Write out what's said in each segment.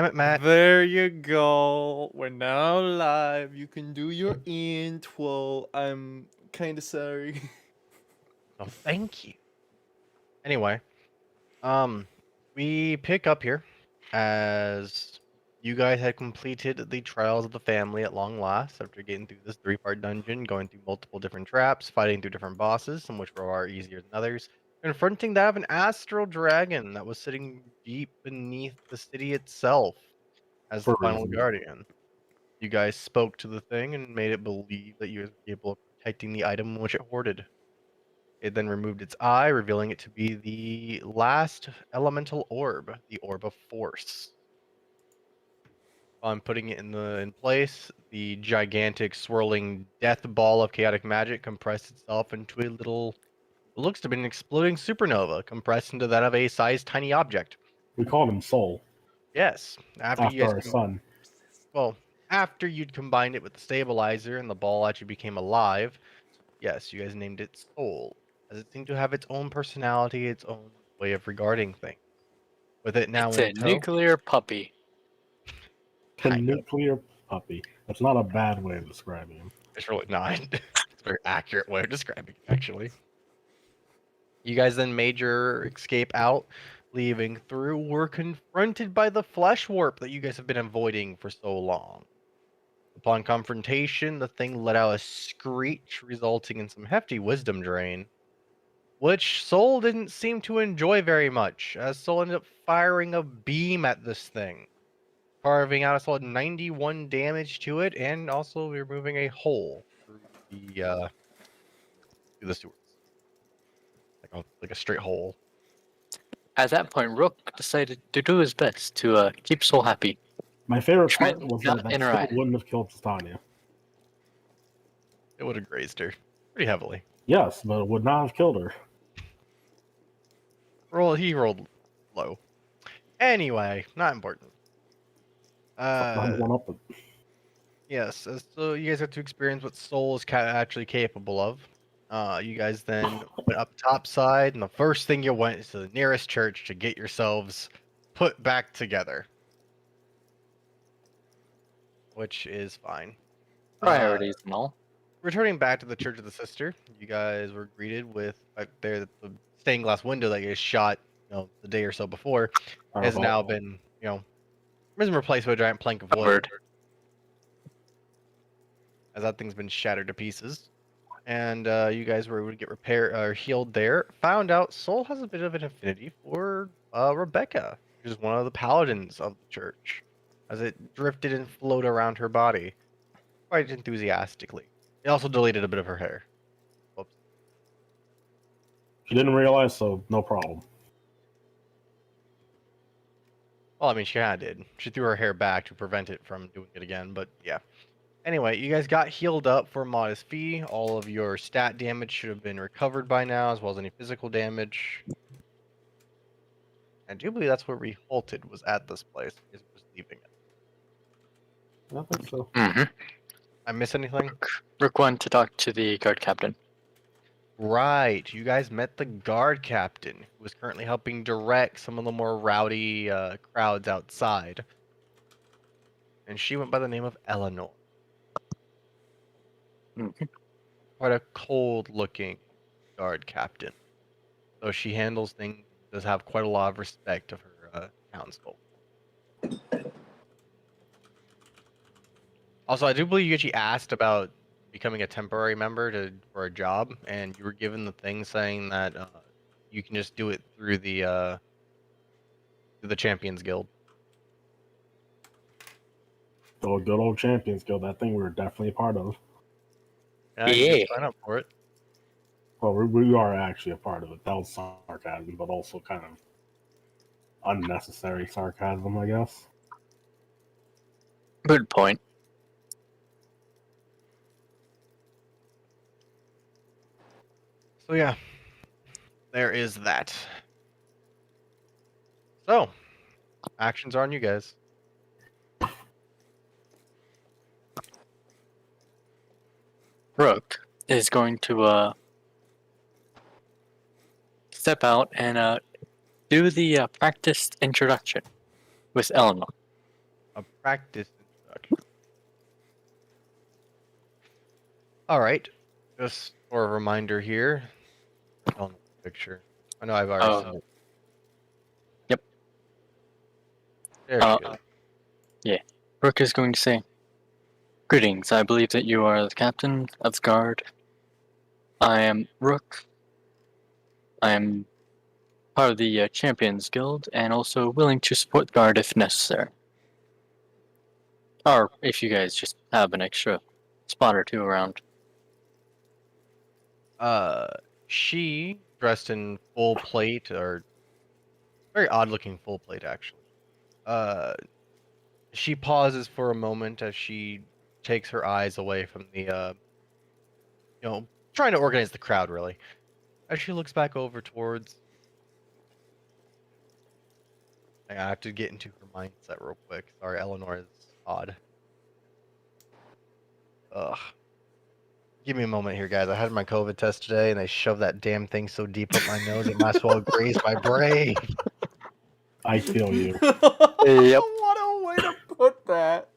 it, Matt. There you go. We're now live. You can do your intro. I'm kind of sorry. Oh, thank you. Anyway, we pick up here as you guys had completed the trials of the family at long last after getting through this 3-part dungeon, going through multiple different traps, fighting through different bosses, some which were easier than others, confronting that of an astral dragon that was sitting deep beneath the city itself as the For final reasons. guardian. You guys spoke to the thing and made it believe that you were capable of protecting the item which it hoarded. It then removed its eye, revealing it to be the last elemental orb, the Orb of Force. On putting it in place, the gigantic swirling death ball of chaotic magic compressed itself into a little, what looks to be an exploding supernova, compressed into that of a sized tiny object. We called him Soul Yes, after our son. well, after you'd combined it with the stabilizer and the ball actually became alive, yes, you guys named it Soul, as it seemed to have its own personality, its own way of regarding things. With it now It's in a tow, nuclear puppy. A kind of. nuclear puppy. That's not a bad way of describing him. It's really not. It's a very accurate way of describing it, actually. You guys then made your escape out, leaving through, were confronted by the flesh warp that you guys have been avoiding for so long. Upon confrontation, the thing let out a screech, resulting in some hefty wisdom drain, which Soul didn't seem to enjoy very much, as Soul ended up firing a beam at this thing, carving out a solid 91 damage to it, and also removing a hole through the sewers, like a straight hole. At that point, Rook decided to do his best to keep Soul happy. My favorite Trent part was got that in her still eye. wouldn't have killed Titania. It would have grazed her pretty heavily. Yes, but it would not have killed her. He rolled low. Anyway, not important. I'm one up. Yes, so you guys have to experience what Soul is actually capable of. You guys then went up top side, and the first thing you went is to the nearest church to get yourselves put back together. Which is fine. Priorities and all. Returning back to the Church of the Sister, you guys were greeted with the stained glass window that you guys shot, the day or so before, has now been, replaced with a giant plank of wood. Covered. As that thing's been shattered to pieces. And you guys were able to get repaired or healed there. Found out Soul has a bit of an affinity for Rebecca, which is one of the paladins of the church, as it drifted and floated around her body quite enthusiastically. It also deleted a bit of her hair. Whoops. She didn't realize, so no problem. Well, I mean, she kind of did. She threw her hair back to prevent it from doing it again, but yeah. Anyway, you guys got healed up for a modest fee. All of your stat damage should have been recovered by now, as well as any physical damage. I do believe that's where we halted, was at this place. Is was leaving it. I think so. Mm-hmm. I miss anything? Rook wanted to talk to the guard captain. Right. You guys met the guard captain, who was currently helping direct some of the more rowdy crowds outside. And she went by the name of Eleanor. Mm-hmm. Quite a cold-looking guard captain. So she handles things, does have quite a lot of respect of her townsfolk. Also, I do believe you actually asked about becoming a temporary member for a job, and you were given the thing saying that you can just do it through the Champions Guild. The good old Champions Guild, that thing we were definitely a part of. Yeah, you can sign up for it. Well, we are actually a part of it. That was sarcasm, but also kind of unnecessary sarcasm, I guess. Good point. So yeah, there is that. So, actions are on you guys. Rook is going to step out and do the practiced introduction with Eleanor. a practice instruction. All right, just for a reminder here. On the picture. I know I've already sent it. Yep. There she Uh, is. yeah. Rook is going to say, "Greetings. I believe that you are the captain of the guard. I am Rook. I am part of the Champions Guild and also willing to support the guard if necessary. Or if you guys just have an extra spot or two around." She dressed in full plate, or very odd looking full plate actually. Uh, she pauses for a moment as she takes her eyes away from the trying to organize the crowd really. As she looks back over towards, I have to get into her mindset real quick. Sorry, Eleanor is odd. Ugh. Give me a moment here, guys. I had my COVID test today, and they shoved that damn thing so deep up my nose it might as well graze my brain. I feel you. Yep. What a way to put that.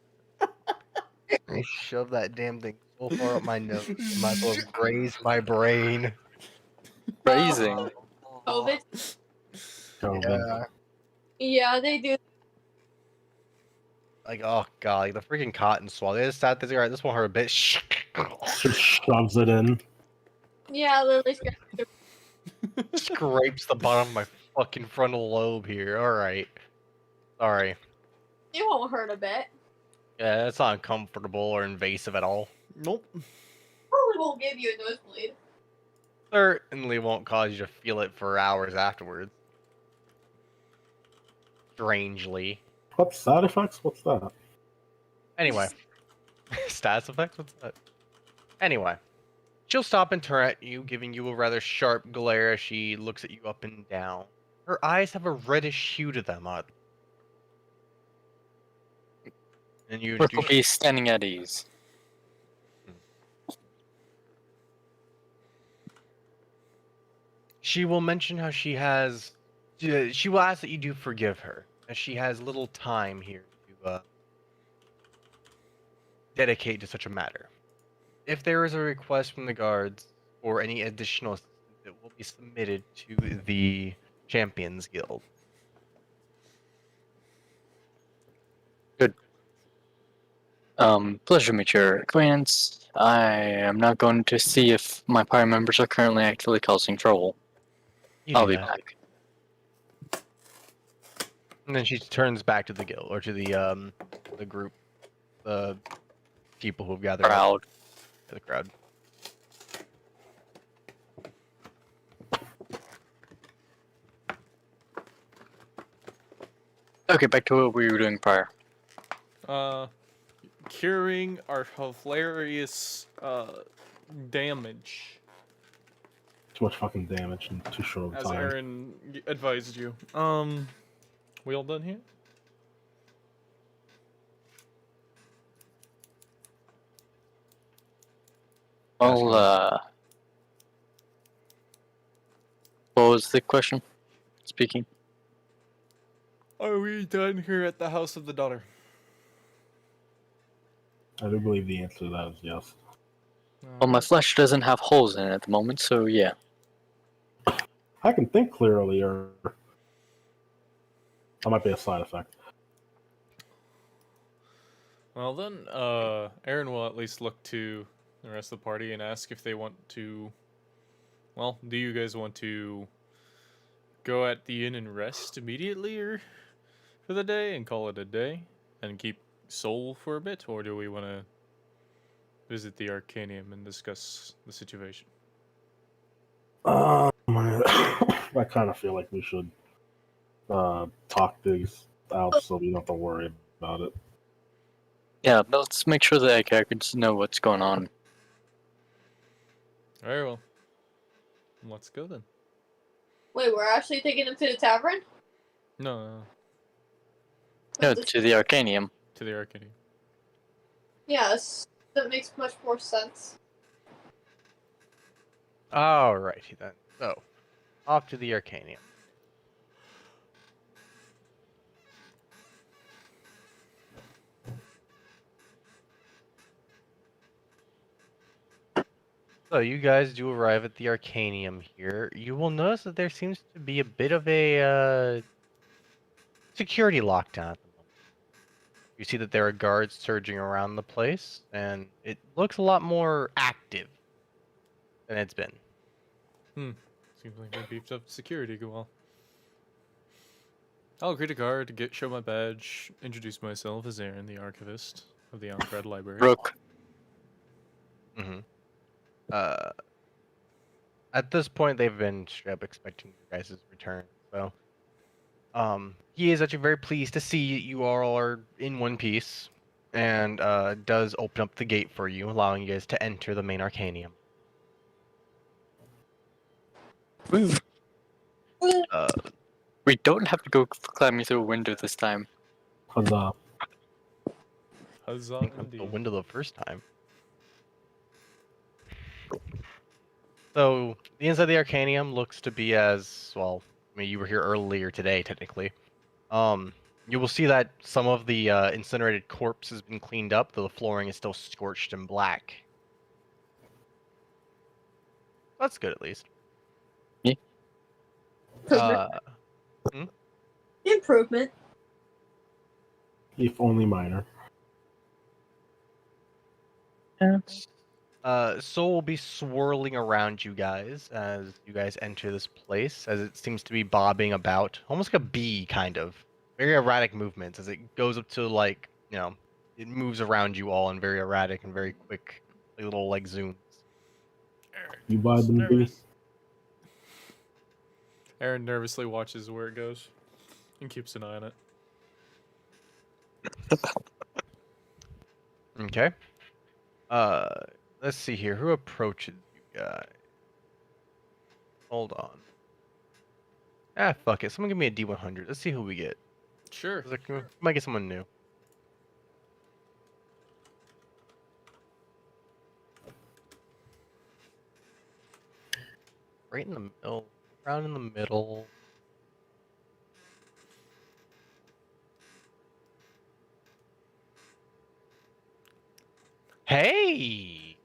They shoved that damn thing so far up my nose it might as well graze my brain. Phrasing. COVID. COVID. Yeah. Yeah, they do. Like, oh god, like the freaking cotton swab. They just sat there, alright, this won't hurt a bit. Just shoves it in. Yeah, literally. Scrapes the bottom of my fucking frontal lobe here. Alright. Sorry. It won't hurt a bit. Yeah, that's not uncomfortable or invasive at all. Nope. Probably won't give you a nosebleed. Certainly won't cause you to feel it for hours afterwards. Strangely. What side effects? What's that? Anyway. Status effects? What's that? Anyway. She'll stop and turn at you, giving you a rather sharp glare as she looks at you up and down. Her eyes have a reddish hue to them. And you Rook will be standing at ease. She will mention how she has. She will ask that you do forgive her, as she has little time here to dedicate to such a matter. If there is a request from the guards or any additional assistance, it will be submitted to the Champions Guild. Pleasure to meet your acquaintance. I am not going to see if my party members are currently actively causing trouble. You I'll do be that. back. And then she turns back to the guild, or to the group, the people who've gathered up, Proud. the crowd. Okay, back to what we were doing prior. Curing our hilarious damage, Too much fucking damage in too short of a as time. Aaron advised you. We all done here? Well, what was the question? Speaking. Are we done here at the house of the daughter? I do believe the answer to that is yes. Well, my flesh doesn't have holes in it at the moment, so yeah. I can think clearly, or that might be a side effect. Well then, Aaron will at least look to the rest of the party and ask if they want to. Well, do you guys want to go at the inn and rest immediately, or for the day, and call it a day, and keep Soul for a bit, or do we want to visit the Arcanium and discuss the situation? I kind of feel like we should talk things out so we don't have to worry about it. Yeah, but let's make sure that our characters know what's going on. Very well. Let's go then. Wait, we're actually taking him to the tavern? No, No, to the Arcanium. to the Arcanium. Yes, that makes much more sense. Alrighty then. So, off to the Arcanium. So you guys do arrive at the Arcanium here. You will notice that there seems to be a bit of a security lockdown at the moment. You see that there are guards surging around the place, and it looks a lot more active than it's been. Seems like they beefed up security. Well, I'll greet a guard, show my badge, introduce myself as Aaron, the archivist of the Allengrad Library. Rook. Mm-hmm. At this point, they've been straight up expecting you guys' return. So, he is actually very pleased to see you all are in one piece, and does open up the gate for you, allowing you guys to enter the main Arcanium. Woo. Uh, We don't have to go climbing through a window this time. Huzzah. Huzzah, I the indeed. window the first time. So the inside of the Arcanium looks to be as well. I mean, you were here earlier today, technically. You will see that some of the incinerated corpse has been cleaned up, though the flooring is still scorched and black. That's good, at least. Improvement. Hmm? Improvement. If only minor. Soul will be swirling around you guys as you guys enter this place, as it seems to be bobbing about, almost like a bee, kind of. Very erratic movements as it goes up to, like, it moves around you all in very erratic and very quick, like, little, like, zooms. You vibing, B? Aaron nervously watches where it goes and keeps an eye on it. Okay. Let's see here. Who approaches you guys? Hold on. Ah, fuck it. Someone give me a D100. Let's see who we get. Sure. We might get someone new. Right in the middle. Around in the middle. Hey!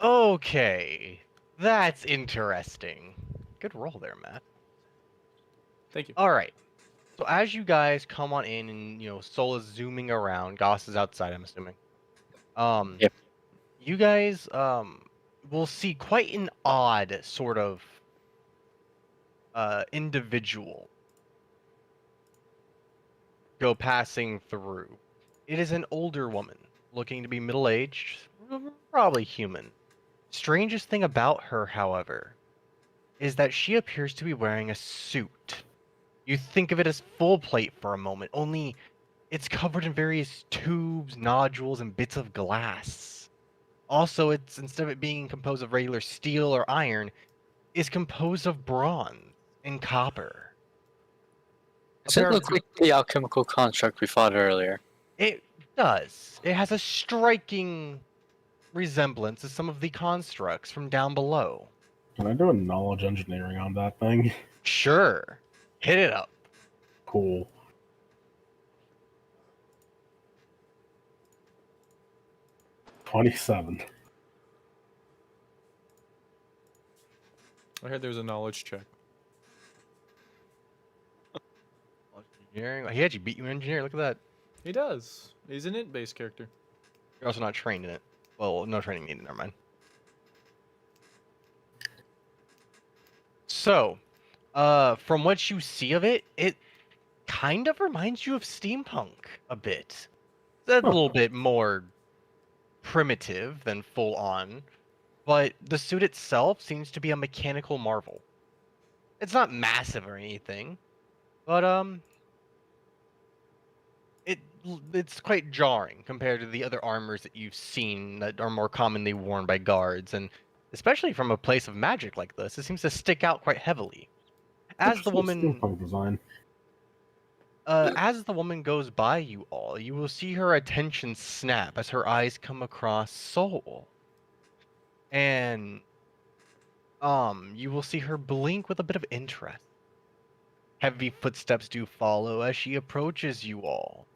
Okay. That's interesting. Good roll there, Matt. Thank you. Alright. So as you guys come on in and, Soul is zooming around, Goss is outside, I'm assuming. Yep. You guys, will see quite an odd sort of, individual go passing through. It is an older woman, looking to be middle-aged, probably human. Strangest thing about her, however, is that she appears to be wearing a suit. You think of it as full plate for a moment, only it's covered in various tubes, nodules, and bits of glass. Also, it's instead of it being composed of regular steel or iron, is composed of bronze and copper. Does it look like the alchemical construct we fought earlier? It does. It has a striking resemblance to some of the constructs from down below. Can I do a knowledge engineering on that thing? Sure. Hit it up. Cool. $27. I heard there was a knowledge check. Engineering. He actually beat you in engineering. Look at that. He does. He's an int-based character. You're also not trained in it. Well, no training needed. Never mind. So, from what you see of it, it kind of reminds you of steampunk a bit. It's a little bit more primitive than full on, but the suit itself seems to be a mechanical marvel. It's not massive or anything, but it's quite jarring compared to the other armors that you've seen that are more commonly worn by guards, and especially from a place of magic like this, it seems to stick out quite heavily. As the woman Steampunk design. As the woman goes by you all, you will see her attention snap as her eyes come across Soul. And you will see her blink with a bit of interest. Heavy footsteps do follow as she approaches you all,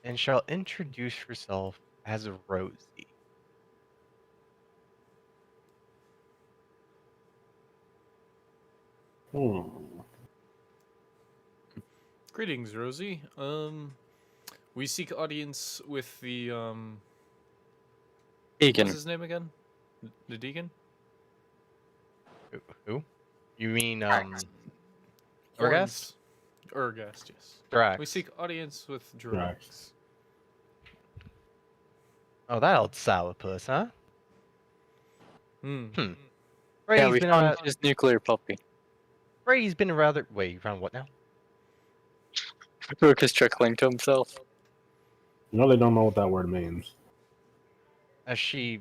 and shall introduce herself as Rosie. Hmm. Greetings, Rosie. We seek audience with the Egan. What's his name again? The deacon? Who? You mean Horns. Orgast? Urgast, yes. Drax. We seek audience with Drax. Drax. Oh, that old sourpuss, huh? Hmm. Hmm. Yeah, Brady's we been found around. his nuclear puppy. Brady's been rather. Wait, you found what now? Rook is chuckling to himself. No, they don't know what that word means. As she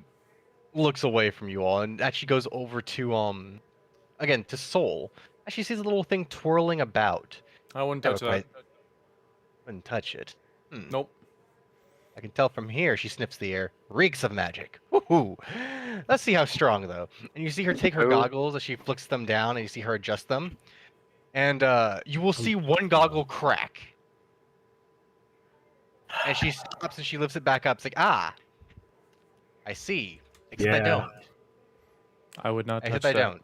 looks away from you all, and actually goes over to again to Soul. As she sees a little thing twirling about. I wouldn't Never touch that. quite wouldn't touch it. Nope. I can tell from here she sniffs the air. Reeks of magic. Woohoo! Let's see how strong though. And you see her take her Oh. goggles as she flicks them down, and you see her adjust them. And you will see one goggle crack. And she stops and she lifts it back up. It's like, ah, I see. Except I Yeah. don't. I would not touch Except I that. don't.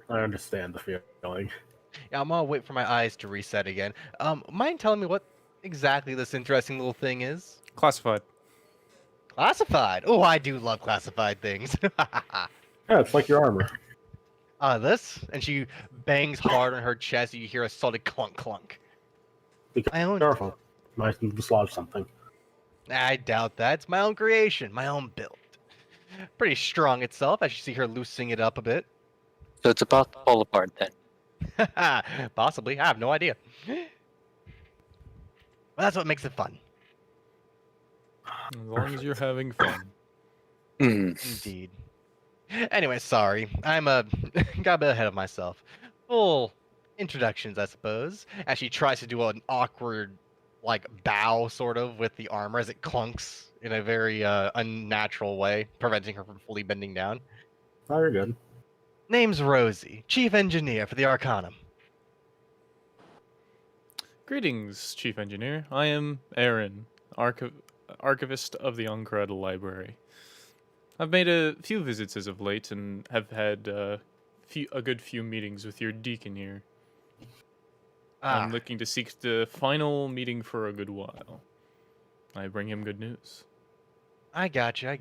I understand the feeling. Yeah, I'm gonna wait for my eyes to reset again. Mind telling me what exactly this interesting little thing is? Classified. Classified. Oh, I do love classified things. Yeah, it's like your armor. This? And she bangs hard on her chest. You hear a solid clunk clunk. Be I own. careful. Might dislodge something. I doubt that. It's my own creation, my own build. Pretty strong itself. As you see her loosening it up a bit. So it's about to fall apart then. Possibly. I have no idea. Well, that's what makes it fun. As long as you're having fun. Hmm. Indeed. Anyway, sorry. I'm got a bit ahead of myself. Full introductions, I suppose. As she tries to do an awkward, like, bow, sort of, with the armor as it clunks in a very unnatural way, preventing her from fully bending down. Oh, you're good. Name's Rosie, Chief Engineer for the Arcanum. Greetings, Chief Engineer. I am Aaron, Archivist of the Uncred Library. I've made a few visits as of late and have had a good few meetings with your deacon here. I'm looking to seek the final meeting for a good while. I bring him good news. I gotcha.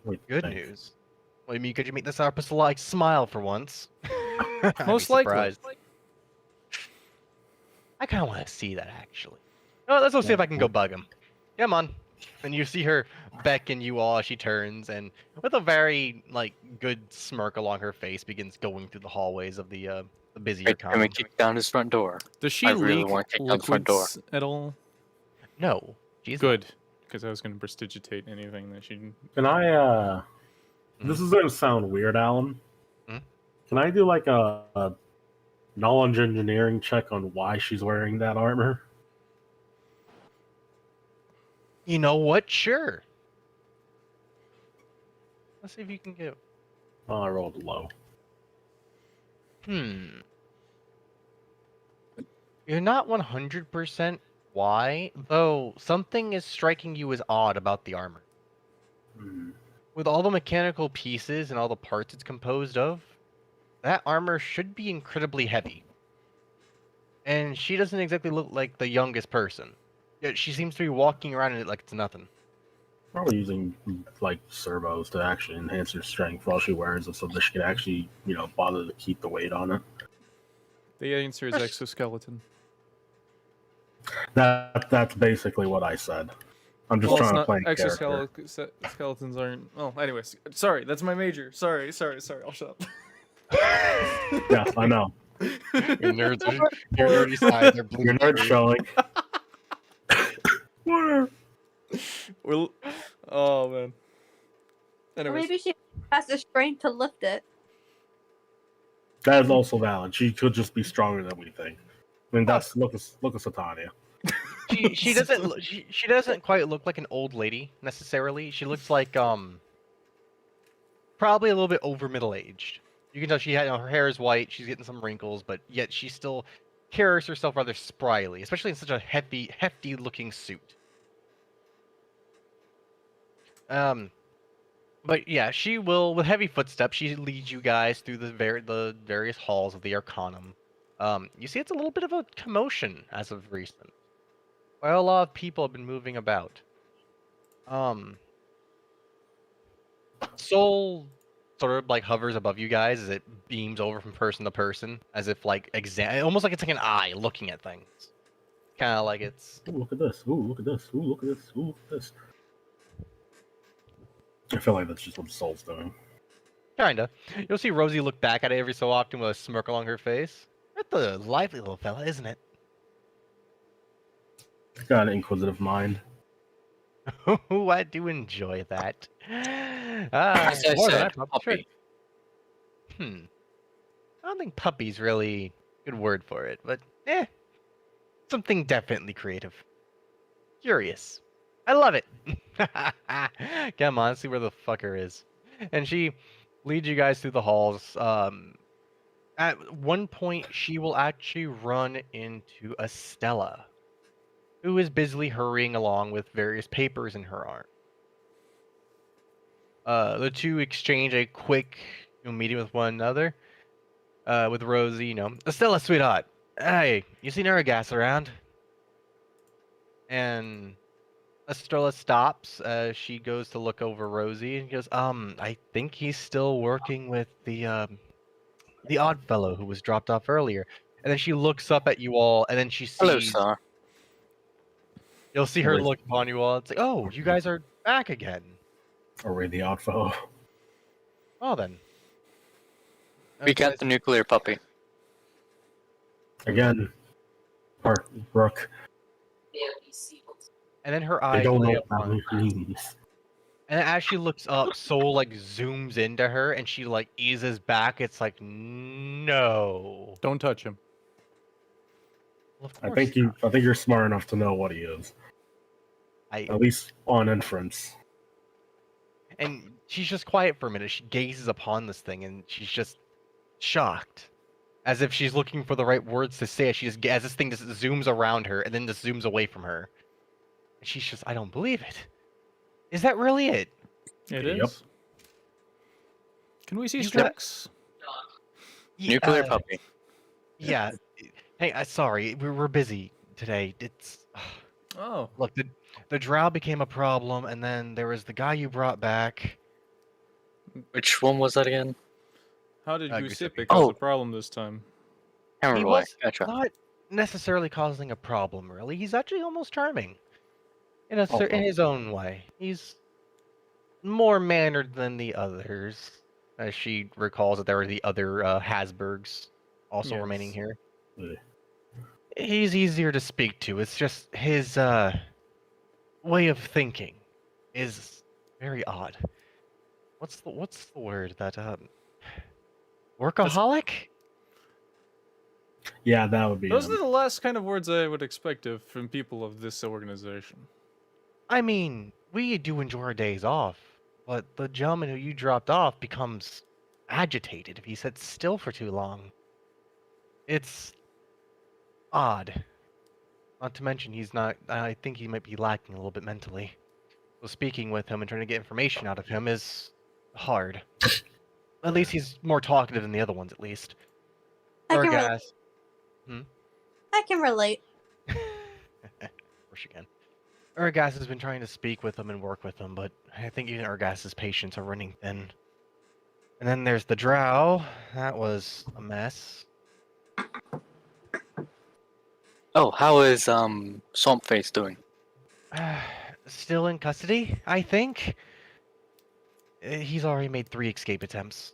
Wait, Good thanks. news. Well, you mean could you make this Arpus like smile for once? I'd be Most likely. surprised. I kind of want to see that actually. Oh, let's go see if I can go bug him. Come on. And you see her beckon you all as she turns, and with a very like good smirk along her face, begins going through the hallways of the busier Right, can we common. kick down his front door? Does she I really leak wanna take down the front door. liquids at all? No, she's Good, because I was going to prestigitate anything that she... Can I, this is gonna sound weird, Alan. Mhm. Can I do like a knowledge engineering check on why she's wearing that armor? You know what? Sure. Let's see if you can get. Oh, I rolled low. You're not 100% why, though something is striking you as odd about the armor. Hmm. With all the mechanical pieces and all the parts it's composed of, that armor should be incredibly heavy. And she doesn't exactly look like the youngest person. Yet she seems to be walking around in it like it's nothing. Probably using like servos to actually enhance her strength while she wears it, so that she can actually, bother to keep the weight on it. The answer is exoskeleton. That's basically what I said. I'm just Well, it's trying to not play character. exoskeletons aren't... Well, anyways. Sorry, that's my major. Sorry, I'll shut up. Yes, I know. Your nerds are, your nerdy sides are Your bleeding. nerd's showing. Well, oh, man. Or Anyways. maybe she has the strength to lift it. That is also valid. She could just be stronger than we think. I mean, that's look at Satania. She doesn't she doesn't quite look like an old lady necessarily. She looks like probably a little bit over middle aged. You can tell she had her hair is white. She's getting some wrinkles, but yet she still carries herself rather spryly, especially in such a hefty looking suit. But But yeah, she will, with heavy footsteps, she leads you guys through the various halls of the Arcanum. You see, it's a little bit of a commotion as of recent. Quite a lot of people have been moving about. Soul sort of like hovers above you guys as it beams over from person to person, as if like almost like it's like an eye looking at things. Kind of like it's. Ooh, look at this. Ooh, look at this. Ooh, look at this. Ooh, look at this. I feel like that's just what Soul's doing. Kinda. You'll see Rosie look back at it every so often with a smirk along her face. That's a lively little fella, isn't it? Got an inquisitive mind. Ooh, I do enjoy that. As I More than said, I probably puppy. should. I don't think puppy's really a good word for it, but something definitely creative. Curious. I love it. Come on, see where the fucker is. And she leads you guys through the halls. At one point, she will actually run into Estella, who is busily hurrying along with various papers in her arm. The two exchange a quick meeting with one another. With Rosie, Estella, sweetheart. Hey, you seen Aragas around? And Estrella stops as she goes to look over Rosie and goes, I think he's still working with the odd fellow who was dropped off earlier. And then she looks up at you all, and then she Hello, sees, sir. you'll see her look upon you all. It's like, oh, you guys are back again. Or the odd fellow. Oh, then. We got the nuclear puppy. Again, Brooke. And then her I eyes don't know lay what upon that means. And as she looks up, Soul like zooms into her and she like eases back. It's like, no. Don't touch him. Well, of I course think not. you're smart enough to know what he is. At least on inference. And she's just quiet for a minute. She gazes upon this thing and she's just shocked. As if she's looking for the right words to say. As this thing just zooms around her and then just zooms away from her. And she's just, I don't believe it. Is that really it? It Yep. is. Can we see You got- Strix? Nuclear puppy. Yeah. Hey, sorry, we're busy today. It's Oh. look, the drow became a problem, and then there was the guy you brought back. Which one was that again? How did Giuseppe. Giuseppe cause Oh. a problem this time? Can't He remember why. was Gotcha. not necessarily causing a problem, really. He's actually almost charming, in in his own way. He's more mannered than the others, as she recalls that there were the other Hasbergs also remaining Yes. here. Yeah. He's easier to speak to. It's just his way of thinking is very odd. What's the word that workaholic? Yeah, that would be Those him. are the last kind of words I would expect from people of this organization. I mean, we do enjoy our days off, but the gentleman who you dropped off becomes agitated if he sits still for too long. It's odd. Not to mention he's not I think he might be lacking a little bit mentally. So speaking with him and trying to get information out of him is hard. At least he's more talkative than the other ones, at least. I can, Argas. I can relate. Of course you can. Urgas has been trying to speak with him and work with him, but I think even Urgas's patience are running thin. And then there's the drow. That was a mess. Oh, how is Swamp Face doing? Still in custody, I think. He's already made 3 escape attempts.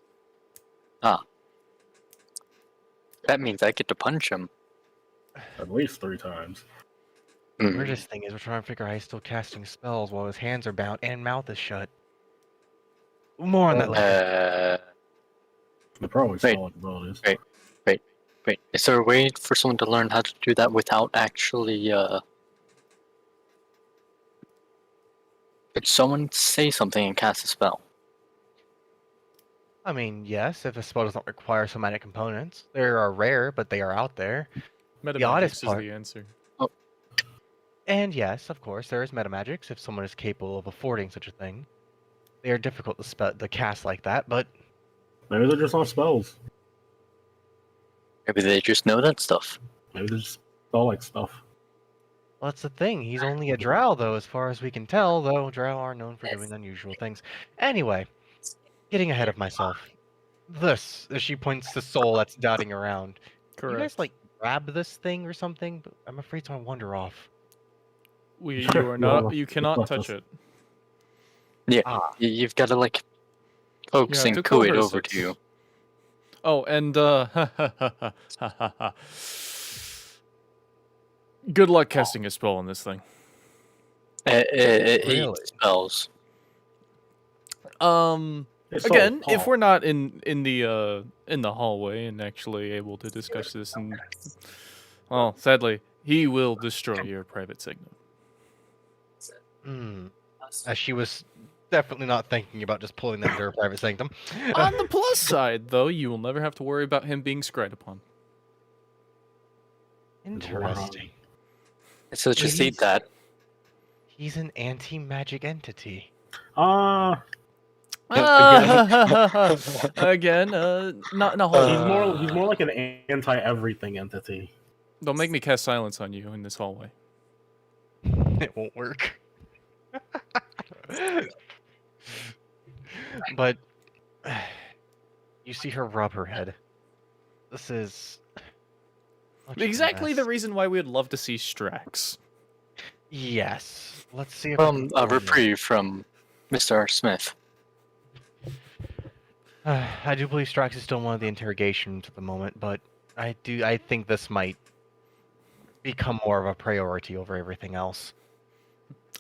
That means I get to punch him. At least 3 times. The Hmm. weirdest thing is we're trying to figure out how he's still casting spells while his hands are bound and mouth is shut. More on that later. They're probably Wait. solid abilities. Wait, is there a way for someone to learn how to do that without actually, Could someone say something and cast a spell? I mean, yes, if a spell doesn't require somatic components. They are rare, but they are out there. oddest Metamagics is part- the answer. And yes, of course, there is metamagics if someone is capable of affording such a thing. They are difficult to cast like that, but Maybe they're just on spells. Maybe they just know that stuff. Maybe they just spell like stuff. well, that's the thing. He's only a drow, though, as far as we can tell, though drow are known for doing unusual things. Anyway, getting ahead of myself. This, as she points to Soul that's dotting around. You guys, Correct. like, grab this thing or something? But I'm afraid it's gonna wander off. You are No, not. You cannot let touch us- it. Yeah, Ah, you've got to like You coax have and to coo it coerce over it. to you. Oh, and good luck casting a spell on this thing. It Really? spells. Hey, Soul, Again, if Paul. we're not in the hallway and actually able to discuss this, and well, sadly, he will destroy your private signal. as she was definitely not thinking about just pulling that into her private sanctum. On the plus side, though, you will never have to worry about him being scryed upon. Interesting. So just eat that. He's an anti-magic entity. Again, not in a whole. He's more like an anti-everything entity. Don't make me cast silence on you in this hallway. It won't work. But you see her rub her head. This is much of a Exactly the mess. reason why we would love to see Strax. Yes. Let's see if I can A find it. reprieve from Mr. R. Smith. I do believe Strax is still in one of the interrogations at the moment, but I think this might become more of a priority over everything else.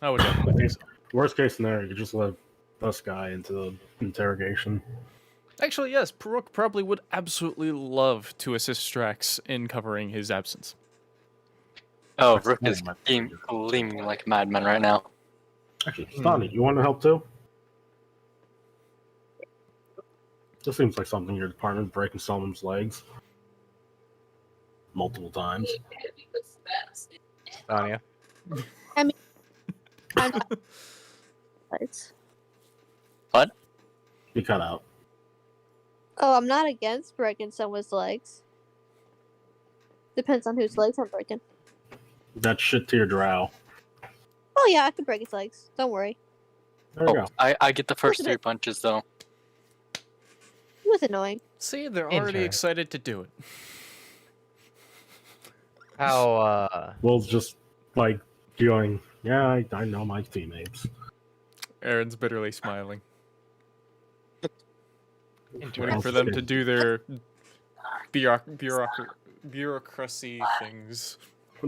I would definitely think so. Worst case scenario, you just let this guy into the interrogation. Actually, yes, Rook probably would absolutely love to assist Strax in covering his absence. Oh, That's Rook cool, is man. gleaming like a madman right now. Actually, Stoney, you want to help too? This seems like something your department breaking someone's legs multiple times. Tanya. I'm not. Legs. You cut out. Oh, I'm not against breaking someone's legs. Depends on whose legs I'm breaking. That shit to your drow. Oh yeah, I can break his legs. Don't worry. There you Oh, go. I get the first at 3 it. punches though. It was annoying. See, they're already Inter- excited to do it. How Will's just like going, yeah, I know my teammates. Aaron's bitterly smiling, waiting interesting. for them to do their bureaucracy things.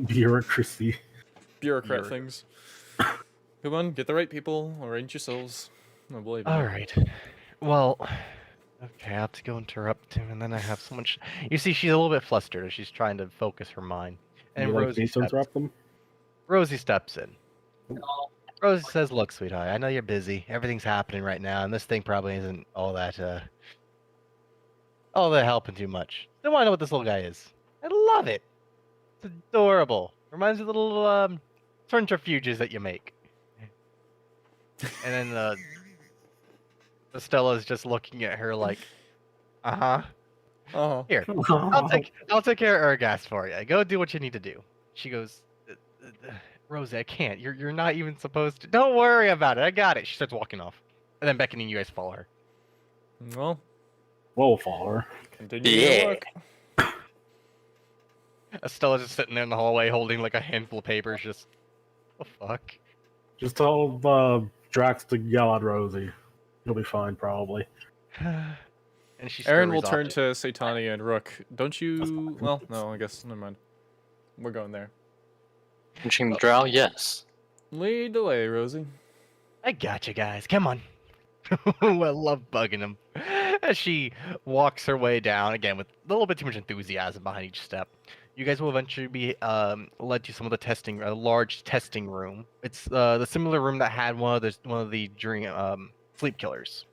Bureaucracy. Bureaucrat Bureauc- things. Come on, get the right people, arrange yourselves. I believe in All it. right. Well, okay, I have to go interrupt him, and then I have so much. You see, she's a little bit flustered as she's trying to focus her mind. And You like Rosie me to steps. interrupt them? Rosie steps in. Rosie says, "Look, sweetheart, I know you're busy. Everything's happening right now, and this thing probably isn't all that helping too much. I want to know what this little guy is. I love it. It's adorable. Reminds me of the little centrifuges that you make." And then Estella's just looking at her like, "Uh-huh. Oh, Here, I'll take care of Ergast for you. Go do what you need to do." She goes, "Rosie, I can't. You're not even supposed to. Don't worry about it. I got it." She starts walking off, and then beckoning you guys to follow her. well, We'll follow her. continue your Yeah. work. Estella's just sitting there in the hallway holding like a handful of papers, just, the fuck. Just tell Drax to yell at Rosie. He'll be fine, probably. And she Aaron will scurries turn off. to Saitani and Rook. Don't you? Well, no, I guess never mind. We're going there. Punching the drow, yes. Lead the way, Rosie. I got you guys. Come on. I love bugging him. As she walks her way down again with a little bit too much enthusiasm behind each step. You guys will eventually be led to some of the testing, a large testing room. It's the similar room that had one of the dream sleep killers.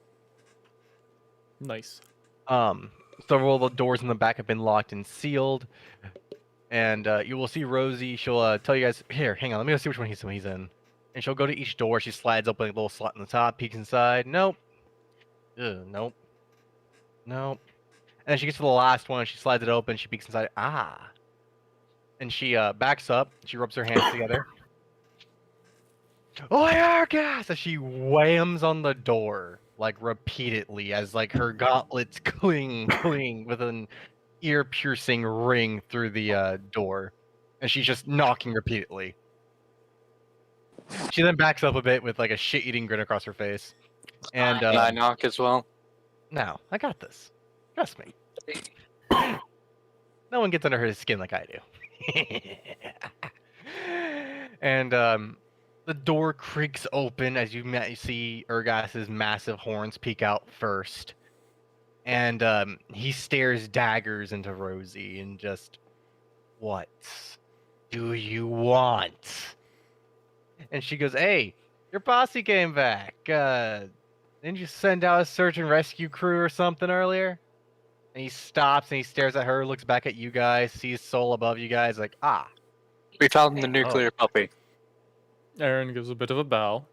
Nice. Several of the doors in the back have been locked and sealed. And you will see Rosie. She'll tell you guys, here, hang on, let me go see which one he's in. And she'll go to each door. She slides open a little slot in the top, peeks inside. Nope. Ugh, nope. Nope. And then she gets to the last one. She slides it open. She peeks inside. Ah. And she backs up. She rubs her hands together. Oh, gas! As she whams on the door like repeatedly, as like her gauntlets cling with an ear-piercing ring through the door, and she's just knocking repeatedly. She then backs up a bit with like a shit-eating grin across her face, and Can I knock as well? no, I got this. Trust me. No one gets under her skin like I do. And the door creaks open as you see Urgas's massive horns peek out first. And he stares daggers into Rosie and just, what do you want? And she goes, hey, your posse came back. Didn't you send out a search and rescue crew or something earlier? And he stops and he stares at her, looks back at you guys, sees Soul above you guys, like, ah. We found the nuclear puppy. Aaron gives a bit of a bow.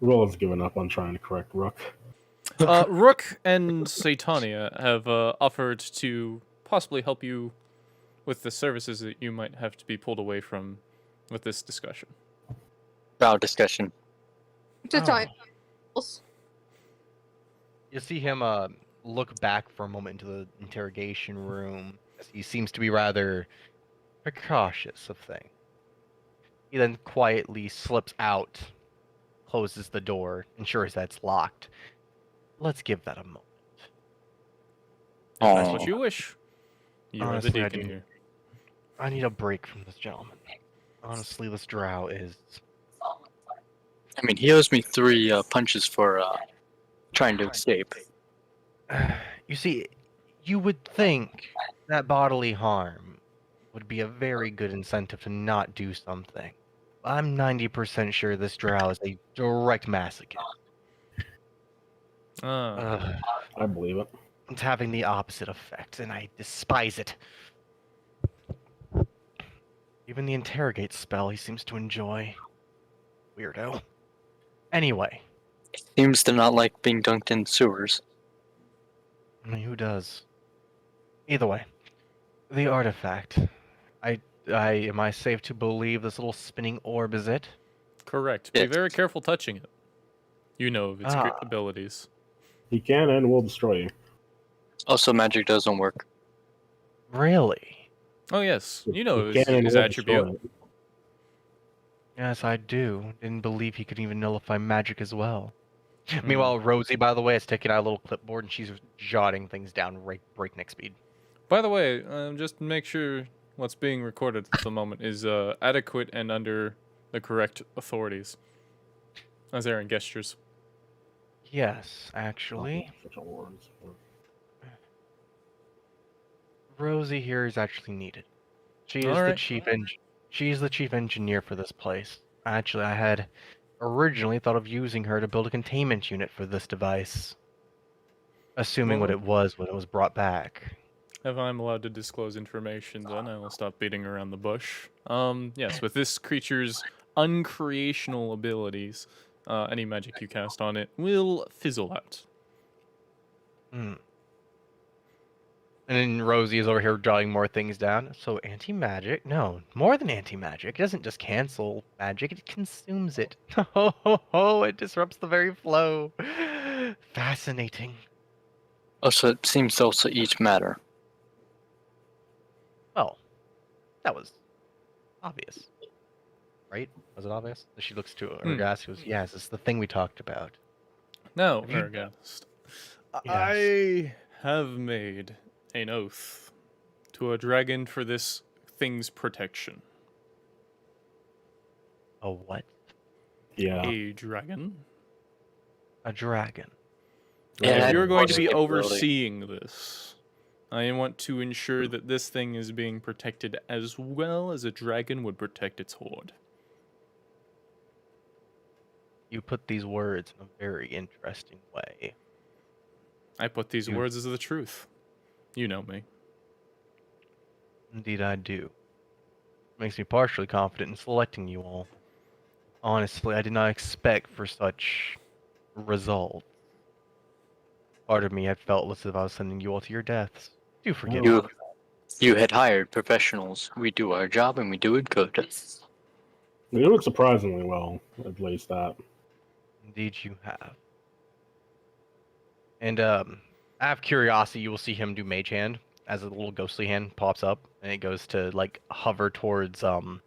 Will has given up on trying to correct Rook. Rook and Satania have offered to possibly help you with the services that you might have to be pulled away from with this discussion. Bow discussion. To Oh. time. You see him look back for a moment into the interrogation room. As he seems to be rather precautious of things. He then quietly slips out, closes the door, ensures that it's locked. Let's give that a moment. If that's what Aw. you wish. You are the Honestly, I deacon do. here. I need a break from this gentleman. Honestly, this drow is... I mean, he owes me 3 punches for trying to escape. You see, you would think that bodily harm would be a very good incentive to not do something. I'm 90% sure this drow is a direct masochist. Ah, I believe it. It's having the opposite effect, and I despise it. Even the interrogate spell he seems to enjoy. Weirdo. Anyway, Seems to not like being dunked in sewers. I mean, who does? Either way, the artifact. Am I safe to believe this little spinning orb is it? correct. Be Yes. very careful touching it. You know of its Ah. abilities. He can and will destroy you. Also, magic doesn't work. Really? Oh yes, you know He his, can and his will attribute. destroy it. Yes, I do. Didn't believe he could even nullify magic as well. Hmm. Meanwhile, Rosie, by the way, is taking out a little clipboard and she's jotting things down breakneck speed. By the way, just make sure what's being recorded at the moment is adequate and under the correct authorities. As Aaron gestures. Yes, actually, Official words. Rosie here is actually needed. She is the Alright. she's the chief engineer for this place. Actually, I had originally thought of using her to build a containment unit for this device. Assuming what Well- it was when it was brought back. If I'm allowed to disclose information, then I will stop beating around the bush. Yes, with this creature's uncreational abilities, any magic you cast on it will fizzle out. Hmm. And then Rosie is over here jotting more things down. So anti-magic? No, more than anti-magic. It doesn't just cancel magic, it consumes it. Oh, it disrupts the very flow. Fascinating. Also, it seems to also eat matter. Well, that was obvious. Right? Was it obvious? She looks to her guy, goes, yes, it's the thing we talked about. Now, Have you- Aragast, I have made an oath to a dragon for this thing's protection. A what? Yeah. A dragon? A dragon. Yeah, If that you're going to was be capability. overseeing this, I want to ensure that this thing is being protected as well as a dragon would protect its horde. You put these words in a very interesting way. I put these You- words as the truth. You know me. Indeed, I do. Makes me partially confident in selecting you all. Honestly, I did not expect for such result. Part of me had felt as if I was sending you all to your deaths. Do forgive me. You had hired professionals. We do our job and we do it good. You do it surprisingly well, at least that. Indeed, you have. And out of curiosity, you will see him do Mage Hand as a little ghostly hand pops up, and it goes to like hover towards Soul.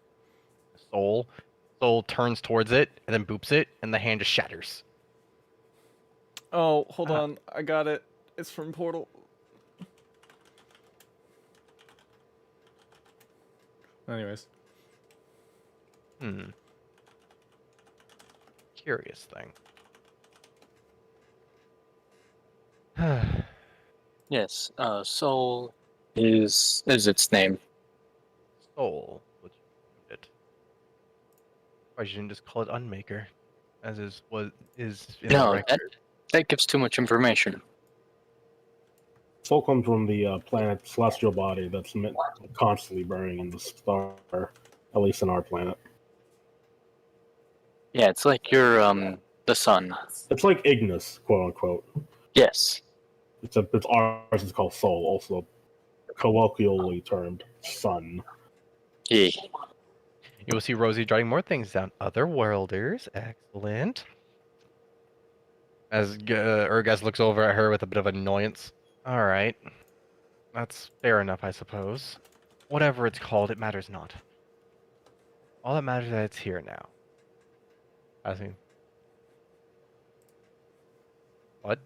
Soul turns towards it and then boops it, and the hand just shatters. Oh, hold Ah. on. I got it. It's from Portal. Anyways. Curious thing. Yes, Soul is its name. Soul, which it. Why you didn't just call it Unmaker, as is what is in the No, record? that gives too much information. Soul comes from the planet celestial body that's constantly burning in the star, at least in our planet. Yeah, it's like your the sun. It's like Ignis, quote unquote. Yes. It's ours is called Soul, also colloquially termed Sun. Yeah. You will see Rosie jotting more things down. Otherworlders, excellent. As Urgas looks over at her with a bit of annoyance. All right, that's fair enough, I suppose. Whatever it's called, it matters not. All that matters is that it's here now. I mean, what?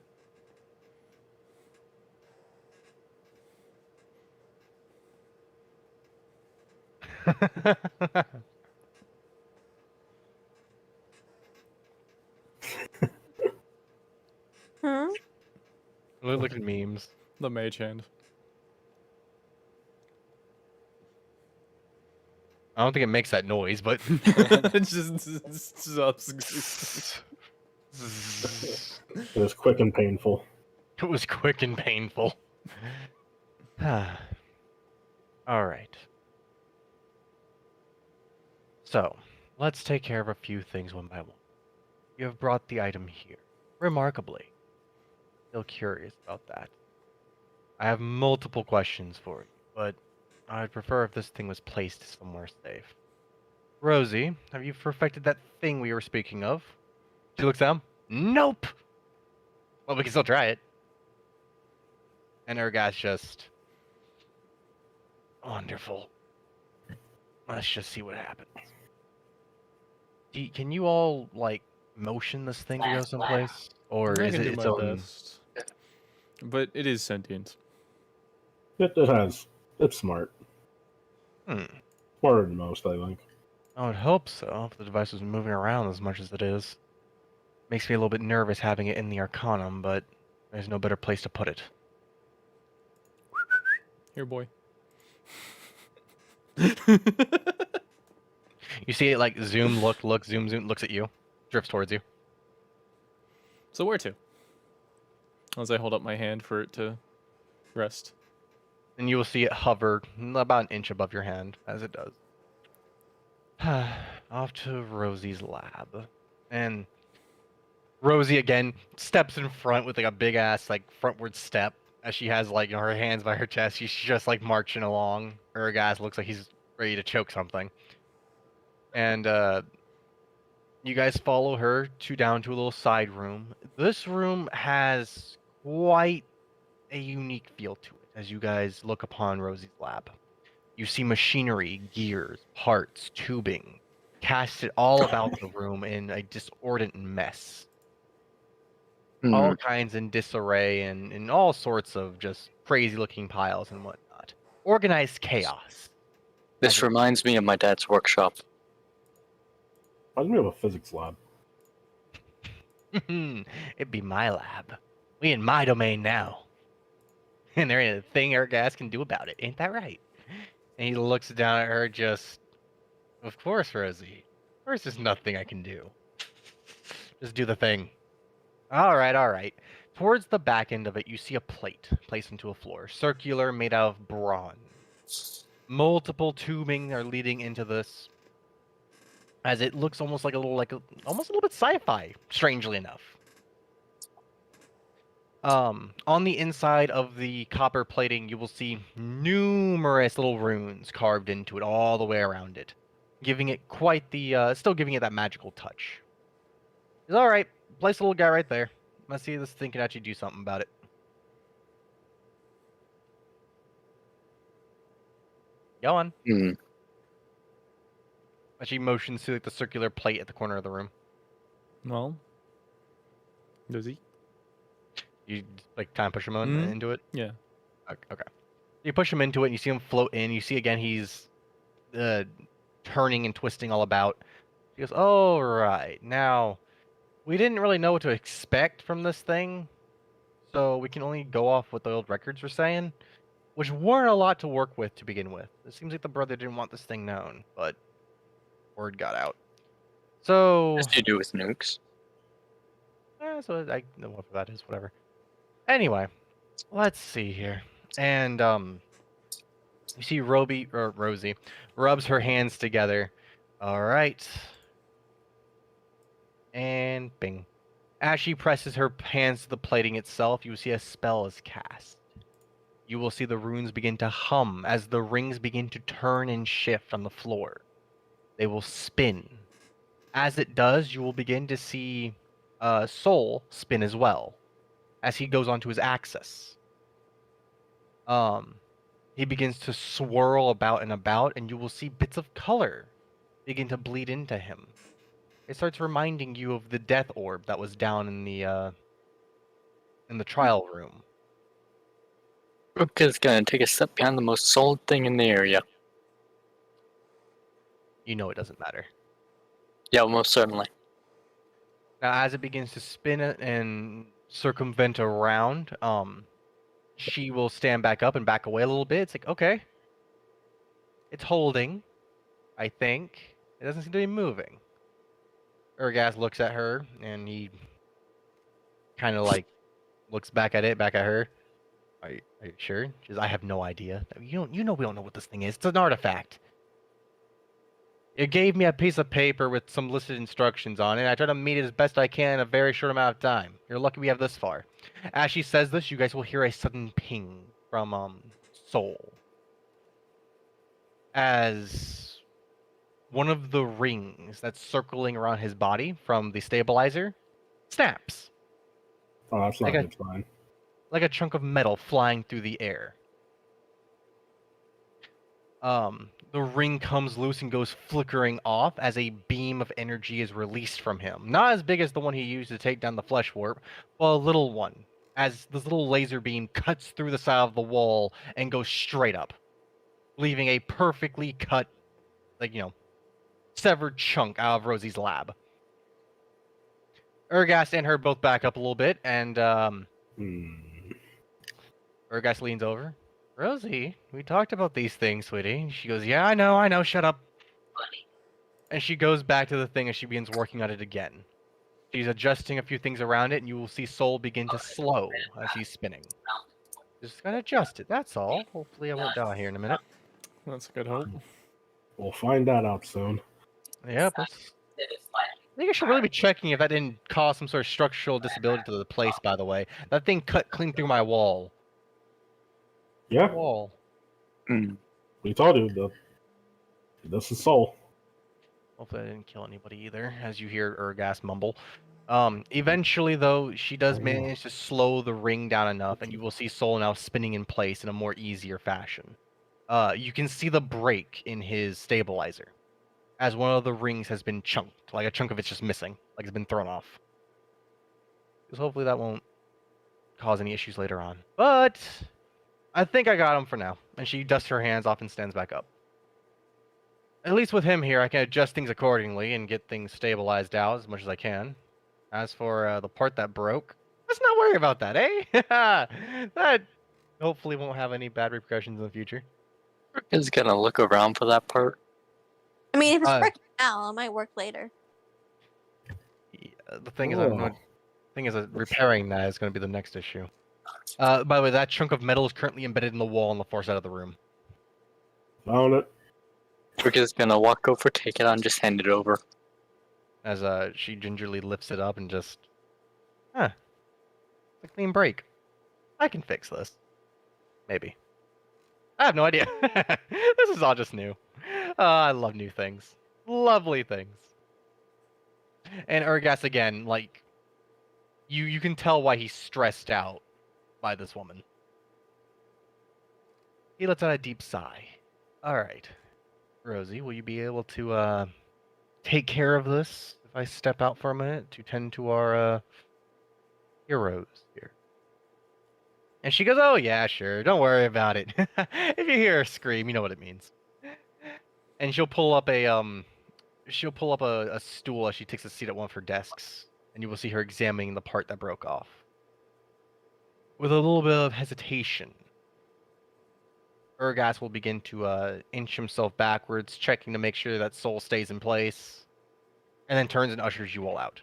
Hmm? Look at memes. The Mage Hand. I don't think it makes that noise, but It just stops existing. It is quick and painful. it was quick and painful. All right. So, let's take care of a few things one by one. You have brought the item here. Remarkably. Still curious about that. I have multiple questions for you, but I'd prefer if this thing was placed somewhere safe. Rosie, have you perfected that thing we were speaking of? She looks down. Nope! Well, we can still try it. And Urgas just... Wonderful. Let's just see what happens. Can you all, like, motion this thing to go someplace? Or I is can it do its my own... best. But it is sentient. It's smart. Hmm. Smarter than most, I think. I would hope so, if the device was moving around as much as it is. Makes me a little bit nervous having it in the Arcanum, but there's no better place to put it. Here, boy. You see it like zoom, look, zoom, looks at you, drifts towards you. So where to? As I hold up my hand for it to rest. And you will see it hover about an inch above your hand as it does. Off to Rosie's lab. And Rosie again steps in front with like a big ass like frontward step as she has like her hands by her chest. She's just like marching along. Her guy looks like he's ready to choke something. And you guys follow her down to a little side room. This room has quite a unique feel to it as you guys look upon Rosie's lab. You see machinery, gears, parts, tubing, casted all about the room in a disordinate mess. All kinds in disarray and all sorts of just crazy looking piles and whatnot. Organized chaos. This reminds me of my dad's workshop. Reminds me of a physics lab. It'd be my lab. We in my domain now. And there ain't a thing Ergas can do about it. Ain't that right? And he looks down at her just... Of course, Rosie. Of course there's nothing I can do. Just do the thing. Alright. Towards the back end of it, you see a plate placed into a floor. Circular, made out of bronze. Multiple tubing are leading into this, as it looks almost like almost a little bit sci-fi, strangely enough. On the inside of the copper plating, you will see numerous little runes carved into it all the way around it, giving it quite the, still giving it that magical touch. It's all right. Place a little guy right there. Let's see if this thing can actually do something about it. Go on. Hmm. She motions to like the circular plate at the corner of the room. Well, does he? You like kind of push him Mhm. into it. Yeah. Okay. You push him into it, and you see him float in. You see again he's turning and twisting all about. He goes, "Oh right, now we didn't really know what to expect from this thing, so we can only go off what the old records were saying, which weren't a lot to work with to begin with. It seems like the brother didn't want this thing known, but word got out. So, What do you do with nukes? so I know what that is. Whatever. Anyway, let's see here, and you see Rosie rubs her hands together. All right. And bing. As she presses her hands to the plating itself, you will see a spell is cast. You will see the runes begin to hum as the rings begin to turn and shift on the floor. They will spin. As it does, you will begin to see Soul spin as well, as he goes onto his axis. He begins to swirl about and about, and you will see bits of color begin to bleed into him. It starts reminding you of the death orb that was down in the trial room. Rook is gonna take a step behind the most solid thing in the area. You know it doesn't matter. Yeah, most certainly. Now, as it begins to spin and circumvent around, she will stand back up and back away a little bit. It's like, okay, it's holding, I think. It doesn't seem to be moving. Urgas looks at her, and he kind of like looks back at her. Are you sure? She says, I have no idea. You know we don't know what this thing is. It's an artifact. It gave me a piece of paper with some listed instructions on it. I try to meet it as best I can in a very short amount of time. You're lucky we have this far. As she says this, you guys will hear a sudden ping from Soul. As one of the rings that's circling around his body from the stabilizer snaps. Oh, that's not Like a good sign. like a chunk of metal flying through the air. The ring comes loose and goes flickering off as a beam of energy is released from him. Not as big as the one he used to take down the flesh warp, but a little one. As this little laser beam cuts through the side of the wall and goes straight up, leaving a perfectly cut, severed chunk out of Rosie's lab. Urgas and her both back up a little bit, and Urgas leans over. Rosie, we talked about these things, sweetie. She goes, yeah, I know, shut up. And she goes back to the thing and she begins working on it again. She's adjusting a few things around it, and you will see Soul begin to slow as he's spinning. Just gotta adjust it, that's all. Hopefully I won't die here in a minute. That's a good hope. We'll find that out soon. Yep, I think I should really be checking if that didn't cause some sort of structural disability to the place, by the way. That thing cut clean through my wall. Yeah, Wall. we told you this is Soul. Hopefully I didn't kill anybody either, as you hear Urgas mumble. Eventually, though, she does manage to slow the ring down enough, and you will see Soul now spinning in place in a more easier fashion. You can see the break in his stabilizer, as one of the rings has been chunked, like a chunk of it's just missing, like it's been thrown off. Because hopefully that won't cause any issues later on. But I think I got him for now. And she dusts her hands off and stands back up. At least with him here, I can adjust things accordingly and get things stabilized out as much as I can. As for the part that broke, let's not worry about that, eh? That hopefully won't have any bad repercussions in the future. Rook is gonna look around for that part. I mean, if it's Uh, working now, it might work later. Yeah, the thing is, repairing that is going to be the next issue. By the way, that chunk of metal is currently embedded in the wall on the far side of the room. Found it. Rook is gonna walk over, take it out, and just hand it over. As she gingerly lifts it up and just, it's a clean break. I can fix this. Maybe. I have no idea. This is all just new. I love new things. Lovely things. And Urgas again, like, you can tell why he's stressed out by this woman. He lets out a deep sigh. All right, Rosie, will you be able to take care of this if I step out for a minute to tend to our heroes here? And she goes, "Oh yeah, sure. Don't worry about it. If you hear her scream, you know what it means." And she'll pull up a stool as she takes a seat at one of her desks, and you will see her examining the part that broke off. With a little bit of hesitation, Urgas will begin to inch himself backwards, checking to make sure that Soul stays in place, and then turns and ushers you all out.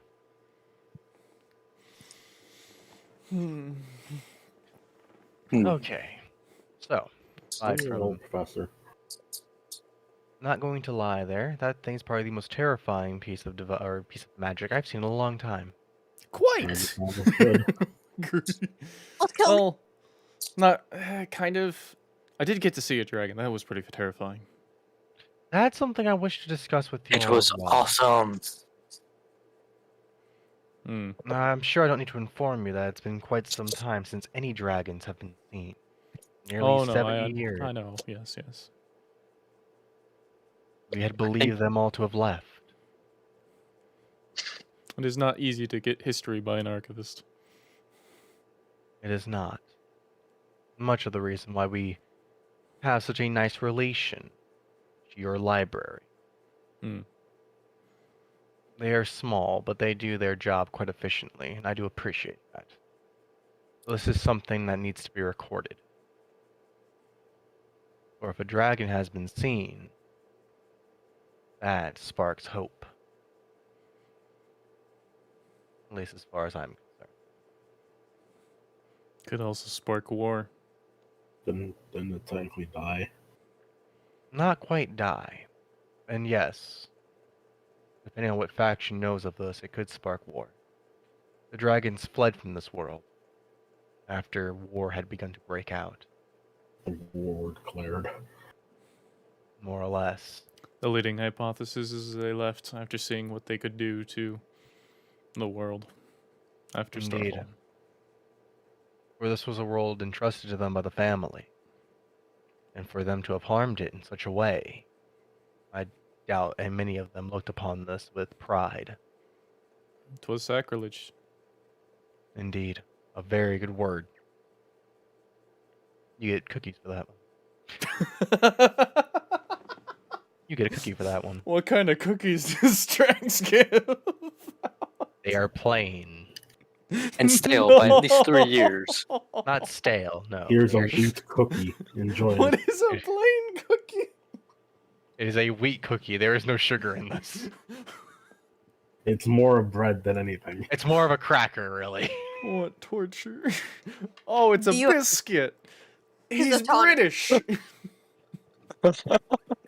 Hmm. Okay, so aside You're an from old professor. not going to lie, that thing's probably the most terrifying piece of piece of magic I've seen in a long time. Quite. Good. Let's kill Well, not kind of. I did get to see a dragon. That was pretty terrifying. That's something I wish to discuss with you It all was as well. awesome. Hmm. I'm sure I don't need to inform you that it's been quite some time since any dragons have been seen. Nearly Oh no, 70 years. I know. Yes, yes. We had believed them all to have left. It is not easy to get history by an archivist. It is not. Much of the reason why we have such a nice relation to your library. Hmm. They are small, but they do their job quite efficiently, and I do appreciate that. This is something that needs to be recorded. For if a dragon has been seen, that sparks hope. At least as far as I'm concerned. Could also spark war. Didn't it technically die? Not quite die. And yes, depending on what faction knows of this, it could spark war. The dragons fled from this world after war had begun to break out, The war declared. more or less. The leading hypothesis is they left after seeing what they could do to the world after Indeed. Starfall. For this was a world entrusted to them by the family. And for them to have harmed it in such a way, I doubt and many of them looked upon this with pride. 'Twas sacrilege. Indeed, a very good word. You get cookies for that one. You get a cookie for that one. What kind of cookies does Strax give? They are plain. And stale by at least 3 years. Not stale, no. Here's a They're- wheat cookie. Enjoy What it. is a plain cookie? It is a wheat cookie. There is no sugar in this. It's more of bread than anything. It's more of a cracker, really. What torture? Oh, it's a You- biscuit. He's He's a Tony. British.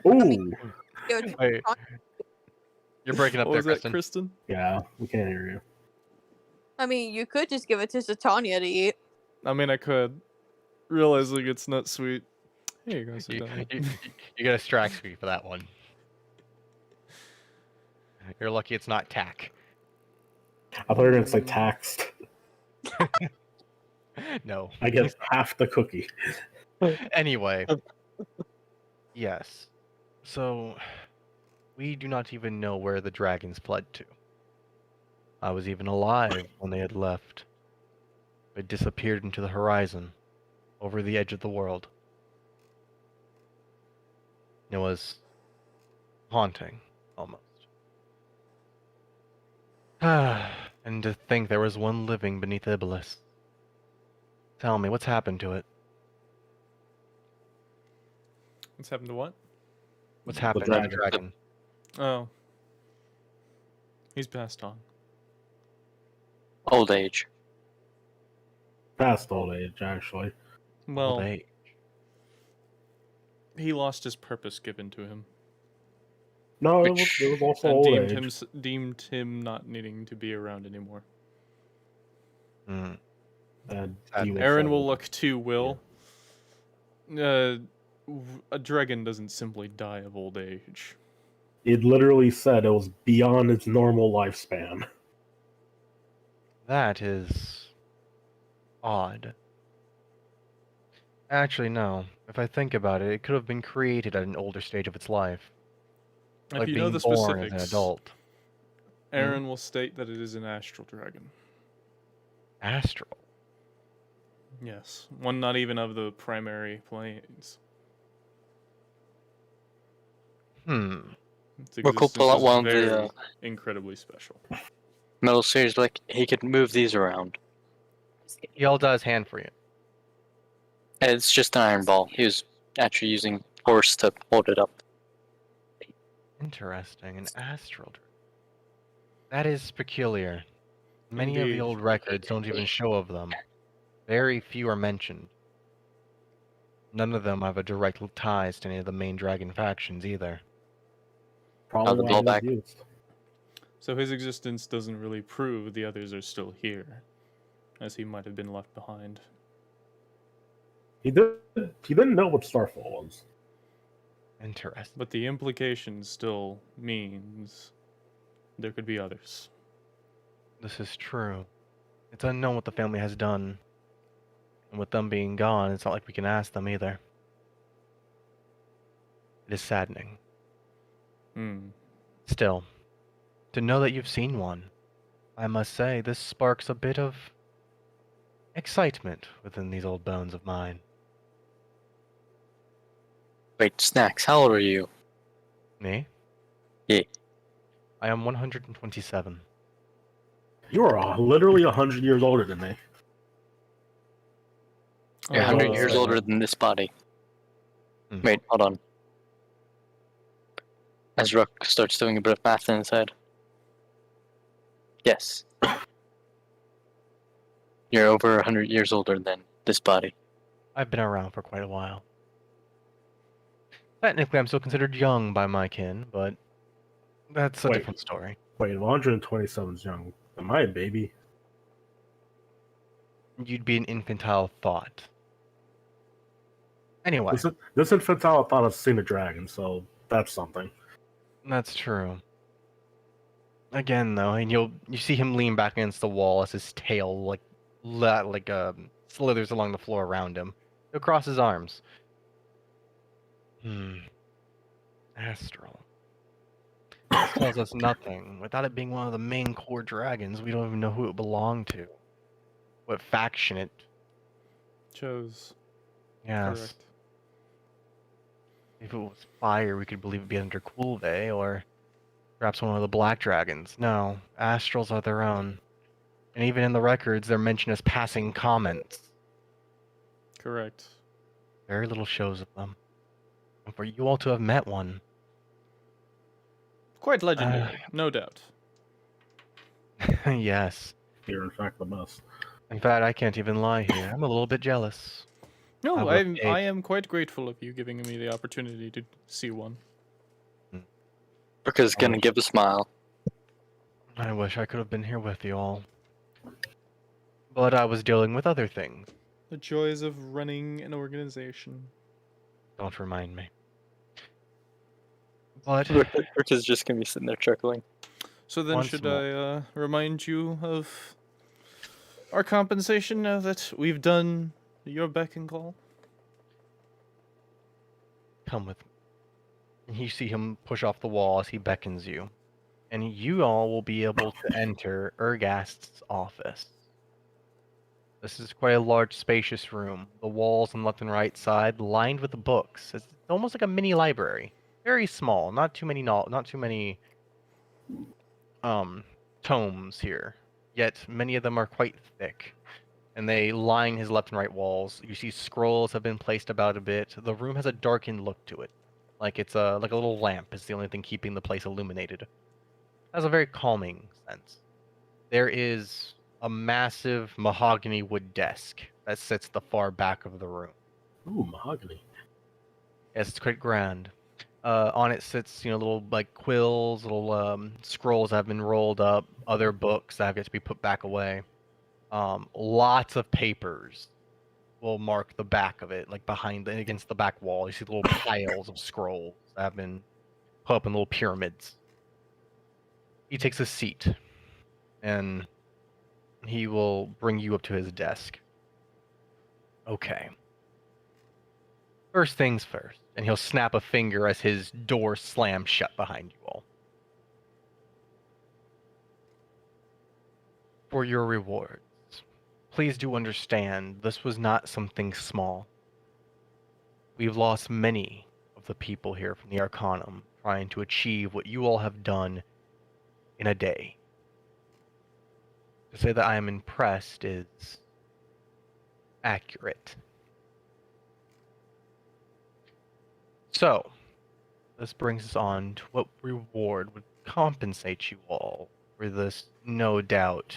Ooh, Yo, Wait. You're breaking up What there, was that, Kristen. Kristen? yeah, we can't hear you. I mean, you could just give it to Satania to eat. I mean, I could. Realizing it's not sweet. Here you go, You, Sedona. you get a Strax cookie for that one. You're lucky it's not tack. I thought you were gonna say taxed. No. I get half the cookie. Anyway. Yes. So, we do not even know where the dragons fled to. I was even alive when they had left. They disappeared into the horizon, over the edge of the world. It was haunting, almost. And to think there was one living beneath Iblis. Tell me, what's happened to it? What's happened to what? What's happened to the dragon. dragon? Oh. He's passed on. Old age. Past old age, actually. Well, Old age. he lost his purpose given to him, No, Which- it was also and old deemed age. him not needing to be around anymore. Hmm. And Sad. he was Aaron will old. look to Will. A dragon doesn't simply die of old age. It literally said it was beyond its normal lifespan. That is odd. Actually, no. If I think about it, it could have been created at an older stage of its life, If like you know being the born as an specifics, adult. Aaron will state that it is an astral dragon. Astral. Yes, one not even of the primary planes. Hmm. Its Rook will pull existence out is one of very the incredibly special. metal spheres, like he could move these around. He held out his hand for you. And it's just an iron ball. He was actually using force to hold it up. Interesting. An astral. That is peculiar. Many of the Indeed. old records don't even show of them. Very few are mentioned. None of them have a direct ties to any of the main dragon factions either. Probably the why ball it was back. used. So his existence doesn't really prove the others are still here, as he might have been left behind. He didn't know what Starfall was. Interesting. But the implication still means there could be others. This is true. It's unknown what the family has done. And with them being gone, it's not like we can ask them either. It is saddening. Hmm. Still, to know that you've seen one, I must say, this sparks a bit of excitement within these old bones of mine. Wait, Snacks, how old are you? Me? Yeah. I am 127. You are literally 100 years older than me. You're 100 Oh, years so- older than this body. Hmm. Wait, hold on. As Rook starts doing a bit of math in his head. Yes. You're over 100 years older than this body. I've been around for quite a while. Technically, I'm still considered young by my kin, but that's a Wait. different story. Wait, 127 is young. Am I a baby? You'd be an infantile thought. Anyway, This infantile thought I've seen a dragon, so that's something. that's true. Again, though, and you see him lean back against the wall as his tail slithers along the floor around him. He'll cross his arms. Astral. This tells us nothing. Without it being one of the main core dragons, we don't even know who it belonged to. What faction it. Chose. Yes. Correct. If it was fire, we could believe it'd be under Coolvey, or perhaps one of the black dragons. No, astrals are their own. And even in the records, they're mentioned as passing comments. Correct. Very little shows of them. And for you all to have met one, Quite legendary, no doubt. yes. You're in fact the best. In fact, I can't even lie here. I'm a little bit jealous. I No, would have I paid. am quite grateful of you giving me the opportunity to see one. Rook is gonna give a smile. I wish I could have been here with you all. But I was dealing with other things. The joys of running an organization. Don't remind me. But Rook is just gonna be sitting there chuckling. So then, Once should more. I remind you of our compensation now that we've done your beck and call? come with me. And you see him push off the wall as he beckons you. And you all will be able to enter Ergast's office. This is quite a large, spacious room. The walls on the left and right side lined with books. It's almost like a mini library. Very small. Not too many tomes here. Yet many of them are quite thick. And they line his left and right walls. You see scrolls have been placed about a bit. The room has a darkened look to it. Like it's a little lamp is the only thing keeping the place illuminated. It has a very calming sense. There is a massive mahogany wood desk that sits at the far back of the room. Ooh, mahogany. Yes, it's quite grand. On it sits, little like quills, little scrolls that have been rolled up, other books that have yet to be put back away. Lots of papers will mark the back of it, like against the back wall. You see little piles of scrolls that have been put up in little pyramids. He takes a seat, and he will bring you up to his desk. Okay. First things first, and he'll snap a finger as his door slams shut behind you all. For your rewards, please do understand this was not something small. We've lost many of the people here from the Arcanum trying to achieve what you all have done in a day. To say that I am impressed is accurate. So, this brings us on to what reward would compensate you all for this, no doubt,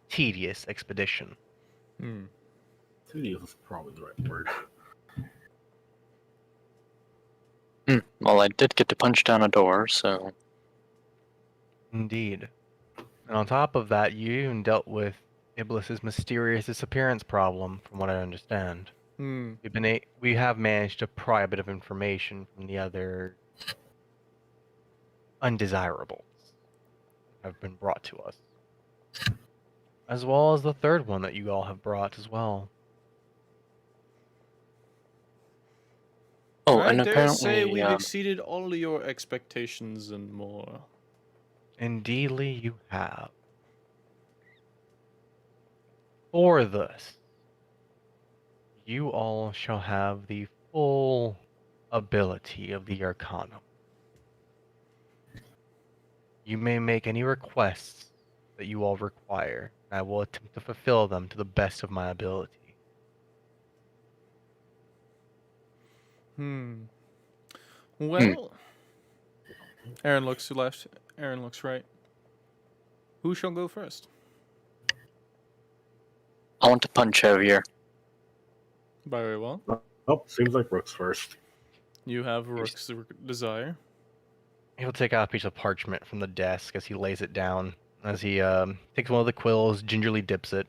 tedious expedition. Hmm. Tedious is probably the right word. Well, I did get to punch down a door, so Indeed. And on top of that, you even dealt with Iblis's mysterious disappearance problem, from what I understand. Hmm. We have managed to pry a bit of information from the other undesirables that have been brought to us. As well as the third one that you all have brought as well. oh, I and dare say apparently, we've exceeded all your expectations and more. Indeedly you have. For this, you all shall have the full ability of the Arcanum. You may make any requests that you all require, and I will attempt to fulfill them to the best of my ability. Well, Aaron looks to left. Aaron looks right. Who shall go first? I want to punch heavier. Very well. Oh, seems like Rook's first. You have Rook's desire. He'll take out a piece of parchment from the desk as he lays it down. As he takes one of the quills, gingerly dips it.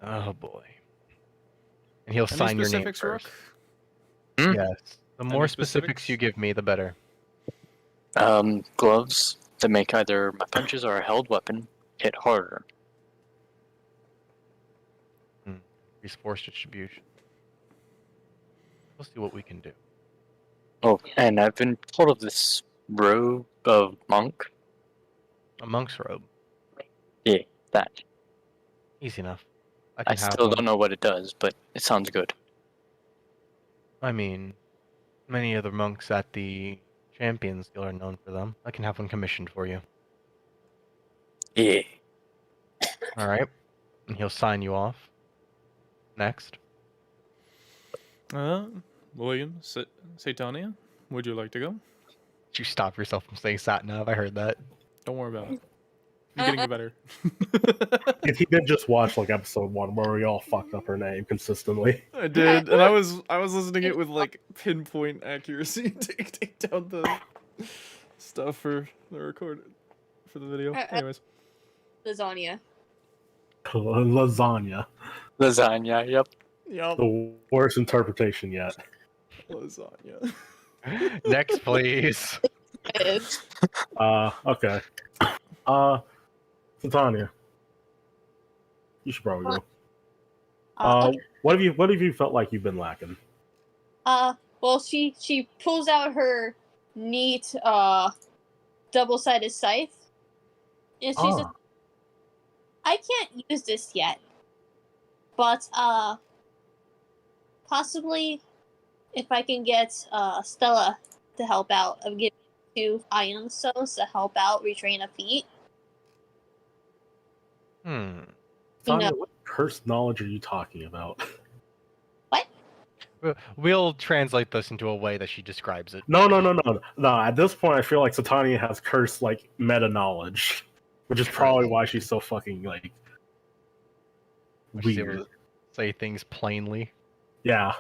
Oh boy. And he'll Any sign your name specifics, first. Rook? Hmm? Yes. The more specifics specifics? you give me, the better. Gloves that make either my punches or a held weapon hit harder. Increase force distribution. We'll see what we can do. Oh, and I've been told of this robe of monk. A monk's robe. Yeah, that. Easy enough. I can have still one. don't know what it does, but it sounds good. I mean, many other monks at the Champions Guild are known for them. I can have one commissioned for you. Yeah. Alright. And he'll sign you off. Next. William, Satania, would you like to go? Did you stop yourself from saying Satnav? I heard that. Don't worry about it. You're getting better. If he did just watch like episode 1 where we all fucked up her name consistently. I did, and I was listening it with like pinpoint accuracy to take down the stuff for the for the video. Anyways, Lasagna. Lasagna. Lasagna, yep. yup, The worst interpretation yet. lasagna. Next, please. It's Okay. Titania. You should probably go. okay. What have you felt like you've been lacking? Well, she pulls out her neat double-sided scythe, and she's just, I can't use this yet, but possibly if I can get Stella to help out, I'll give 2 ion stones to help out retrain a feat. You Tanya, know. what cursed knowledge are you talking about? We'll translate this into a way that she describes it. No. At this point, I feel like Satania has cursed like meta knowledge, which is probably why she's so fucking like She's able weird. to say things plainly. Yeah.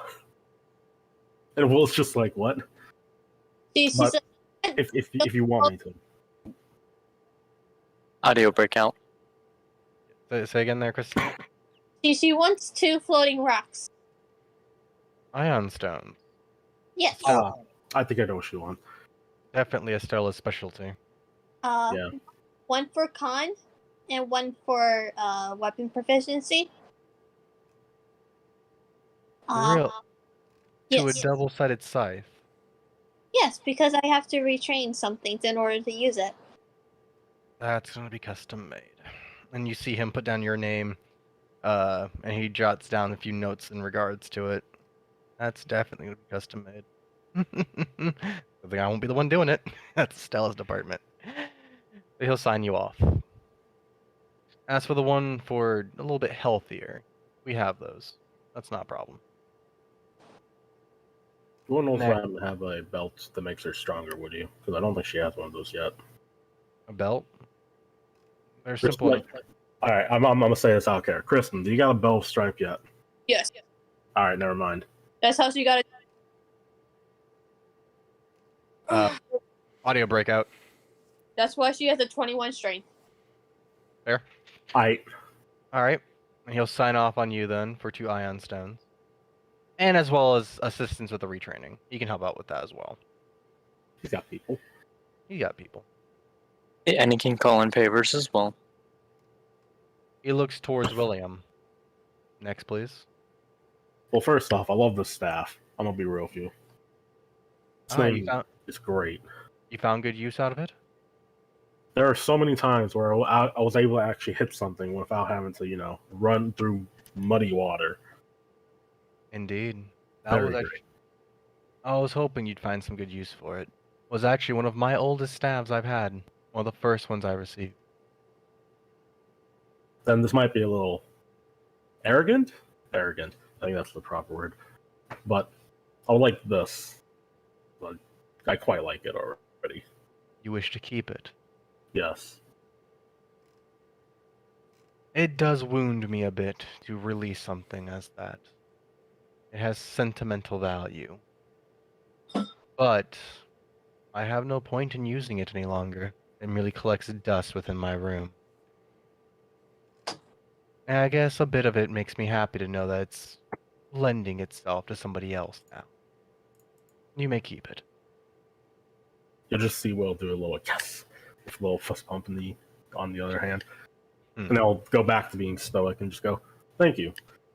And Will's just like, what? She But said, if you want me to. Audio breakout. Say again there, Chris. she wants 2 floating rocks. Ion stones. Yes. I think I know what she wants. Definitely Estella's specialty. Yeah. 1 for con and 1 for weapon proficiency. Real to a Yes. double-sided scythe. Yes, because I have to retrain something in order to use it. That's gonna be custom made. And you see him put down your name, and he jots down a few notes in regards to it. That's definitely gonna be custom made. I think I won't be the one doing it. That's Stella's department. But he'll sign you off. As for the one for a little bit healthier, we have those. That's not a problem. You wouldn't also Nah. happen to have a belt that makes her stronger, would you? Because I don't think she has one of those yet. A belt? They're Chris, simple. like, all right, I'm gonna say this out there. Kristen, do you got a belt of strength yet? Yes. All right, never mind. That's how she got it. Audio breakout. That's why she has a 21 strength. There. All Alright. And he'll sign off on you then for 2 ion stones. And as well as assistance with the retraining. He can help out with that as well. he's got people. You got people. And he can call in favors as well. He looks towards William. Next, please. Well, first off, I love the staff. I'm gonna be real with you. This Oh, name is great. you found good use out of it? There are so many times where I was able to actually hit something without having to, run through muddy water. Indeed. That Very was great. actually, I was hoping you'd find some good use for it. Was actually one of my oldest stabs I've had. One of the first ones I received. Then this might be a little arrogant. Arrogant. I think that's the proper word. But I like this. But I quite like it already. You wish to keep it. Yes. It does wound me a bit to release something as that. It has sentimental value. But I have no point in using it any longer. It merely collects dust within my room. And I guess a bit of it makes me happy to know that it's lending itself to somebody else now. You may keep it. You'll just see Will do a little yes with a little fist pump on the other hand. Hmm. And I'll go back to being stoic and just go, thank you.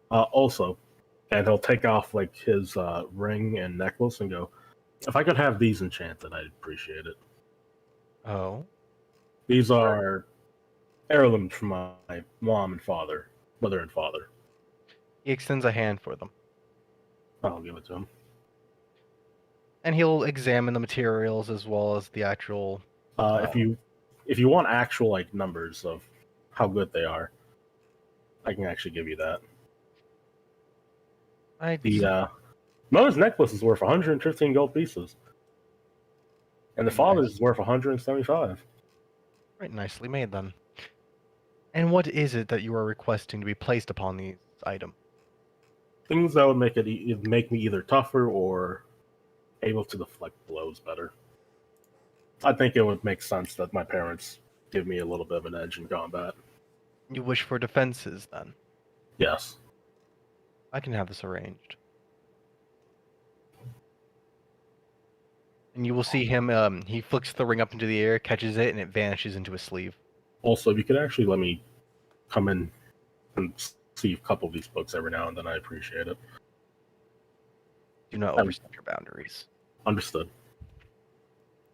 Also, and he'll take off like his ring and necklace and go, if I could have these enchanted, I'd appreciate it. Oh? These are heirlooms from my mom and father, mother and father. He extends a hand for them. I'll give it to him. And he'll examine the materials as well as the actual... If you want actual like numbers of how good they are, I can actually give you that. The mother's necklace is worth 115 gold pieces, and the father's is worth 175. Right, nicely made then. And what is it that you are requesting to be placed upon these items? Things that would make make me either tougher or able to deflect blows better. I think it would make sense that my parents give me a little bit of an edge in combat. You wish for defenses, then? Yes. I can have this arranged. And you will see him, he flicks the ring up into the air, catches it, and it vanishes into his sleeve. Also, if you could actually let me come in and see a couple of these books every now and then, I appreciate it. Do not overstep your boundaries. Understood.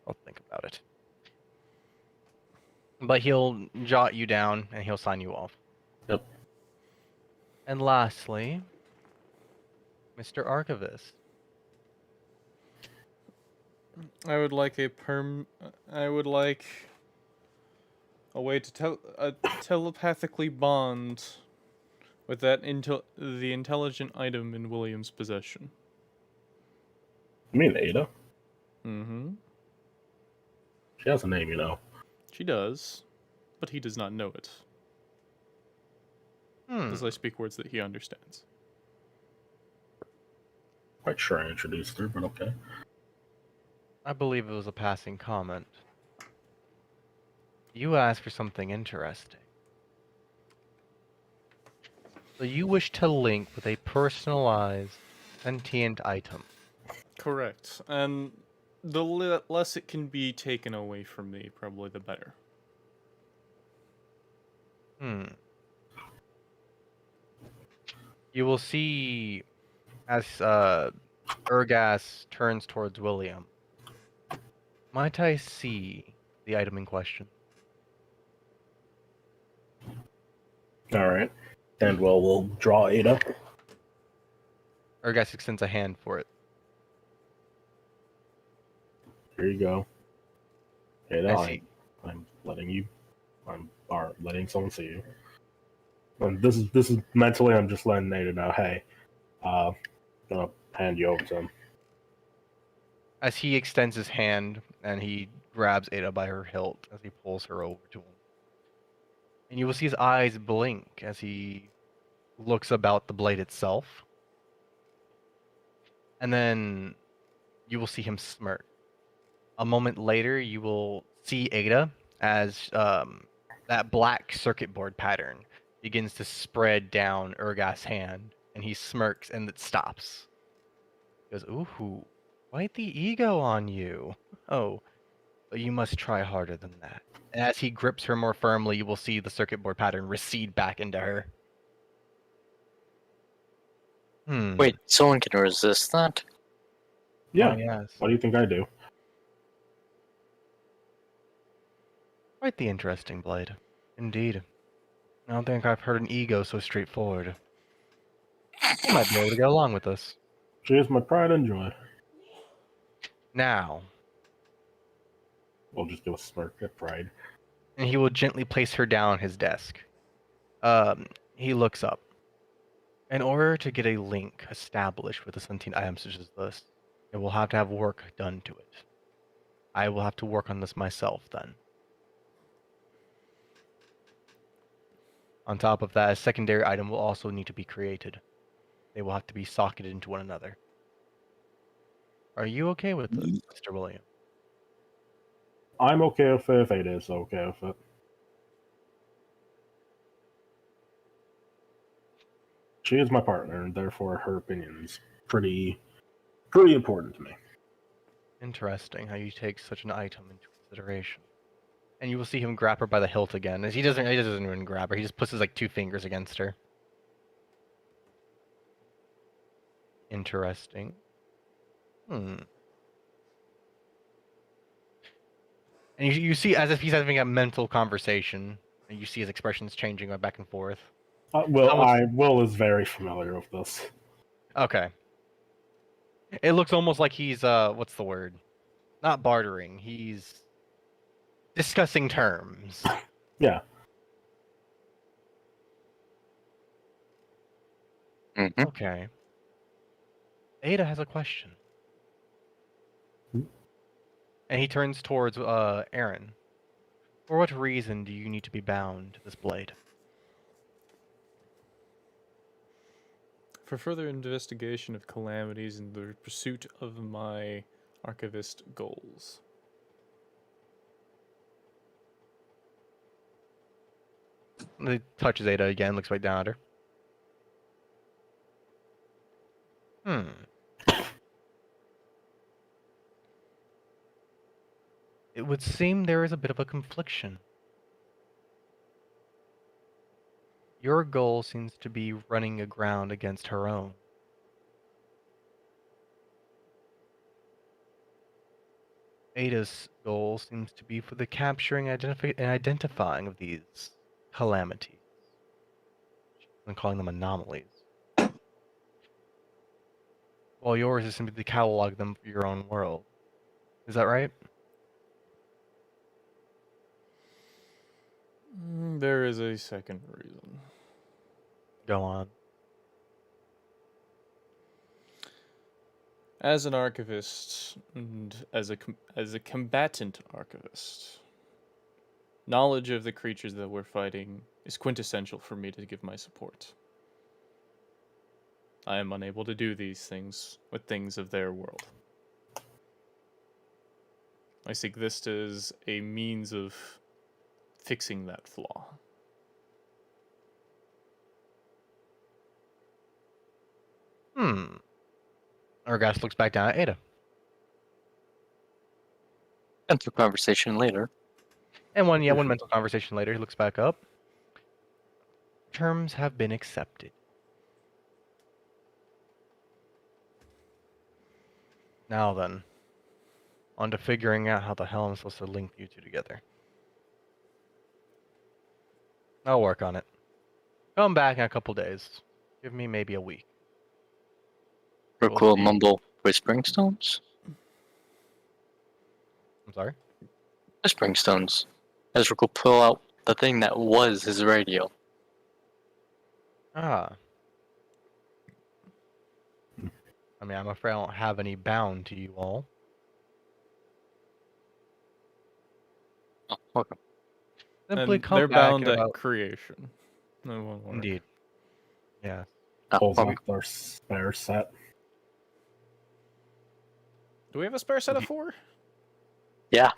I'll think about it. But he'll jot you down, and he'll sign you off. Yep. And lastly, Mr. Archivist. I would like a way to telepathically bond with the intelligent item in William's possession. You mean Ada? Mm-hmm. She has a name, you know. She does, but he does not know it, as I speak words that he understands. Quite sure I introduced her, but okay. I believe it was a passing comment. You asked for something interesting. So you wish to link with a personalized sentient item. Correct. And the less it can be taken away from me, probably the better. Hmm. You will see as Ergas turns towards William. Might I see the item in question? All right. And we'll draw Ada. Ergas extends a hand for it. Here you go. Ada, I see. I'm letting you. Letting someone see you. And this is mentally. I'm just letting Ada know. Hey, gonna hand you over to him. As he extends his hand and he grabs Ada by her hilt as he pulls her over to him. And you will see his eyes blink as he looks about the blade itself. And then you will see him smirk. A moment later, you will see Ada as that black circuit board pattern begins to spread down Urgas' hand, and he smirks and it stops. He goes, "Ooh, quite the ego on you. Oh, but you must try harder than that." And as he grips her more firmly, you will see the circuit board pattern recede back into her. Wait, someone can resist that? Yeah. Oh, yes. What do you think I do? Quite the interesting blade. Indeed. I don't think I've heard an ego so straightforward. You might be able to go along with this. She is my pride and joy. Now, We'll just do a smirk at pride. and he will gently place her down on his desk. He looks up. In order to get a link established with a sentient item such as this, it will have to have work done to it. I will have to work on this myself then. On top of that, a secondary item will also need to be created. They will have to be socketed into one another. Are you okay with this, Mr. William? I'm okay with it if Ada is okay with it. She is my partner, and therefore her opinion is pretty important to me. Interesting how you take such an item into consideration. And you will see him grab her by the hilt again. As he doesn't even grab her, he just puts his like 2 fingers against her. Interesting. And you see as if he's having a mental conversation, and you see his expressions changing back and forth. Will is very familiar with this. Okay. It looks almost like he's what's the word? Not bartering. He's discussing terms. Yeah. Mm-hmm. Okay. Ada has a question. And he turns towards Aaron. For what reason do you need to be bound to this blade? For further investigation of calamities and the pursuit of my archivist goals. He touches Ada again, looks right down at her. It would seem there is a bit of a confliction. Your goal seems to be running aground against her own. Ada's goal seems to be for the capturing and identifying of these calamities. I'm calling them anomalies. While yours is simply to catalog them for your own world. Is that right? There is a second reason. Go on. As an archivist and as a combatant archivist, knowledge of the creatures that we're fighting is quintessential for me to give my support. I am unable to do these things with things of their world. I seek this as a means of fixing that flaw. Argas looks back down at Ada. Mental conversation later. And one mental conversation later, he looks back up. Terms have been accepted. Now then, on to figuring out how the hell I'm supposed to link you two together. I'll work on it. Come back in a couple days. Give me maybe a week. Rook We'll will see. mumble whispering stones. I'm sorry? Whispering stones. As Rook will pull out the thing that was his radio. Ah. I mean, I'm afraid I don't have any bound to you all. Oh, welcome. Simply And come they're back bound in at about... creation. No one worry. Indeed. Yeah. Oh, Pulls welcome. out their spare set. Do we have a spare set of 4? Yeah.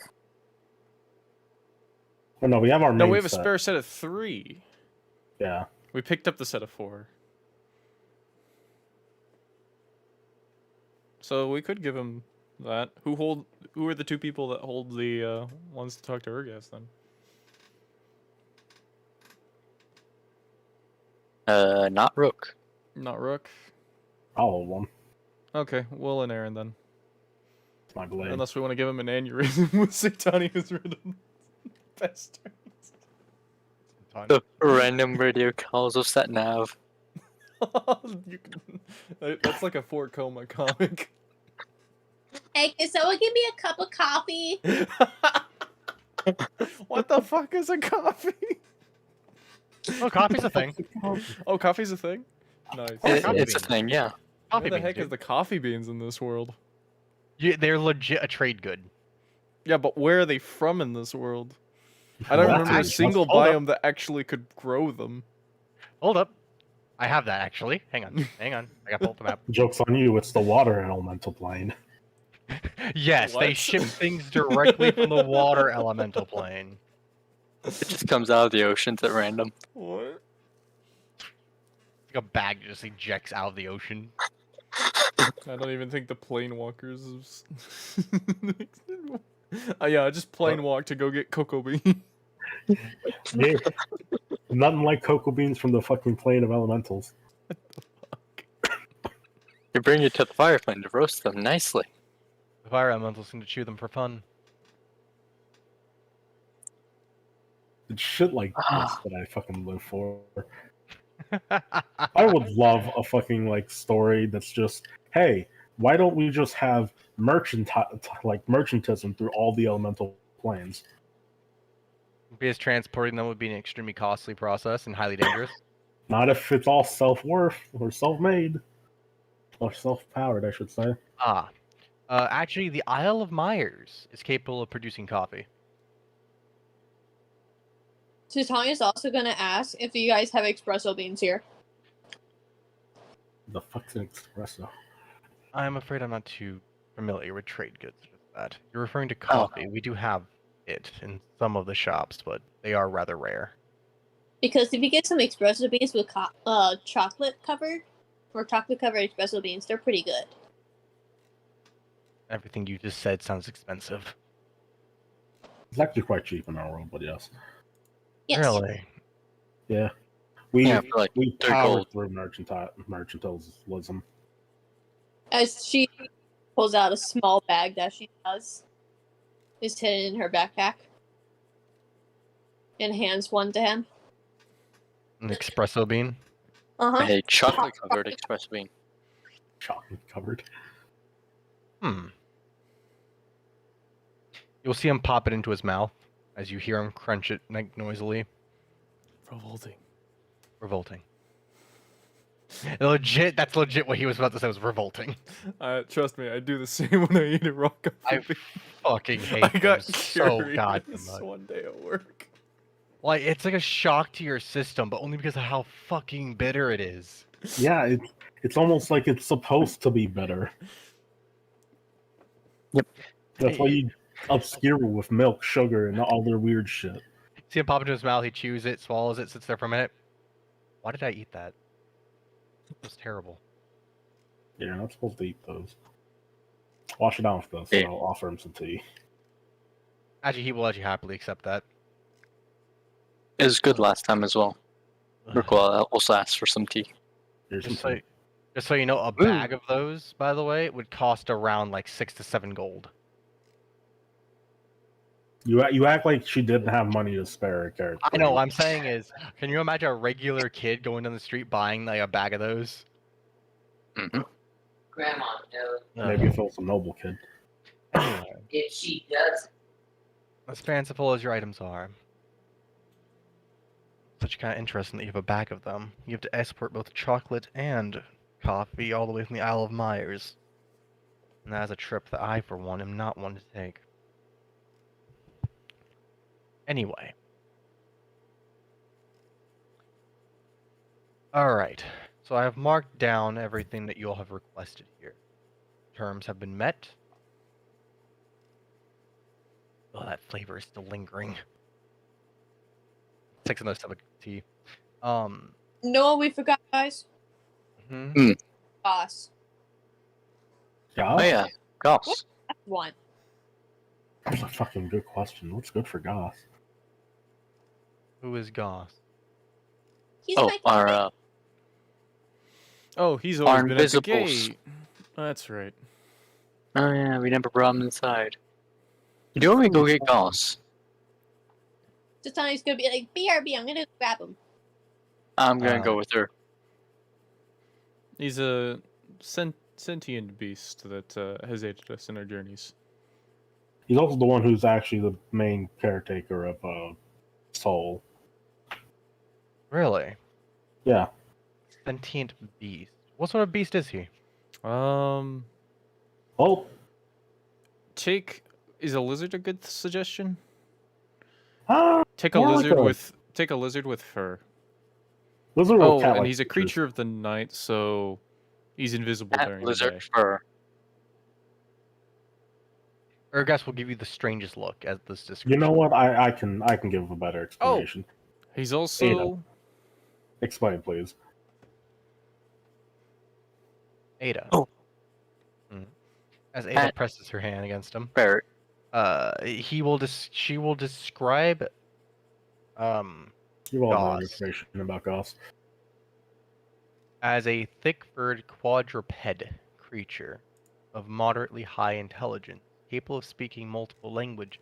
Oh no, we have our main No, we have a set. spare set of 3. Yeah. We picked up the set of 4. So we could give him that. Who are the 2 people that hold the ones to talk to Urgas then? Not Rook. Not Rook. I'll hold one. Okay, Will and Aaron then. It's my blade. Unless we want to give him an aneurysm with Satania's rhythm. Bastards. The random radio calls of Sat Nav. That's like a 4 coma comic. Hey, can someone give me a cup of coffee? What the fuck is a coffee? Oh, coffee's a thing. Oh, coffee's a thing? Nice. coffee It's a beans. thing, yeah. Where Coffee the beans, heck is dude. the coffee beans in this world? They're legit a trade good. Yeah, but where are they from in this world? I don't Well, remember a that's- single hold up. biome that actually could grow them. Hold up. I have that, actually. Hang on. Hang on. I got to pull up the map. Joke's on you, it's the water elemental plane. Yes, they What? ship things directly from the water elemental plane. It just comes out of the oceans at random. What? Like a bag just ejects out of the ocean. I don't even think the plane walkers. Yeah, I just plane walk to go get cocoa bean. Yeah. Nothing like cocoa beans from the fucking plane of elementals. You bring it to the fire flame to roast them nicely. The fire elementals seem to chew them for fun. It's shit like this that I fucking live for. I would love a fucking like story that's just, hey, why don't we just have merchantism through all the elemental planes? Because transporting them would be an extremely costly process and highly dangerous. Not if it's all self-worth or self-made. Or self-powered, I should say. Actually, the Isle of Myers is capable of producing coffee. So Tanya's also gonna ask if you guys have espresso beans here. The fuck's an espresso? I'm afraid I'm not too familiar with trade goods with that. You're referring to coffee. We do have it in some of the shops, but they are rather rare. Because if you get some espresso beans with chocolate covered espresso beans, they're pretty good. Everything you just said sounds expensive. It's actually quite cheap in our world, but yes. Yes. Really? Yeah. We Yeah, for like we they're power gold. through mercantilism. As she pulls out a small bag that she has, is hidden in her backpack, and hands one to him. An espresso bean? Uh-huh. A chocolate covered express bean. Chocolate covered. You'll see him pop it into his mouth as you hear him crunch it like noisily. Revolting. Revolting. Legit, that's legit what he was about to say was revolting. Trust me, I do the same when I eat a raw I coffee. fucking hate I got them so curious goddamn much. one day at work. Like, it's like a shock to your system, but only because of how fucking bitter it is. Yeah, it's almost like it's supposed to be better. Yep. That's why you obscure with milk, sugar, and all their weird shit. See him pop into his mouth, he chews it, swallows it, sits there for a minute. Why did I eat that? It was terrible. Yeah, you're not supposed to eat those. Wash it down with this, and I'll offer him some tea. Actually, he will actually happily accept that. It was good last time as well. Rook will also ask for some tea. Here's some Just so, tea. just so you know, a bag of those, by the way, would cost around like 6 to 7 gold. You act like she didn't have money to spare, Garrett. I know. What I'm saying is, can you imagine a regular kid going down the street buying like a bag of those? Mm-hmm. Grandma knows Maybe if it was a noble kid. Anyway, if she does. as fanciful as your items are, such kind of interesting that you have a bag of them. You have to export both chocolate and coffee all the way from the Isle of Myers. And that is a trip that I, for one, am not one to take. Anyway. Alright, so I have marked down everything that you all have requested here. Terms have been met. Oh, that flavor is still lingering. Takes another sip of tea. No, we forgot, guys. Boss. Yeah, Oh yeah, Goss. That's one. that's a fucking good question. What's good for Goss? Who is Goss? He's Oh, my our Oh, he's always Our been at the invisibles. gate. That's right. oh yeah, we never brought him inside. You do want me to go get Goss? Titania's gonna be like, BRB, I'm gonna grab him. I'm gonna go with her. He's a sentient beast that has aided us in our journeys. He's also the one who's actually the main caretaker of Soul. Really? Yeah. Sentient beast. What sort of beast is he? Oh, Is a lizard a good suggestion? Take a more like lizard with fur. lizard Oh, or cat. and he's a creature of the night, so he's invisible That during the lizard day. fur. Urgas will give you the strangest look at this description. You know what? I can give a better explanation. He's also Explain, please. Ada. Oh. As Ada presses her hand against him, Barrett. she will describe You all know Goss information about Goss. as a thick-furred quadruped creature of moderately high intelligence, capable of speaking multiple languages,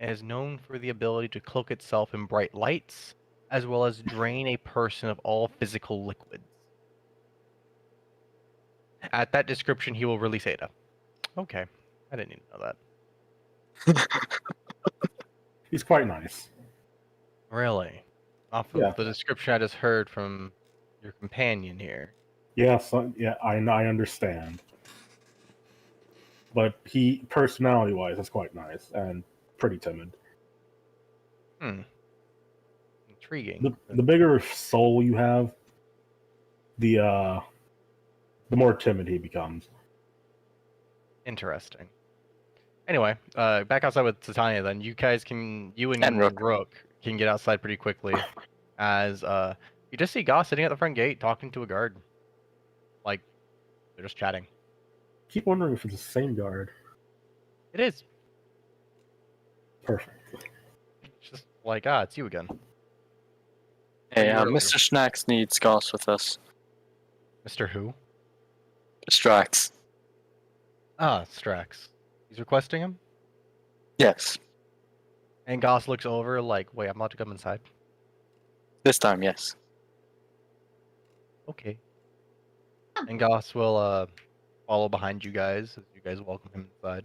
and is known for the ability to cloak itself in bright lights, as well as drain a person of all physical liquids. At that description, he will release Ada. Okay, I didn't need to know that. He's quite nice. Really? Off of the description I just heard from your companion here. Yes, I understand. But he, personality-wise, is quite nice and pretty timid. Intriguing. The bigger soul you have, the more timid he becomes. Interesting. Anyway, back outside with Titania then. You guys you and Rook can get outside pretty quickly as you just see Goss sitting at the front gate talking to a guard. Like, they're just chatting. Keep wondering if it's the same guard. It is. Perfect. It's just like, it's you again. Hey, Mr. Snacks needs Goss with us. Mr. Who? Strax. Strax. He's requesting him? Yes. And Goss looks over like, wait, I'm about to come inside. This time, yes. Okay. And Goss will follow behind you guys as you guys welcome him inside.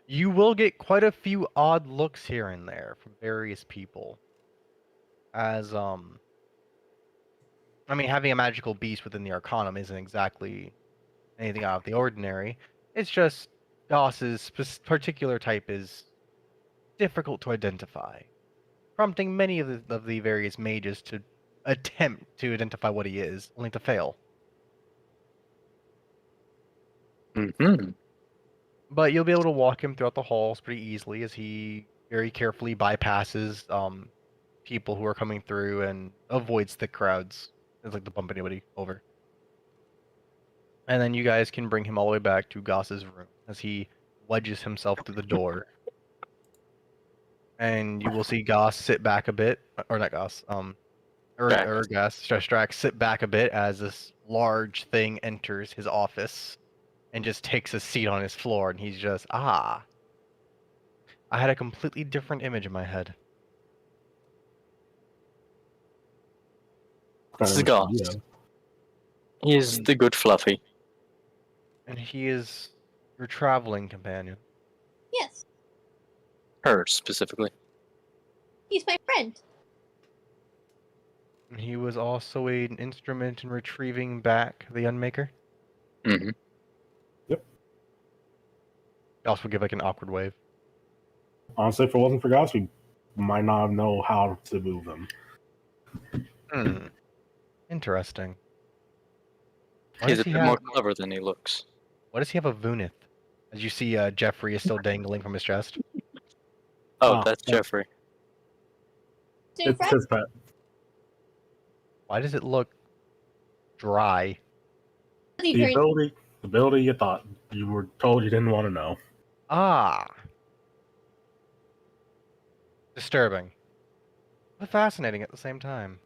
You will get quite a few odd looks here and there from various people. As I mean, having a magical beast within the Arcanum isn't exactly anything out of the ordinary. It's just Goss's particular type is difficult to identify, prompting many of the various mages to attempt to identify what he is, only to fail. Mm-hmm. But you'll be able to walk him throughout the halls pretty easily as he very carefully bypasses people who are coming through and avoids thick crowds. It's like to bump anybody over. And then you guys can bring him all the way back to Goss's room as he wedges himself through the door. And you will see Goss sit back a bit, or not Goss, Strax sit back a bit as this large thing enters his office and just takes a seat on his floor, and he's just, I had a completely different image in my head. This is Kinda wish Goss. you He is the good Fluffy. And he is your traveling companion. Yes, Her, specifically. he's my friend. And he was also an instrument in retrieving back the Unmaker. Mm-hmm. He also give like an awkward wave. Honestly, if it wasn't for Goss, we might not know how to move him. Hmm. Interesting. Why He's does a he bit have- more clever than he looks. Why does he have a Vunith? As you see, Jeffrey is still dangling from his chest. Oh, Oh, that's yeah. Jeffrey. So your It's friend? his pet. Why does it look dry? He The drained- ability you thought you were told you didn't want to know. Ah. Disturbing. But fascinating at the same time.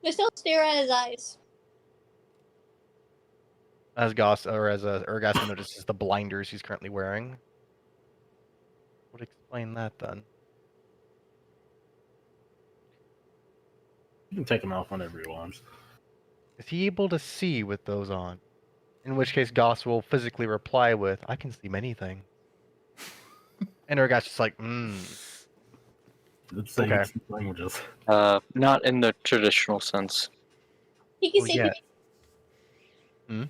Just don't stare at his eyes. As Goss, or as Ergas notices the blinders he's currently wearing. Would explain that then. You can take him off whenever he wants. Is he able to see with those on? In which case Goss will physically reply with, I can see many things. And Ergas just like, It's saying Okay. it's languages. Not in the traditional sense. He can Well, see. yeah. Hmm?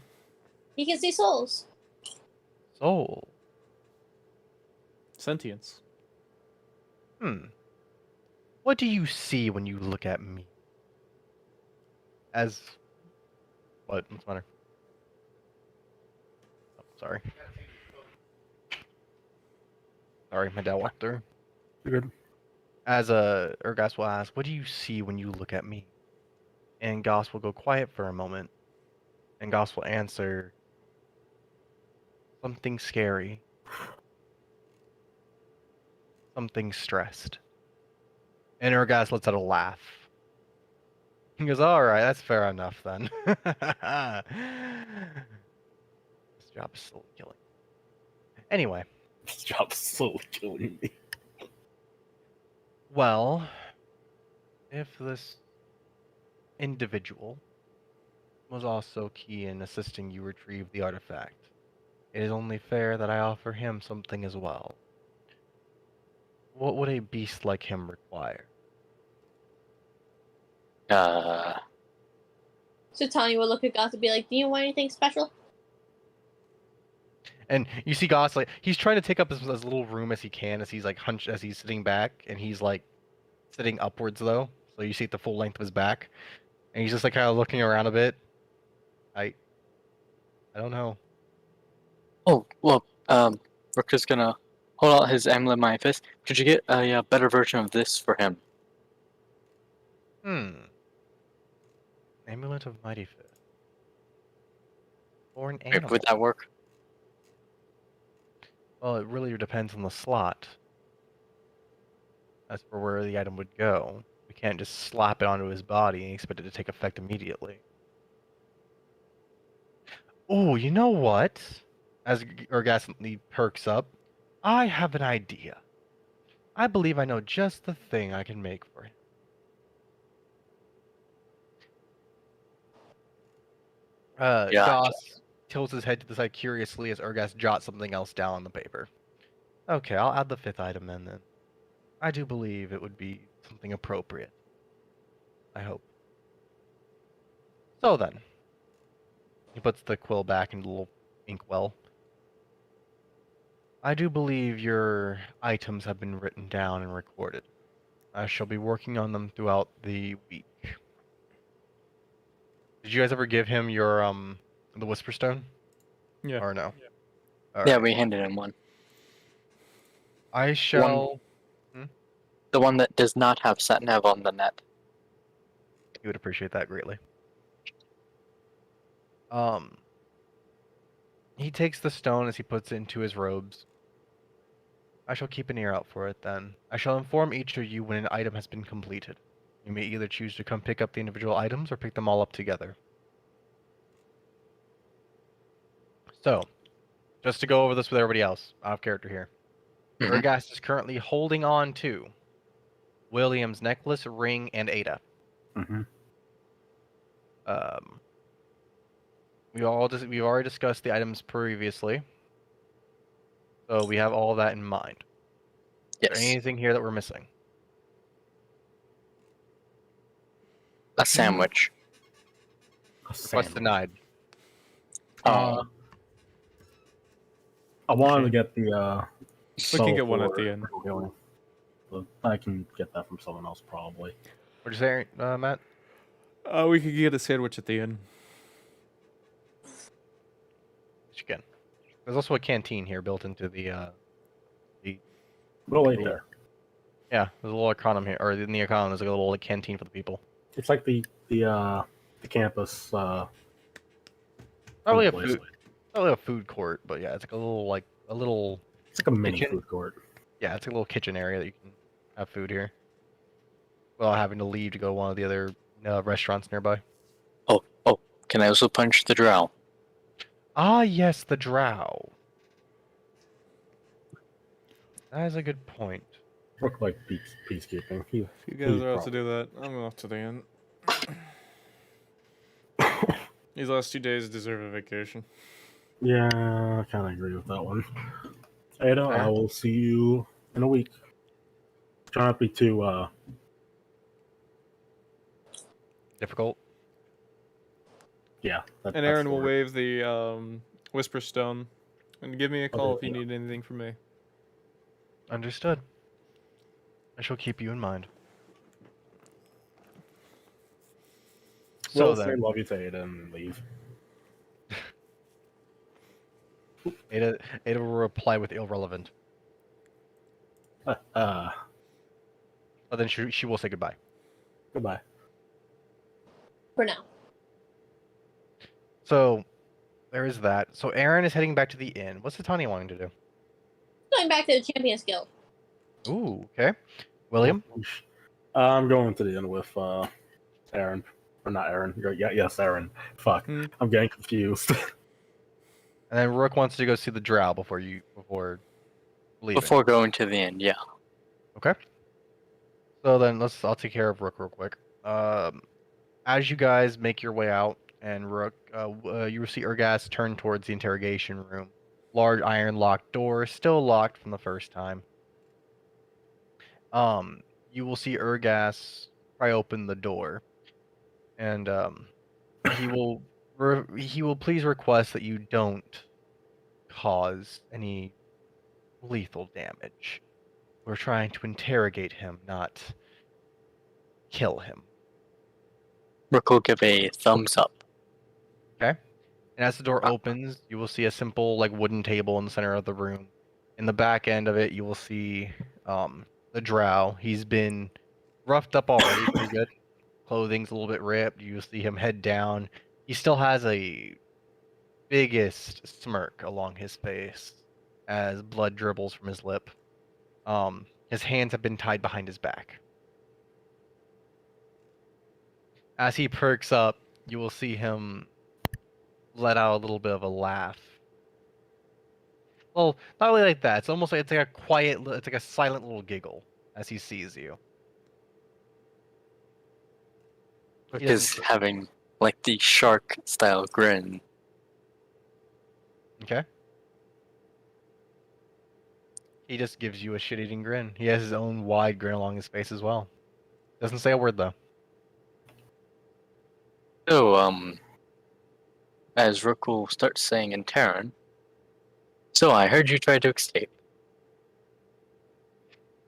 He can see souls. Soul. Sentience. What do you see when you look at me? As... What? What's the matter? Oh, sorry. Sorry, my dad walked through. You're good. As Ergas will ask, what do you see when you look at me? And Goss will go quiet for a moment. And Goss will answer, something scary. Something stressed. And Ergas lets out a laugh. He goes, alright, that's fair enough then. This job is still killing. Anyway, This job's slowly killing me. well, if this individual was also key in assisting you retrieve the artifact, it is only fair that I offer him something as well. What would a beast like him require? So Tanya will look at Goth and be like, do you want anything special? And you see Goss, like, he's trying to take up as little room as he can as he's like hunched, as he's sitting back, and he's like sitting upwards though, so you see the full length of his back, and he's just like kind of looking around a bit. I don't know. Oh, well, Rook is gonna hold out his amulet in my fist. Could you get a better version of this for him? Amulet of Mighty Fist. Or an Maybe animal. would that work? Well, it really depends on the slot. As for where the item would go. We can't just slap it onto his body and expect it to take effect immediately. Oh, you know what? As Orgasmically perks up, I have an idea. I believe I know just the thing I can make for him. Yeah. Goss tilts his head to the side curiously as Ergas jots something else down on the paper. Okay, I'll add the fifth item then. I do believe it would be something appropriate. I hope. So then. He puts the quill back in the little inkwell. I do believe your items have been written down and recorded. I shall be working on them throughout the week. Did you guys ever give him your the Whisper Stone? Yeah. Or no? Yeah, Alright. we handed him one. I shall. The one that does not have satnav on the net. He would appreciate that greatly. He takes the stone as he puts it into his robes. I shall keep an ear out for it then. I shall inform each of you when an item has been completed. You may either choose to come pick up the individual items or pick them all up together. So, just to go over this with everybody else, out of character here. Mhm. Ergast is currently holding on to William's necklace, ring, and Ada. Mm-hmm. We've already discussed the items previously, so we have all that in mind. Is there Yes. anything here that we're missing? A sandwich. Request denied. Oh, I wanted Okay. to get the. We can get one at for the end. healing, but I can get that from someone else probably. What'd you say, Matt? We could get a sandwich at the end. Yes, you can. There's also a canteen here built into the We'll wait Cool. there. yeah, there's a little economy here, or in the economy there's like a little like, canteen for the people. It's like the campus. Probably a place. food, probably a food court, but yeah, it's like a little It's like a mini kitchen. food court. Yeah, it's a little kitchen area that you can have food here, without having to leave to go to one of the other restaurants nearby. oh, can I also punch the drow? Ah, yes, the drow. That is a good point. Look like peacekeeping. If you guys are out to do that, I'm off to the end. These last 2 days deserve a vacation. Yeah, I kind of agree with that one. Ada, I Fair. will see you in a week. Try not to be too. Difficult. Yeah. And that's Aaron the will word. wave the Whisper Stone, and give me a call if you yeah. need anything from me. Understood. I shall keep you in mind. So Well, say then, love you to Ada and leave. Ada will reply with irrelevant. But then she will say goodbye. Goodbye. For now. So there is that. So Aaron is heading back to the inn. What's Titania wanting to do? Going back to the Champions Guild. Ooh, okay. William? I'm going to the inn with Aaron. Or not Aaron. Yeah, yes, Aaron. Fuck. Hmm. I'm getting confused. And then Rook wants to go see the drow before leaving. Before going to the end, yeah. Okay. So then I'll take care of Rook real quick. As you guys make your way out, and Rook, you will see Ergas turn towards the interrogation room. Large iron locked door, still locked from the first time. You will see Ergas pry open the door, and he will please request that you don't cause any lethal damage. We're trying to interrogate him, not kill him. Rook will give a thumbs up. And as the door opens, you will see a simple like wooden table in the center of the room. In the back end of it, you will see the drow. He's been roughed up already, pretty good. Clothing's a little bit ripped. You see him head down. He still has a biggest smirk along his face as blood dribbles from his lip. His hands have been tied behind his back. As he perks up, you will see him let out a little bit of a laugh. Well, not really like that. It's almost like it's like a quiet, it's like a silent little giggle as he sees you. Rook He doesn't is say- having like the shark style grin. Okay. He just gives you a shit-eating grin. He has his own wide grin along his face as well. Doesn't say a word though. So, as Rook will start saying in Terran, so I heard you tried to escape.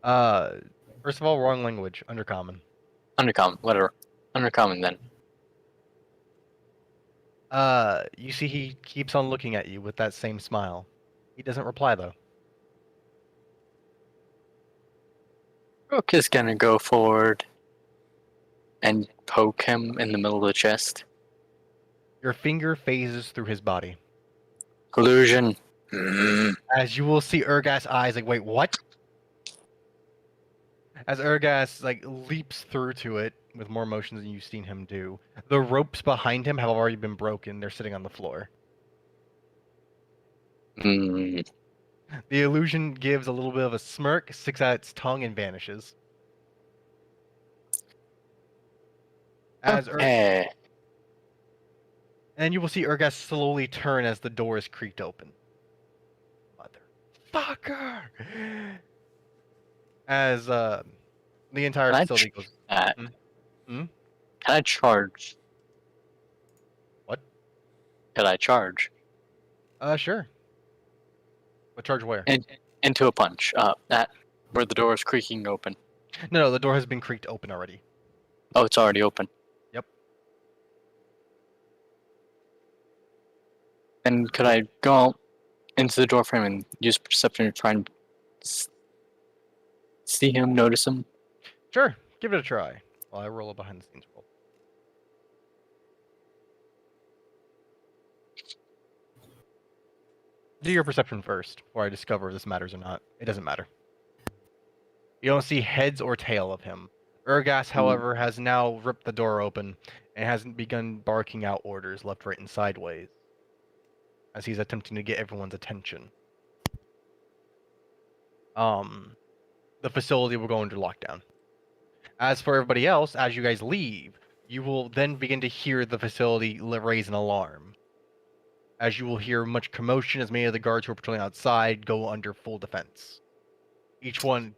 First of all, wrong language. Undercommon. Undercommon, whatever. Undercommon then. You see he keeps on looking at you with that same smile. He doesn't reply though. Rook is gonna go forward and poke him in the middle of the chest. Your finger phases through his body. Illusion. As you will see Urgas' eyes like, wait, what? As Urgas like leaps through to it with more motions than you've seen him do. The ropes behind him have already been broken. They're sitting on the floor. Hmm. The illusion gives a little bit of a smirk, sticks out its tongue, and vanishes. As Okay. and you will see Urgas slowly turn as the door is creaked open. Motherfucker! As the entire Can I facility goes. Can Hmm? I charge? What? Can I charge? Sure. But charge where? Into a punch. At where the door is creaking open. No, the door has been creaked open already. Oh, it's already open. Yep. And could I go out into the door frame and use perception to try and see him, notice him? Sure, give it a try. While I roll a behind the scenes roll. Do your perception first, before I discover if this matters or not. It doesn't matter. You don't see heads or tail of him. Urgas, however, has now ripped the door open and has begun barking out orders left, right, and sideways as he's attempting to get everyone's attention. The facility will go into lockdown. As for everybody else, as you guys leave, you will then begin to hear the facility raise an alarm. As you will hear much commotion as many of the guards who are patrolling outside go under full defense. Each one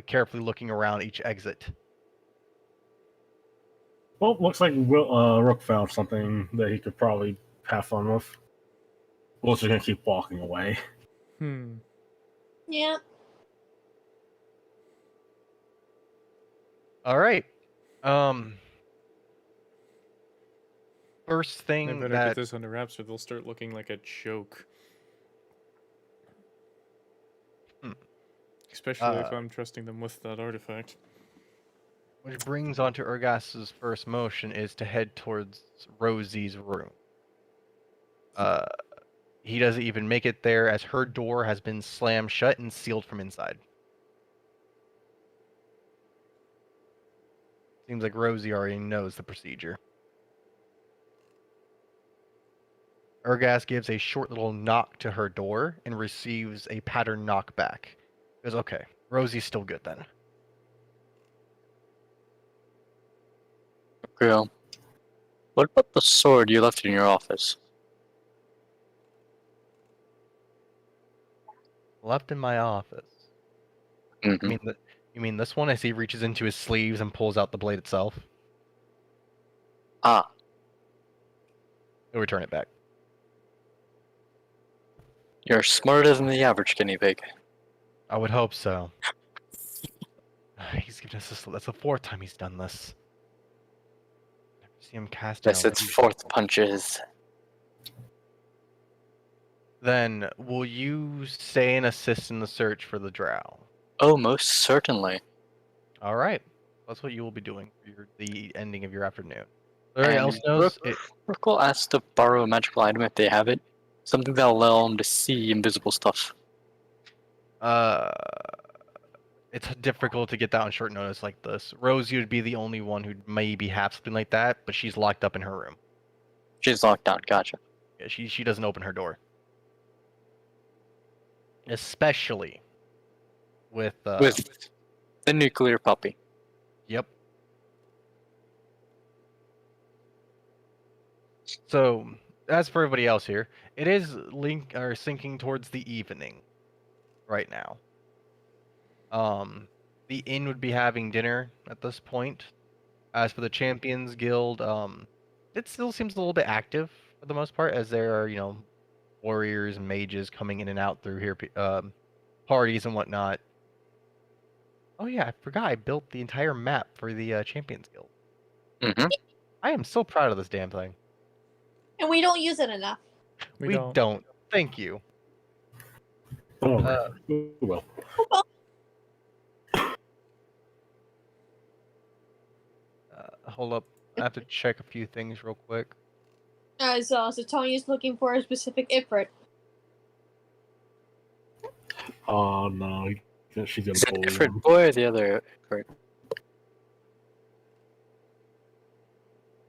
carefully looking around each exit. Well, looks like Rook found something that he could probably have fun with. We're just gonna keep walking away. Yeah. All right. First I thing better that get this under wraps or they'll start looking like a joke. Especially if I'm trusting them with that artifact. which brings on to Urgas's first motion is to head towards Rosie's room. He doesn't even make it there as her door has been slammed shut and sealed from inside. Seems like Rosie already knows the procedure. Urgas gives a short little knock to her door and receives a pattern knock back. He goes, okay, Rosie's still good then. Girl. What about the sword you left in your office? Left in my office. Mm-hmm. You mean this one? I see he reaches into his sleeves and pulls out the blade itself. Ah, He'll return it back. you're smarter than the average guinea pig. I would hope so. He's given us this. That's the fourth time he's done this. Never see him cast Yes, out. it's fourth punches. Then, will you stay and assist in the search for the drow? Oh, most certainly. All right. That's what you will be doing for the ending of your afternoon. Everybody And else knows it. Rook will ask to borrow a magical item if they have it. Something that'll allow them to see invisible stuff. It's difficult to get that on short notice like this. Rosie would be the only one who'd maybe have something like that, but she's locked up in her room. She's locked down, gotcha. Yeah, she doesn't open her door. Especially with With the nuclear puppy. Yep. So, as for everybody else here, it is sinking towards the evening right now. The inn would be having dinner at this point. As for the Champions Guild, it still seems a little bit active for the most part, as there are, warriors and mages coming in and out through here, parties and whatnot. Oh yeah, I forgot I built the entire map for the Champions Guild. Mm-hmm. I am so proud of this damn thing. And we don't use it enough. We, We don't. don't. Thank you. Oh, Uh, well. Hold up. I have to check a few things real quick. So Tony's looking for a specific ifrit. Oh no, she's gonna Is it bully Ifrit him. boy or the other Ifrit?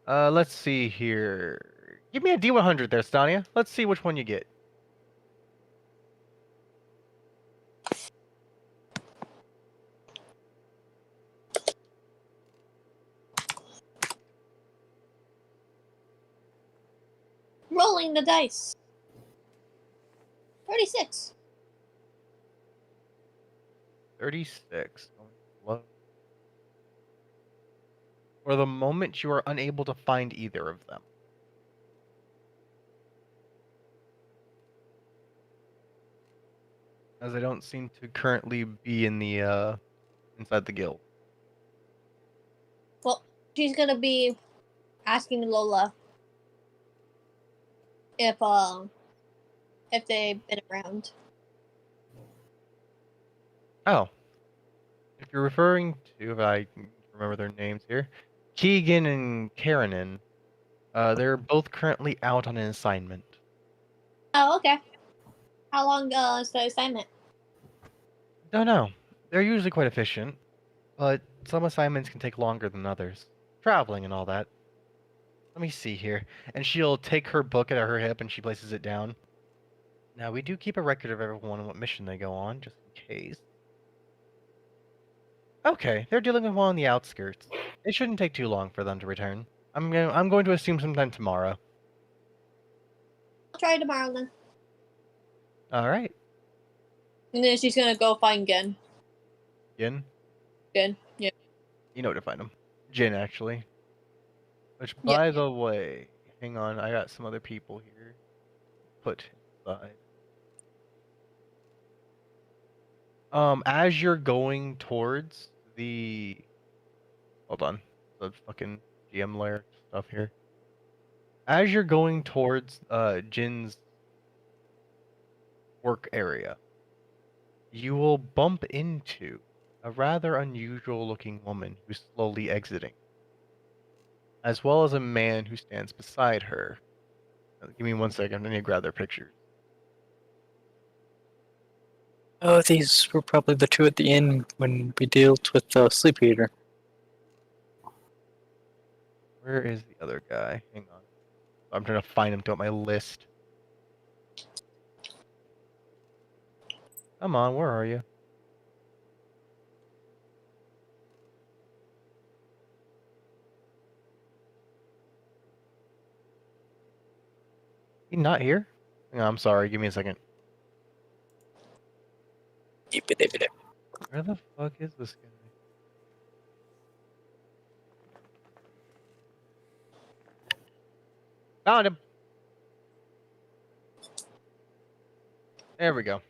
Let's see here. Give me a D100 there, Stania. Let's see which one you get. Rolling the dice. 36. 36. For the moment, you are unable to find either of them. As they don't seem to currently be in the inside the guild. Well, she's gonna be asking Lola if they've been around. Oh. If you're referring to, if I can remember their names here, Keegan and Karenin, they're both currently out on an assignment. Oh, okay. How long is the assignment? Don't know. They're usually quite efficient, but some assignments can take longer than others. Traveling and all that. Let me see here. And she'll take her book at her hip and she places it down. Now, we do keep a record of everyone and what mission they go on, just in case. Okay, they're dealing with one on the outskirts. It shouldn't take too long for them to return. I'm going to assume sometime tomorrow. I'll try tomorrow then. Alright. And then she's gonna go find Gen. Yin? Gen. Yeah. You know where to find them. Jin, actually. Which, Yeah. by the way, hang on, I got some other people here. Put inside. As you're going towards the... Hold on. The fucking GM layer stuff here. As you're going towards, Jin's work area, you will bump into a rather unusual looking woman who's slowly exiting, as well as a man who stands beside her. Give me 1 second, I need to grab their pictures. Oh, these were probably the two at the inn when we dealt with the sleep eater. Where is the other guy? Hang on. I'm trying to find him throughout my list. Come on, where are you? He not here? Hang on, I'm sorry, give me a second. Where the fuck is this guy? Found him! There we go.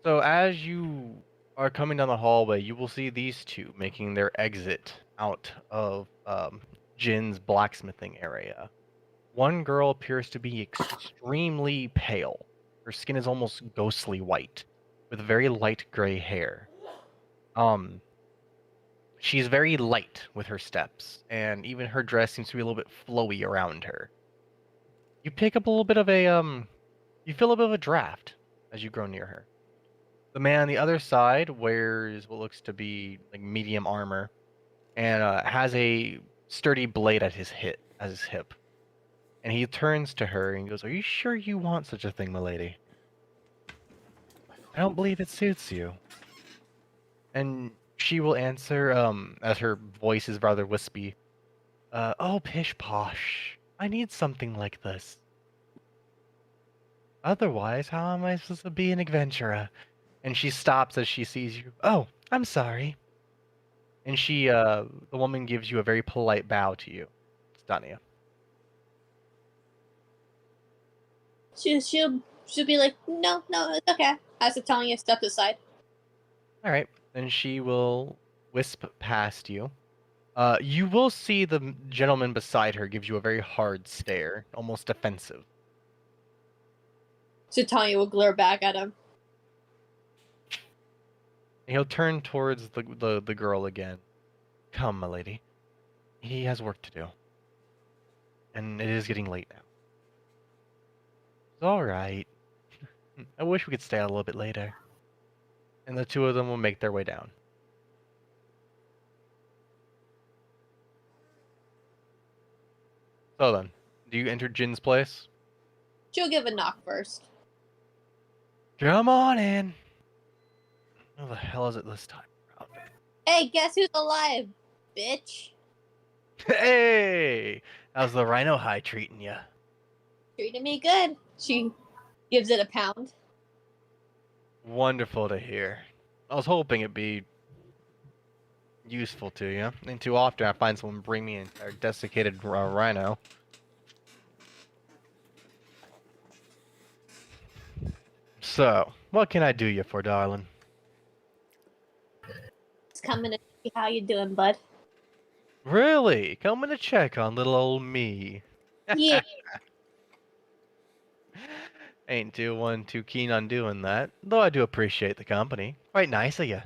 So as you are coming down the hallway, you will see these two making their exit out of Jin's blacksmithing area. One girl appears to be extremely pale. Her skin is almost ghostly white, with very light gray hair. She's very light with her steps, and even her dress seems to be a little bit flowy around her. You pick up a little bit of a you feel a bit of a draft as you grow near her. The man on the other side wears what looks to be like medium armor, and has a sturdy blade at his hip. And he turns to her and goes, "Are you sure you want such a thing, milady? I don't believe it suits you." And she will answer, as her voice is rather wispy, "Oh, pish posh. I need something like this. Otherwise, how am I supposed to be an adventurer?" And she stops as she sees you. "Oh, I'm sorry." And the woman gives you a very polite bow to you, Stania. She'll be like, no, it's okay. As it's telling you, step aside. All right. Then she will wisp past you You will see the gentleman beside her gives you a very hard stare, almost defensive. So Tanya will glare back at him. And he'll turn towards the girl again. Come, my lady. He has work to do. And it is getting late now. It's alright. I wish we could stay out a little bit later. And the two of them will make their way down. So then, do you enter Jin's place? She'll give a knock first. Come on in. Who the hell is it this time around? Hey, guess who's alive, bitch? Hey! How's the rhino high treating ya? Treating me good. She gives it a pound. Wonderful to hear. I was hoping it'd be useful to you. And too often I find someone bring me an entire desiccated rhino. So, what can I do you for, darling? Just coming to see how you doing, bud. Really? Coming to check on little old me. Yeah. Ain't too keen on doing that, though I do appreciate the company. Quite nice of you.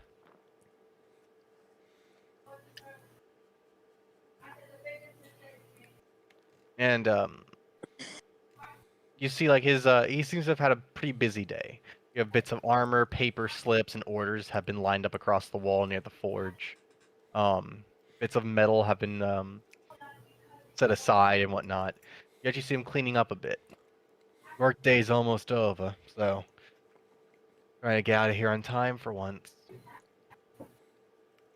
And you see, like he seems to have had a pretty busy day. You have bits of armor, paper slips, and orders have been lined up across the wall near the forge. Bits of metal have been set aside and whatnot. You actually see him cleaning up a bit. Work day's almost over, so trying to get out of here on time for once.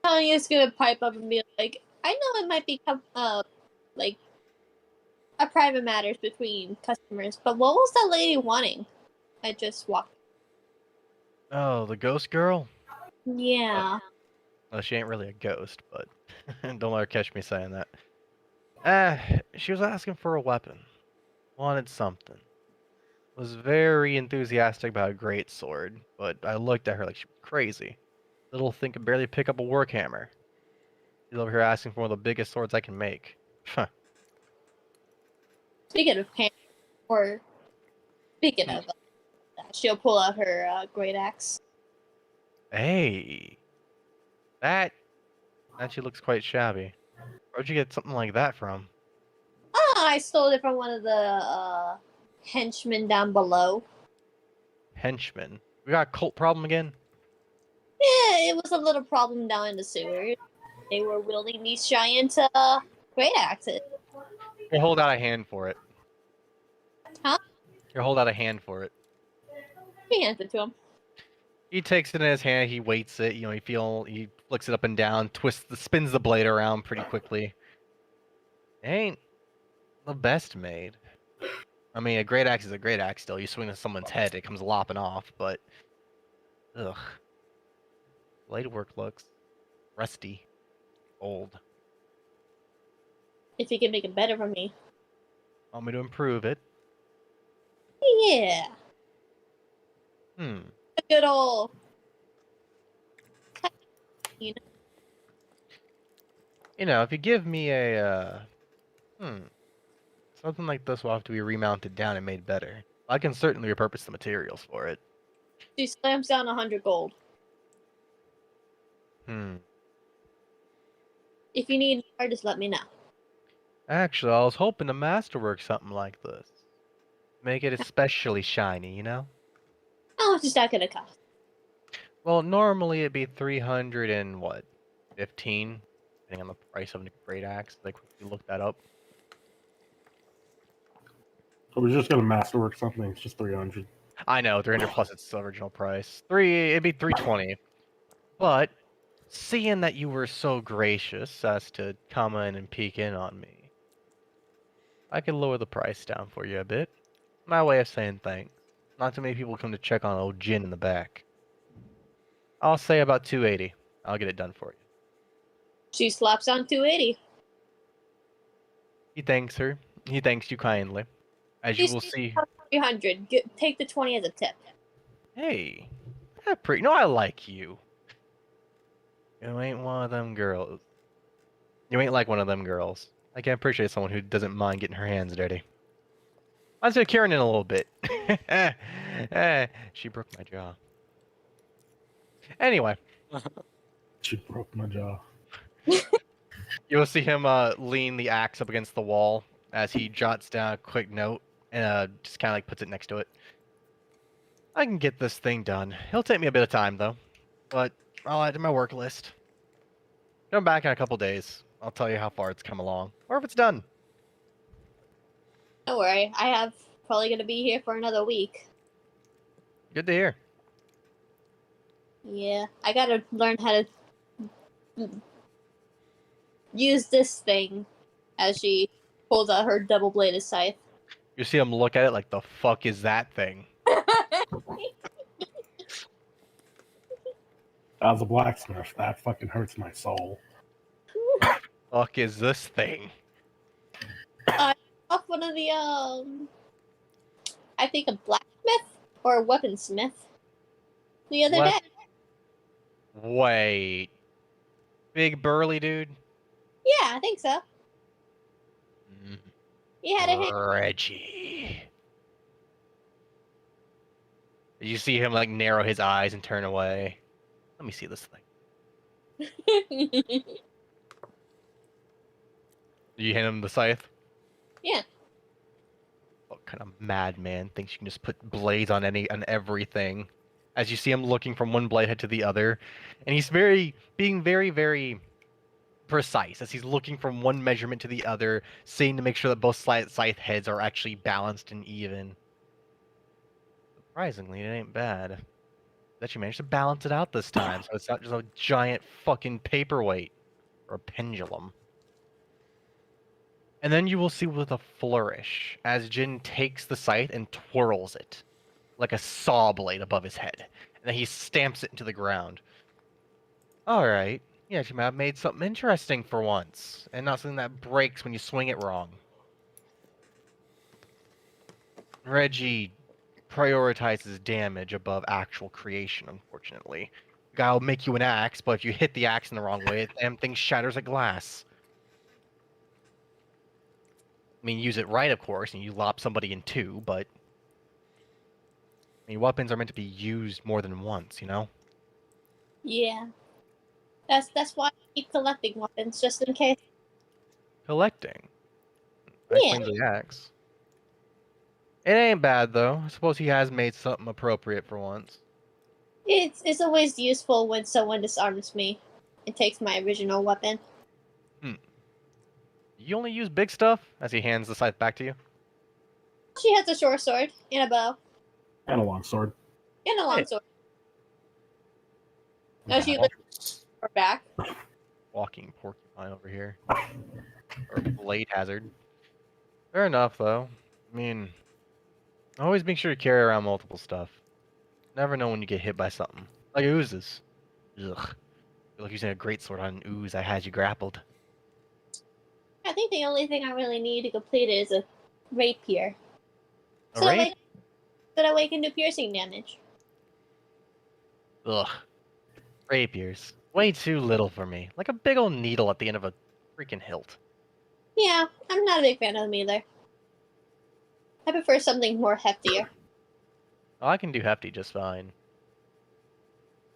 Tanya's gonna pipe up and be like, I know it might be like a private matters between customers, but what was that lady wanting? I just walked. Oh, the ghost girl? Yeah. Well, she ain't really a ghost, but don't let her catch me saying that. She was asking for a weapon. Wanted something. Was very enthusiastic about a great sword, but I looked at her like she was crazy. Little thing could barely pick up a work hammer. She's over here asking for one of the biggest swords I can make. Huh. Speaking of ham, or speaking of that, she'll pull out her great axe. Hey, that actually looks quite shabby. Where'd you get something like that from? Ah, I stole it from one of the henchmen down below. Henchman. We got a cult problem again? Yeah, it was a little problem down in the sewers. They were wielding these giant great axes. You hold out a hand for it. Huh? You hold out a hand for it. He hands it to him. He takes it in his hand. He weights it. You know, he flicks it up and down, spins the blade around pretty quickly. It ain't the best made. I mean, a great axe is a great axe. Still, you swing at someone's head, it comes lopping off. But, ugh, blade work looks rusty, old. If you can make it better for me. Want me to improve it? Yeah. Hmm. A good old. You know, if you give me a, something like this will have to be remounted down and made better. I can certainly repurpose the materials for it. She slams down 100 gold. If you need more, just let me know. Actually, I was hoping to masterwork something like this. Make it especially shiny, you know? How much is that gonna cost? Well, normally it'd be 300 and what? 15? Depending on the price of a great axe. Like, quickly look that up. So we're just gonna masterwork something. It's just 300. I know, 300 plus its original price. It'd be 320. But, seeing that you were so gracious as to come in and peek in on me, I could lower the price down for you a bit. My way of saying thanks. Not too many people come to check on old Jin in the back. I'll say about 280. I'll get it done for you. She slaps on 280. He thanks her. He thanks you kindly. As you will see. 300. Take the 20 as a tip. Hey, no, I like you. You ain't one of them girls. You ain't like one of them girls. I can appreciate someone who doesn't mind getting her hands dirty. Let's do Kieran in a little bit. She broke my jaw. Anyway, She broke my jaw. you'll see him lean the axe up against the wall as he jots down a quick note and just kind of like puts it next to it. I can get this thing done. It'll take me a bit of time though, but I'll add it to my work list. Come back in a couple days. I'll tell you how far it's come along, or if it's done. Don't worry, I have probably gonna be here for another week. Good to hear. Yeah, I gotta learn how to use this thing as she pulls out her double-bladed scythe. You see him look at it like, the fuck is that thing? As a blacksmith, that fucking hurts my soul. Fuck is this thing? Off one of the I think a blacksmith or a weaponsmith the other What? day. Wait. Big burly dude? Yeah, I think so. He had a hit. Reggie. Did you see him like narrow his eyes and turn away? Let me see this thing. Did you hand him the scythe? Yeah. What kind of madman thinks you can just put blades on everything? As you see him looking from one blade head to the other, and he's being very precise as he's looking from one measurement to the other, seeing to make sure that both scythe heads are actually balanced and even. Surprisingly, it ain't bad. That you managed to balance it out this time, so it's not just a giant fucking paperweight or a pendulum. And then you will see with a flourish as Jin takes the scythe and twirls it like a saw blade above his head. And then he stamps it into the ground. Alright. Yeah, you might have made something interesting for once. And not something that breaks when you swing it wrong. Reggie prioritizes damage above actual creation, unfortunately. The guy will make you an axe, but if you hit the axe in the wrong way, the damn thing shatters like glass. I mean, use it right, of course, and you lop somebody in two, but... I mean, weapons are meant to be used more than once, you know? Yeah. That's why I keep collecting weapons, just in case. Collecting. That Yeah. explains the axe. It ain't bad, though. I suppose he has made something appropriate for once. It's always useful when someone disarms me and takes my original weapon. You only use big stuff? As he hands the scythe back to you. She has a short sword and a bow And a long sword. and a long Hey. sword. No, she lifts her back. Walking porcupine over here. Or blade hazard. Fair enough, though. I mean, always make sure to carry around multiple stuff. Never know when you get hit by something. Like oozes. Ugh. Feel like using a greatsword on an ooze I had you grappled. I think the only thing I really need to complete it is a rapier. A So that way, rape? so that way I can do piercing damage. Ugh. Rapiers. Way too little for me. Like a big old needle at the end of a freaking hilt. Yeah, I'm not a big fan of them either. I prefer something more heftier. Oh, I can do hefty just fine.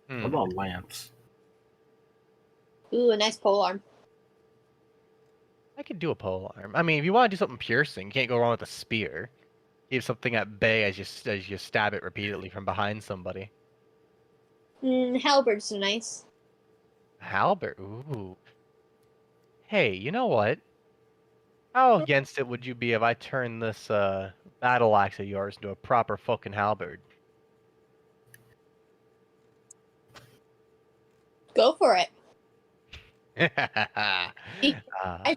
What about lance? Ooh, a nice polearm. I could do a polearm. I mean, if you want to do something piercing, you can't go wrong with a spear. Keep something at bay as you stab it repeatedly from behind somebody. Halberds are nice. Halberd. Ooh. Hey, you know what? How against it would you be if I turned this battle axe of yours into a proper fucking halberd? Go for it. Ah.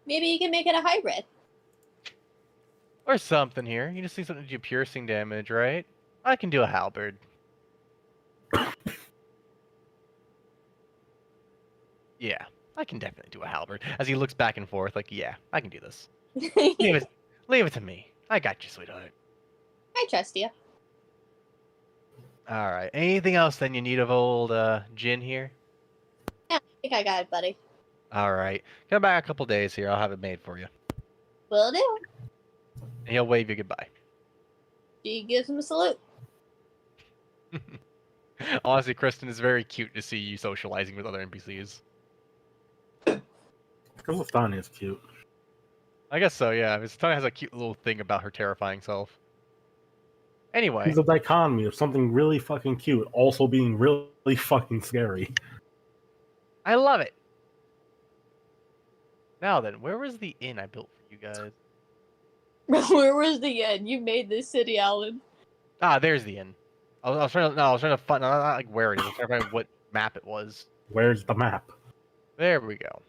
Maybe you can make it a hybrid. Or something here. You just need something to do piercing damage, right? I can do a halberd. Yeah, I can definitely do a halberd. As he looks back and forth, like, yeah, I can do this. Leave it to me. I got you, sweetheart. I trust you. All right. Anything else then you need of old Jin here? think I got it, buddy. All right. Come back a couple days here. I'll have it made for you. Will do. And he'll wave you goodbye. She gives him a salute. Honestly, Kristen, is very cute to see you socializing with other NPCs. Because Lestani is cute. I guess so, yeah. Tanya has a cute little thing about her terrifying self. Anyway, He's a dichotomy of something really fucking cute, also being really fucking scary. I love it. Now then, where was the inn I built for you guys? Where was the end? You made this city, Alan. Ah, there's the inn. I was trying to. No, I was trying to find. Not like where it is. I was trying to find what map it was. Where's the map? There we go.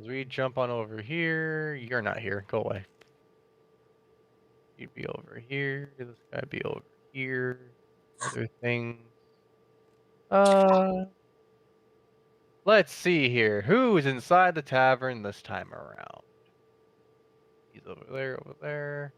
As we jump on over here, you're not here. Go away. You'd be over here. This guy'd be over here. Other things. Let's see here. Who is inside the tavern this time around? He's over there. Over there.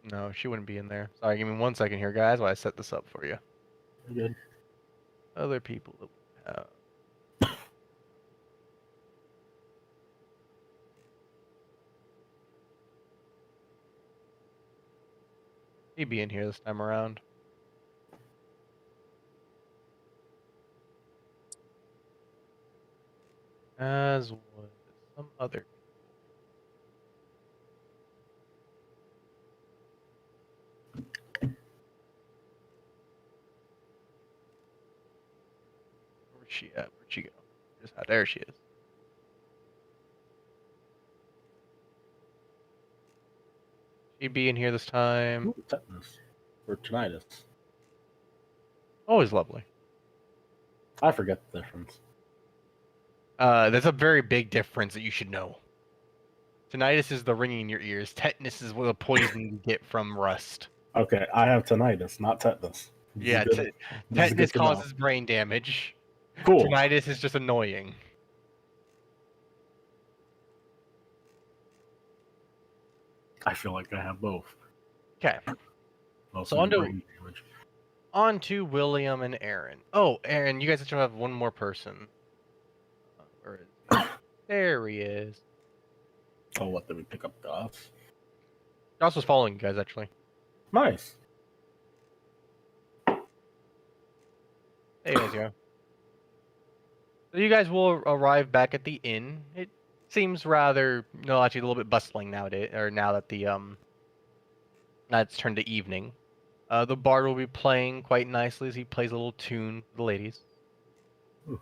No, she wouldn't be in there. Sorry, give me 1 second here, guys, while I set this up for you. Good. Other people that we have. He'd be in here this time around. As would some other. Where's she at? Where'd she go? There she is. She'd be in here this time. Ooh, tetanus. Or tinnitus. Always lovely. I forget the difference. There's a very big difference that you should know. Tinnitus is the ringing in your ears. Tetanus is the poison you get from rust. Okay, I have tinnitus, not tetanus. This is Yeah, good- this is tetanus good to know. causes brain damage. Cool. Tinnitus is just annoying. I feel like I have both. Okay. Also So on to- brain damage. On to William and Aaron. Oh, Aaron, you guys actually have one more person. Where is he? There he is. Oh, what, did we pick up Goths? Joss was following you guys, actually. Nice. There you guys go. So you guys will arrive back at the inn. It seems rather, no, actually a little bit bustling nowadays, or now that the now it's turned to evening. The bard will be playing quite nicely as he plays a little tune for the ladies. Ooh.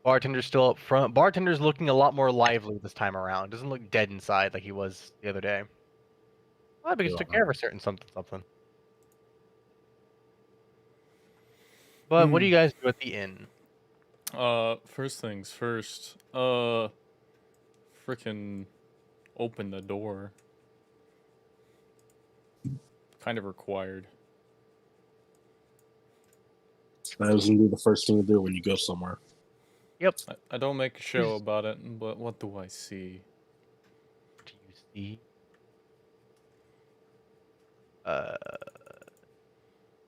Bartender's still up front. Bartender's looking a lot more lively this time around. Doesn't look dead inside like he was the other day. Well, because he took care of a certain something. But what do you guys do at the inn? First things first. Frickin' open the door. Kind of required. That is indeed the first thing to do when you go somewhere. Yep. I don't make a show about it, but what do I see? What do you see?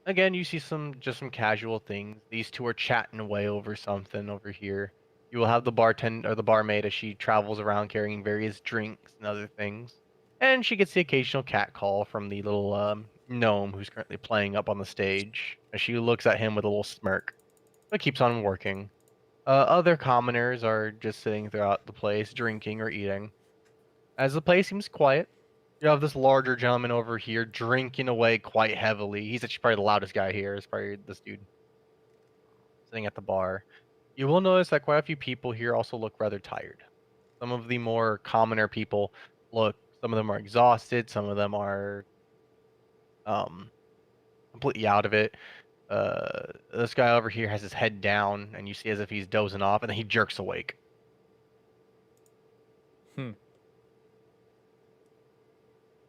Again, you see some casual things. These two are chatting away over something over here. You will have the bartender or the barmaid as she travels around carrying various drinks and other things. And she gets the occasional cat call from the little gnome who's currently playing up on the stage. As she looks at him with a little smirk, but keeps on working. Other commoners are just sitting throughout the place, drinking or eating. As the place seems quiet, you have this larger gentleman over here drinking away quite heavily. He's actually probably the loudest guy here. Is probably this dude sitting at the bar. You will notice that quite a few people here also look rather tired. Some of the more commoner people some of them are exhausted. Some of them are completely out of it. This guy over here has his head down, and you see as if he's dozing off, and then he jerks awake.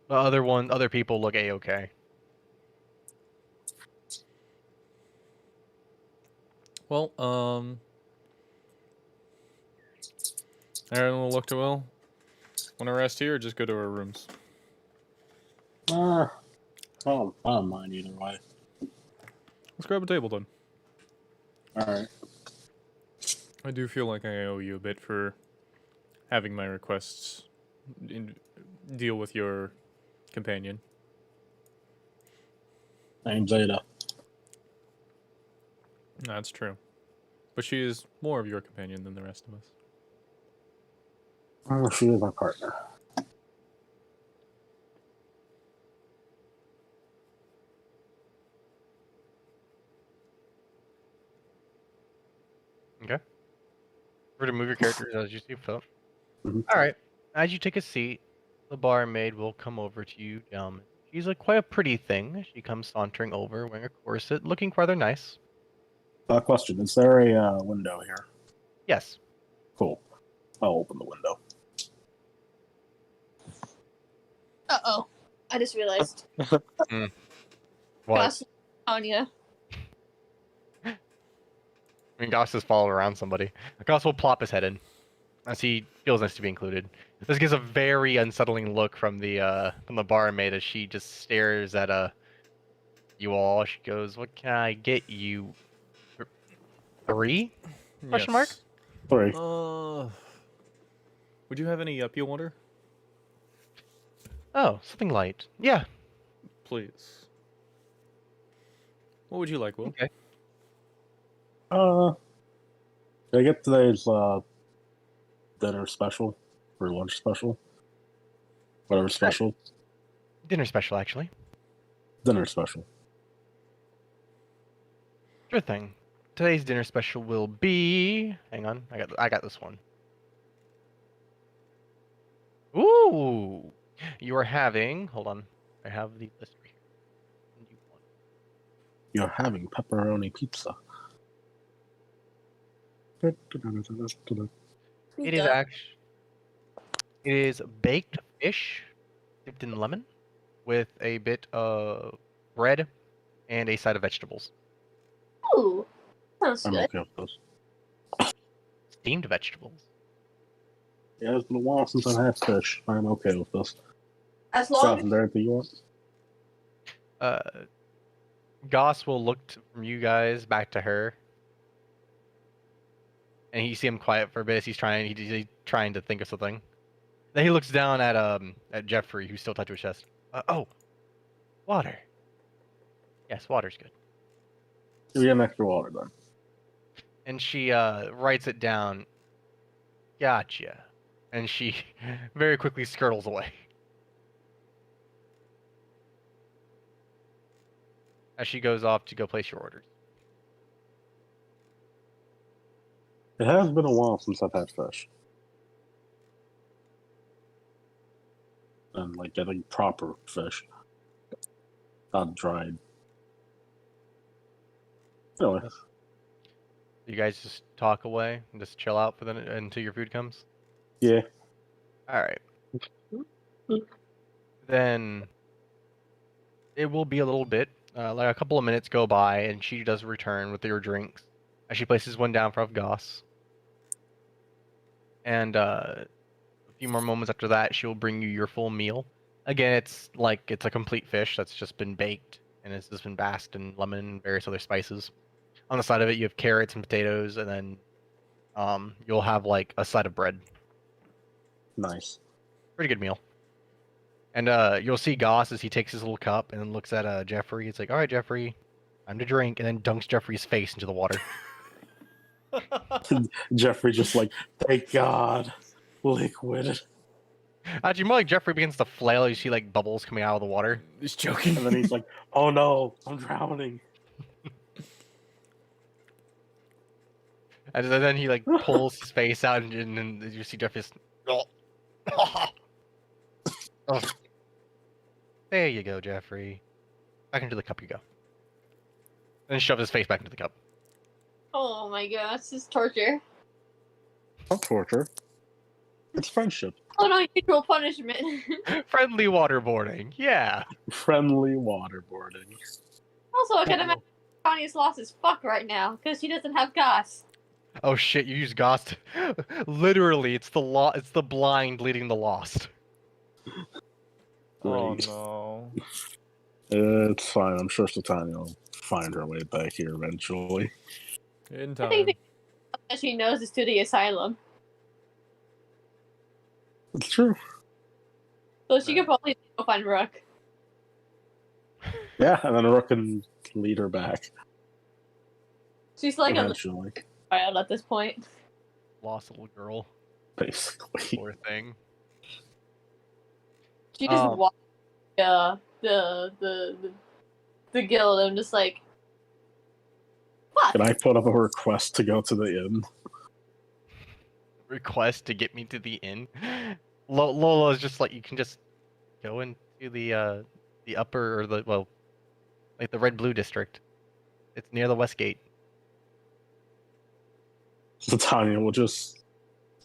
The other people look a-okay. Well, Aaron will look to Will. Want to rest here or just go to our rooms? I don't mind either way. Let's grab a table then. Alright. I do feel like I owe you a bit for having my requests deal with your companion. Name's Zeta. That's true. But she is more of your companion than the rest of us. Oh, she is my partner. Okay. We're to move your characters as you see fit. Mhm. All right. As you take a seat, the barmaid will come over to you, gentlemen. She's quite a pretty thing. She comes sauntering over, wearing a corset, looking rather nice. Question: is there a window here? Yes. Cool. I'll open the window. Uh-oh. I just realized. What? Gosh, Anya. I mean, Goss is following around somebody. Goss will plop his head in, as he feels nice to be included. This gives a very unsettling look from the barmaid as she just stares at you all. She goes, "What can I get you? 3? Question mark? Yes. 3. Would you have any yuppie water? Oh, something light. Yeah. Please. What would you like, Will? Okay. Did I get today's dinner special or lunch special? Whatever special. Dinner special, actually. Dinner special. Sure thing. Today's dinner special will be. Hang on, I got this one. Ooh, you are having. Hold on, I have the list right here. You're having pepperoni pizza. It is actually. It is baked fish dipped in lemon, with a bit of bread and a side of vegetables. Ooh. Sounds I'm good. okay with this. Steamed vegetables. Yeah, it's been a while since I've had fish. I'm okay with this. As long South, as is there anything you want? Goss will look from you guys back to her, and you see him quiet for a bit. He's trying to think of something. Then he looks down at Jeffrey, who's still tied to his chest. Oh, water. Yes, water's good. Give me an extra water then. And she writes it down. Gotcha. And she very quickly skirtles away. As she goes off to go place your orders. It has been a while since I've had fish. And like getting proper fish. Not dried. Anyway, You guys just talk away and just chill out for until your food comes. yeah. All right. Then it will be a little bit, like a couple of minutes go by, and she does return with your drinks. As she places one down for Goss. And a few more moments after that, she'll bring you your full meal. Again, it's a complete fish that's just been baked and it's just been basked in lemon and various other spices. On the side of it, you have carrots and potatoes, and then you'll have like a side of bread. Nice. Pretty good meal. And you'll see Goss as he takes his little cup and then looks at Jeffrey. It's like, all right, Jeffrey, time to drink, and then dunks Jeffrey's face into the water. Jeffrey just like, thank God, liquid. Actually, more like Jeffrey begins to flail. You see like bubbles coming out of the water. He's joking. And then he's like, oh no, I'm drowning. And then he like pulls his face out, and then you see Jeffrey. Oh. There you go, Jeffrey. Back into the cup you go. And shoves his face back into the cup. Oh my gosh, this is torture. Not torture. It's friendship. Oh no, usual punishment. Friendly waterboarding, yeah. Friendly waterboarding. Also, I can imagine Connie's lost as fuck right now because she doesn't have gas. Oh shit! You use Ghost. Literally, it's the blind leading the lost. Oh Great. no. It's fine. I'm sure Satania will find her way back here eventually. In I think time. that she knows it's to the asylum, It's true. so she could probably go find Rook. Yeah, and then Rook can lead her back She's like a eventually. child at this point. Lost little girl. Basically. Poor thing. She just Um, walked the guild and just like, fuck. Can I put up a request to go to the inn? Request to get me to the inn. Lola's just like, you can just go into the upper or like the red blue district. It's near the west gate. Satania will just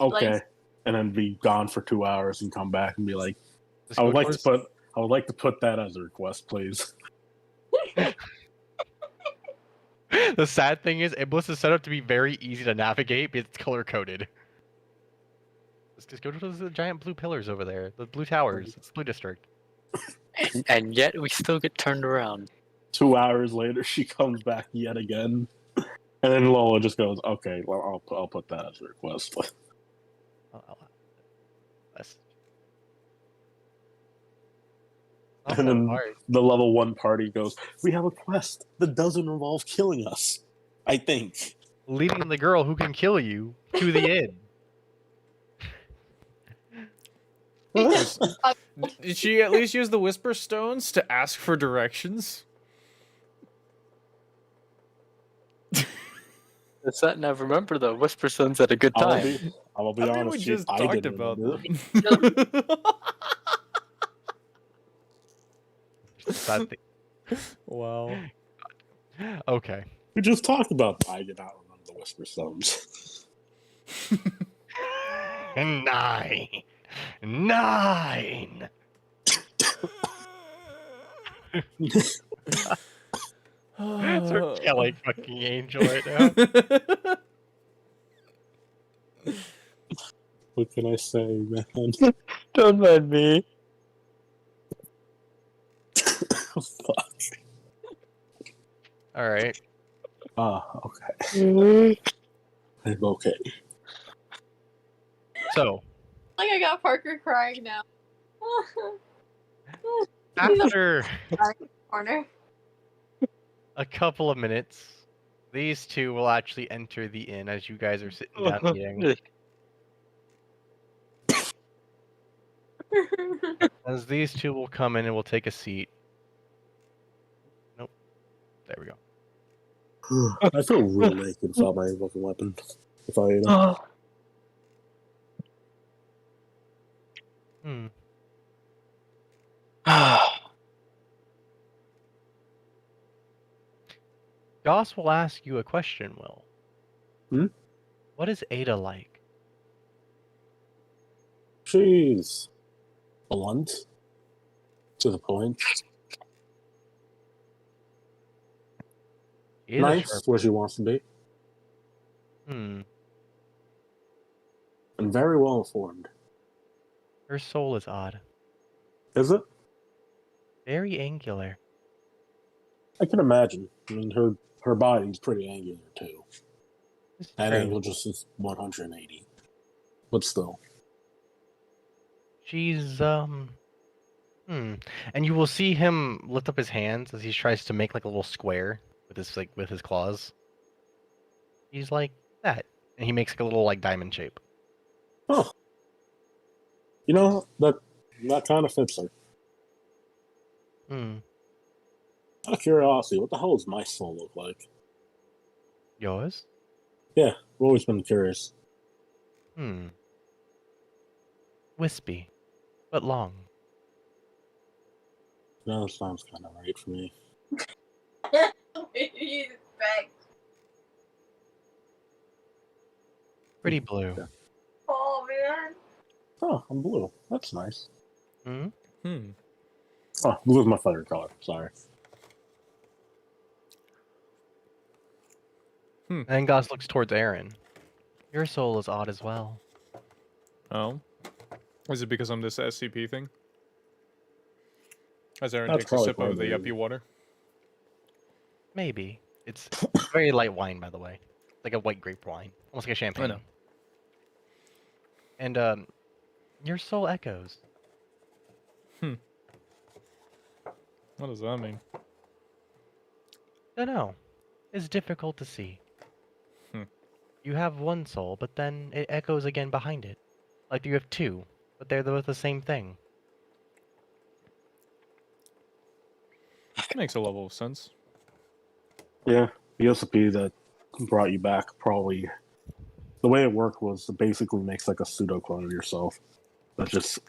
okay, Like- and then be gone for 2 hours and come back and be like, Just I go would like towards- to put that as a request, please. The sad thing is, Iblis is set up to be very easy to navigate because it's color coded. Just go to the giant blue pillars over there, the blue towers. It's blue district. And yet we still get turned around. 2 hours later, she comes back yet again, and then Lola just goes, "Okay, well, I'll put that as a request." That's And then the level 1 party goes, "We have a quest that doesn't involve killing us. I think." leading the girl who can kill you to the inn. Did she at least use the Whisper Stones to ask for directions? Is that now? Remember though, Whisper Sun's at a good I will time. be, I will be I mean, honest. we Chief, just I talked didn't about remember. that. Sad thing. Wow. Okay. We just talked about. I did not remember the Whisper Stones. 9. 9. We're killing fucking Angel right now. What can I say, man? Don't mind me. Fuck. All right. Okay. I'm okay. So Like I got Parker crying now. after Corner. a couple of minutes, these two will actually enter the inn as you guys are sitting down eating. As these two will come in and will take a seat. Nope. There we go. I feel real naked without my fucking weapon. If I Hmm. Goss will ask you a question, Will. Hmm? What is Ada like? She's blunt, to the point. She is a Nice, sharp- where she wants to be, Hmm. and very well informed. Her soul is odd. Is it? Very angular. I can imagine. I mean, her body's pretty angular too. It's That true. angle just is 180, but still. She's And you will see him lift up his hands as he tries to make like a little square with his claws. He's like that. And he makes like a little like diamond shape. Oh, you know that kind of fits her. Hmm. Out of curiosity, what the hell does my soul look like? Yours? I've always been curious. Hmm. Wispy, but long. That sounds kind of right for me. He's back. Pretty blue. Yeah. Oh man. Oh, I'm blue. That's nice. Hmm. Oh, blue is my favorite color. Sorry. And Goss looks towards Aaron. Your soul is odd as well. Oh, is it because I'm this SCP thing? As Aaron That's takes a probably sip part of of the the yuppie reason. water. Maybe. It's very light wine, by the way. Like a white grape wine. Almost like a champagne. I know. And, your soul echoes. What does that mean? Dunno. It's difficult to see. Hmm. You have one soul, but then it echoes again behind it. Like you have two, but they're both the same thing. Makes a level of sense. Yeah, the SCP that brought you back probably the way it worked was it basically makes like a pseudo clone of yourself, but just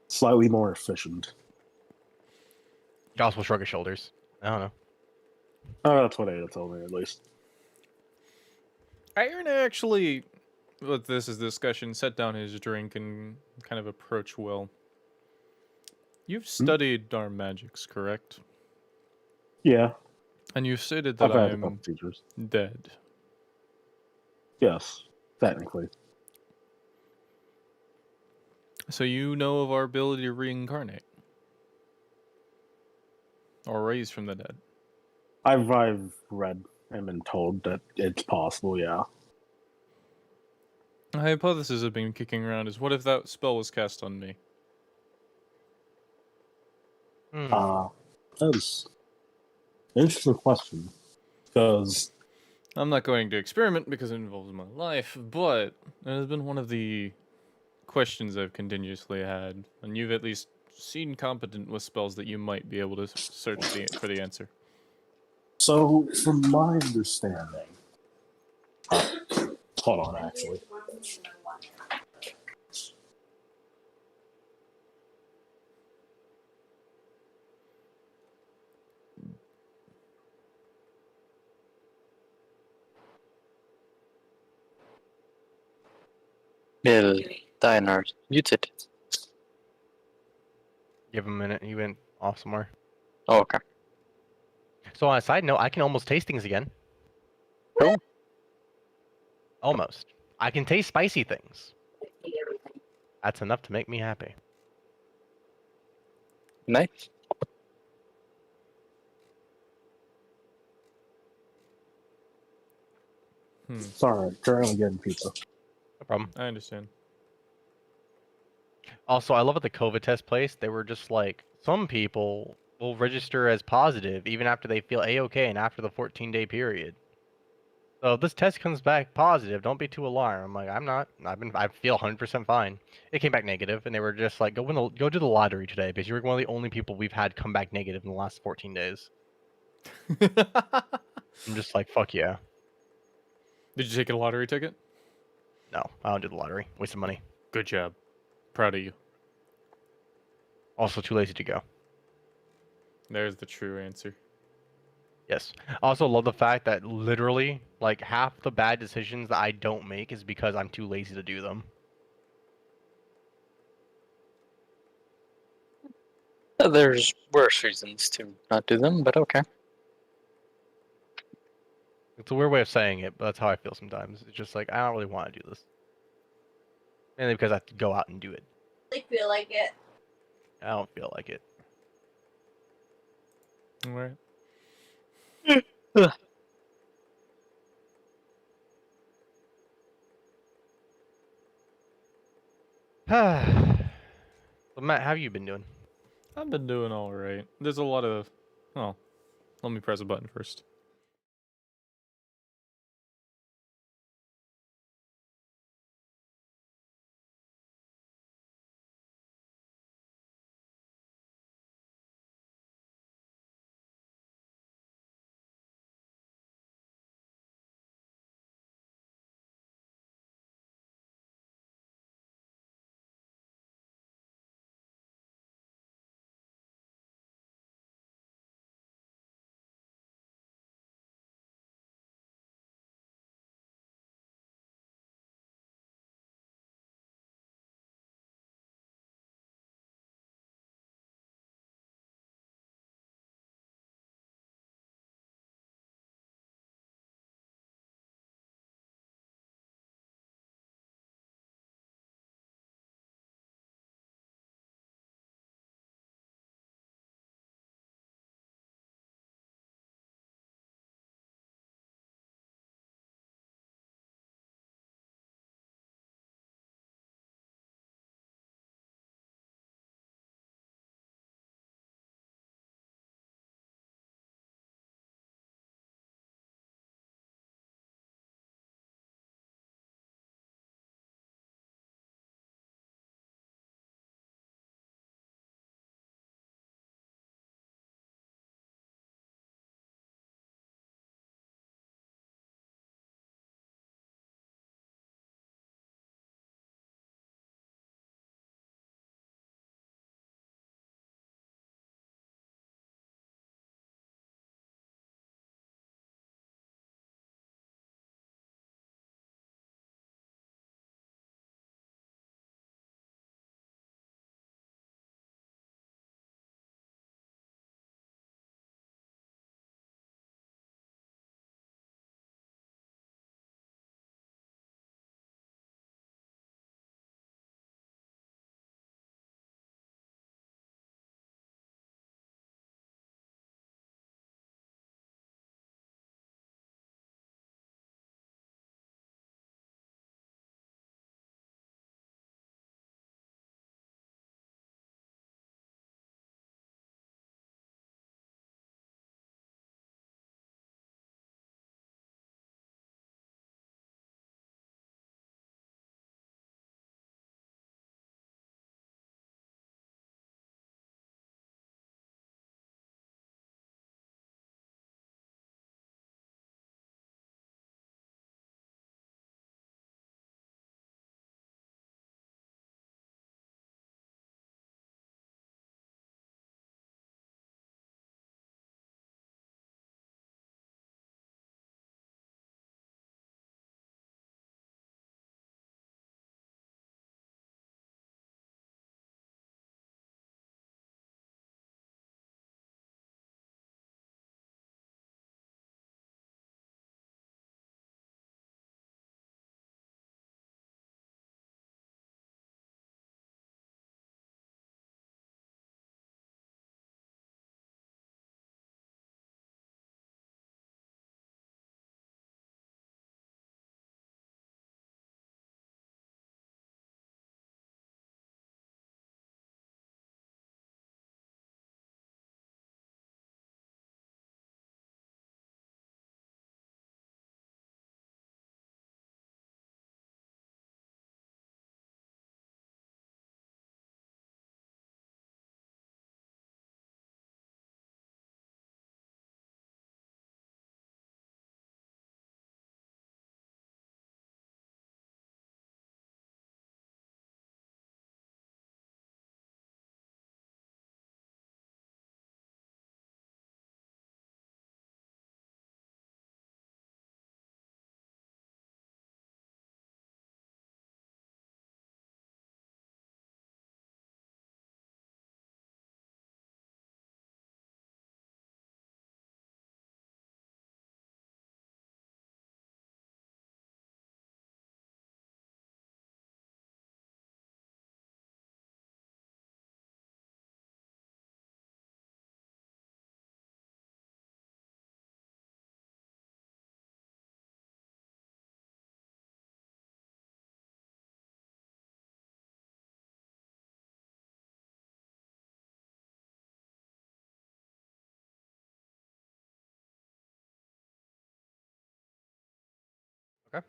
slightly more efficient. Joss will shrug his shoulders. I don't know. Oh, that's what Ada told me at least. Aaron actually, with this is discussion, set down his drink and kind of approach Will. You've studied our magics, correct? Yeah, And you've stated that I've I had a couple am teachers. dead. Yes, technically. So you know of our ability to reincarnate? Or raise from the dead? I've read and been told that it's possible. Yeah. A hypothesis I've been kicking around is what if that spell was cast on me? That is an interesting question because I'm not going to experiment because it involves my life, but it has been one of the questions I've continuously had, and you've at least seen competent with spells that you might be able to search for the answer. so from my understanding, hold on, actually. Bill, Dinard, you did it. Give him a minute. He went off somewhere. Oh, okay. So on a side note, I can almost taste things again. Cool. Almost. I can taste spicy things. That's enough to make me happy. Nice. Sorry, currently getting pizza. No problem. I understand. Also, I love at the COVID test place, they were just like, some people will register as positive even after they feel A-okay and after the 14-day period. So if this test comes back positive, don't be too alarmed. I'm like, I'm not. I feel 100% fine. It came back negative, and they were just like, go do the lottery today because you're one of the only people we've had come back negative in the last 14 days. I'm just like, fuck yeah. Did you take a lottery ticket? No, I don't do the lottery. Waste of money. Good job. Proud of you. Also, too lazy to go. There's the true answer. Yes. I also love the fact that literally, like, half the bad decisions that I don't make is because I'm too lazy to do them. There's worse reasons to not do them, but okay. It's a weird way of saying it, but that's how I feel sometimes. It's just like, I don't really want to do this. Mainly because I have to go out and do it. I feel like it. I don't feel like it. All right. So Matt, how have you been doing? I've been doing all right. There's a lot of. Oh, let me press a button first.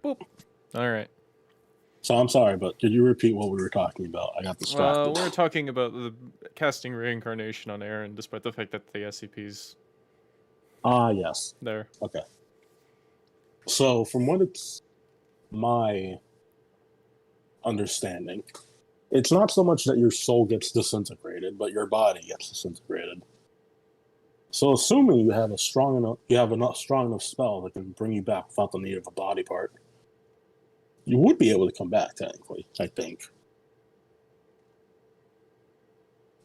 Boop. All right. So I'm sorry, but could you repeat what we were talking about? I got distracted. We're talking about the casting reincarnation on Aaron, despite the fact that the SCP's Ah, yes. there. Okay. So, from what it's my understanding, it's not so much that your soul gets disintegrated, but your body gets disintegrated. So, assuming you have a strong enough spell that can bring you back without the need of a body part, you would be able to come back technically, I think.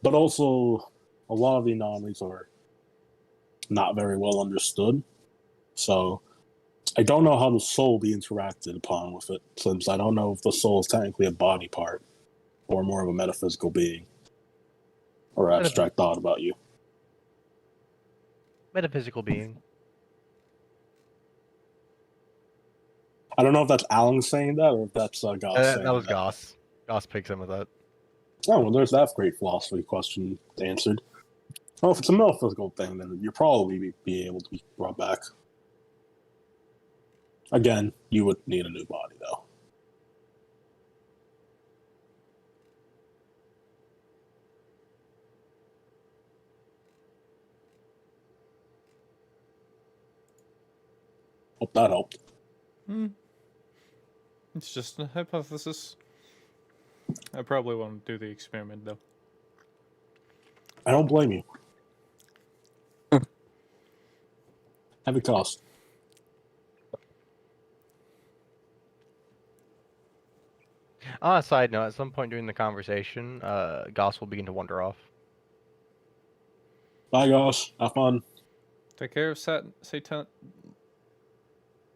But also, a lot of the anomalies are not very well understood. So, I don't know how the soul be interacted upon with it, since I don't know if the soul is technically a body part or more of a metaphysical being or abstract thought about you. Metaphysical being. I don't know if that's Alan saying that or if that's Goss saying That was Goss. Goss picked some of that. Oh, well, there's that great philosophy question answered. Well, if it's a metaphysical thing, then you'll probably be able to be brought back. Again, you would need a new body, though. Hope that helped. It's just a hypothesis. I probably won't do the experiment though. I don't blame you. Heavy cost. On a side note, at some point during the conversation, Goss will begin to wander off. Bye, Goss. Have fun. Take care of Satan.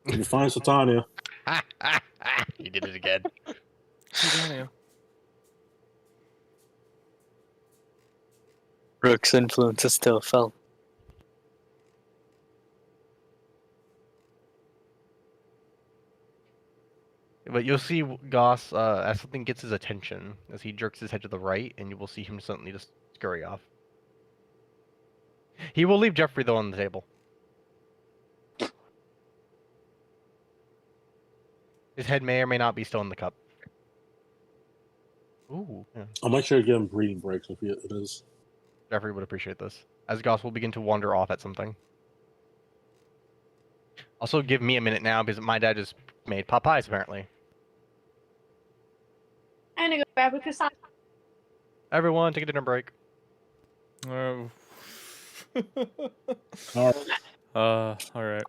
If you find Satania, He did it again. Satania. Rook's influence is still felt. But you'll see Goss as something gets his attention, as he jerks his head to the right, and you will see him suddenly just scurry off. He will leave Jeffrey, though, on the table. His head may or may not be still in the cup. Ooh, yeah. I'll make sure to give him breathing breaks if it is. Jeffrey would appreciate this. As Goss will begin to wander off at something. Also, give me a minute now, because my dad just made pot pies, apparently. I'm gonna go grab a croissant. Everyone, take a dinner break. All right. All right.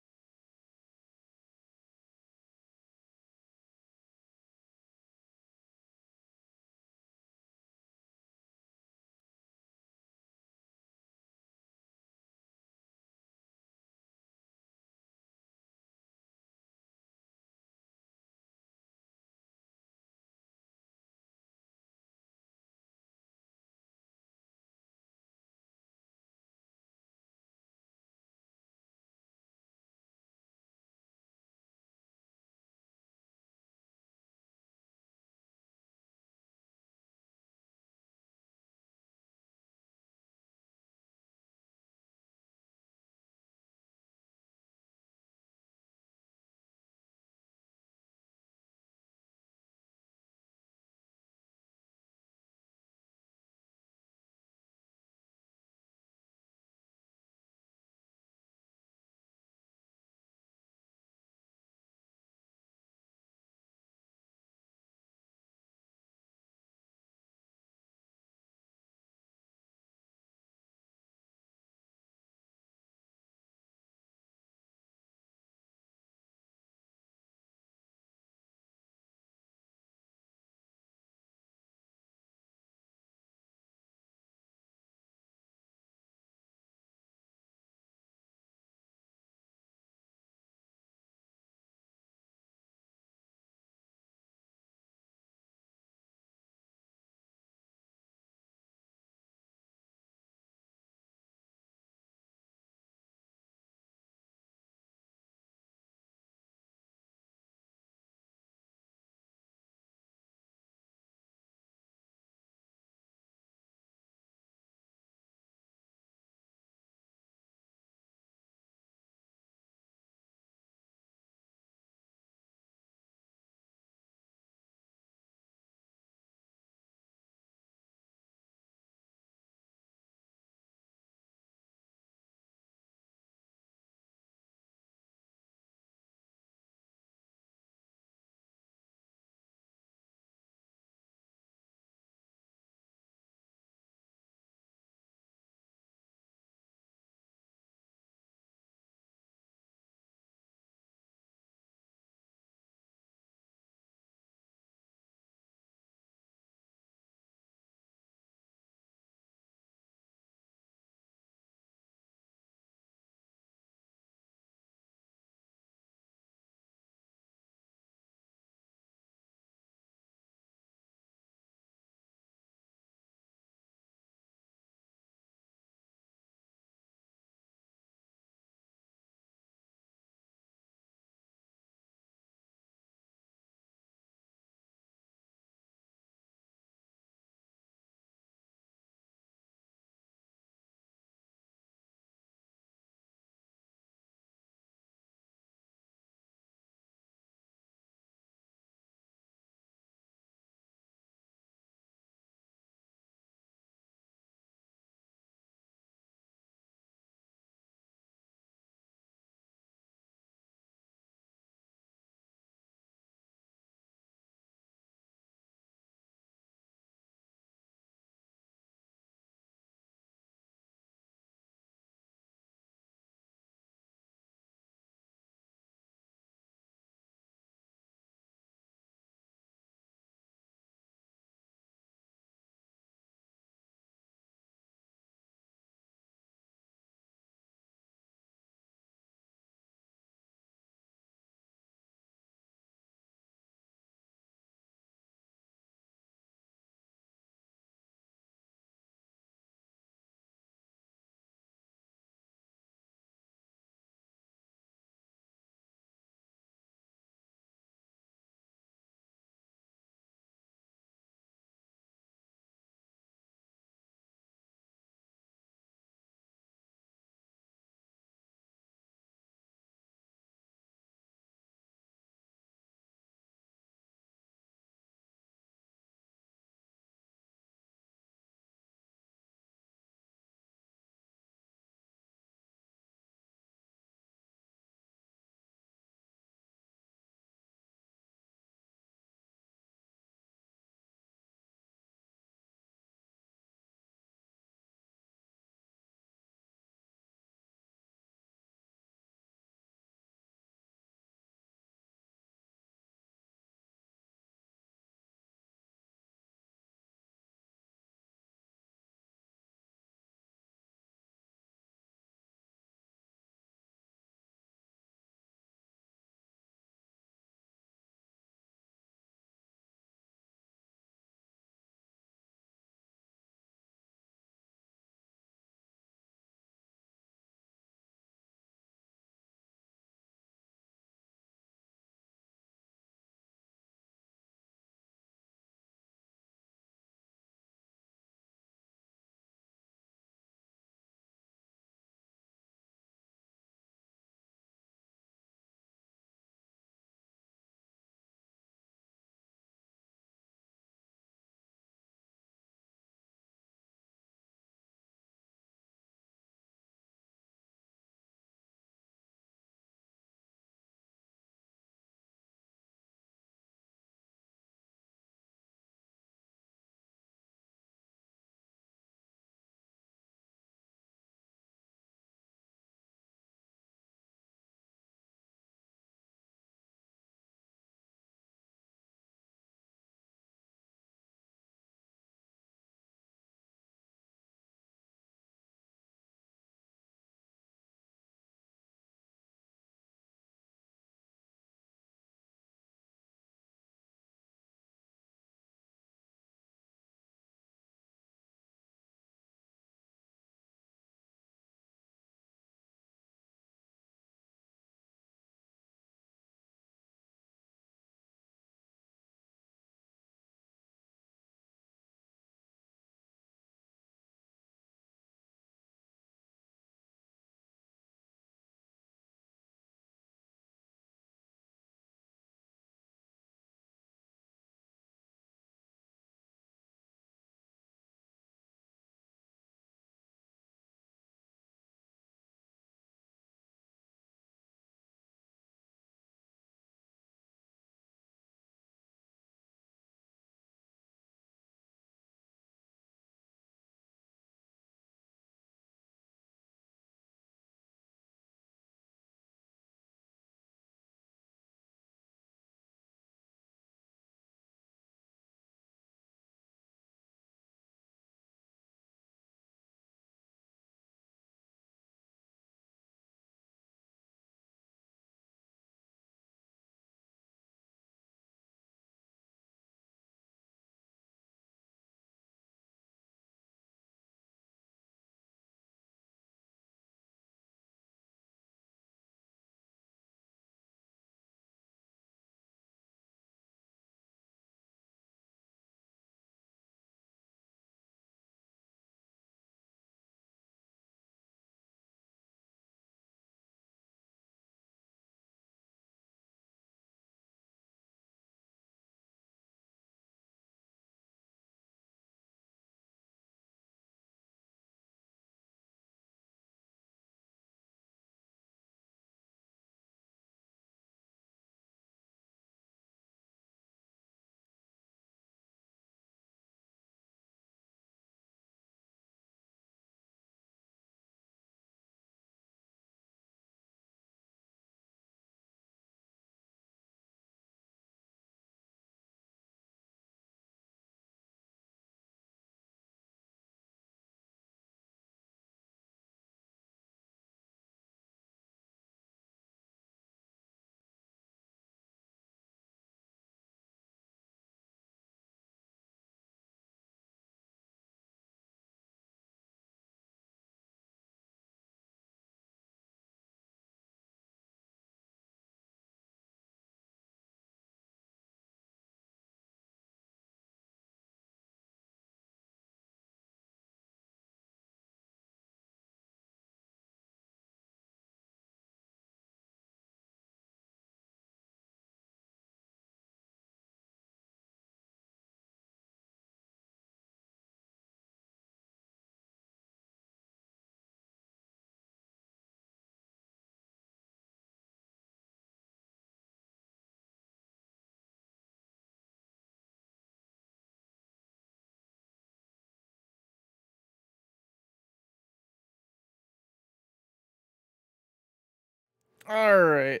All right.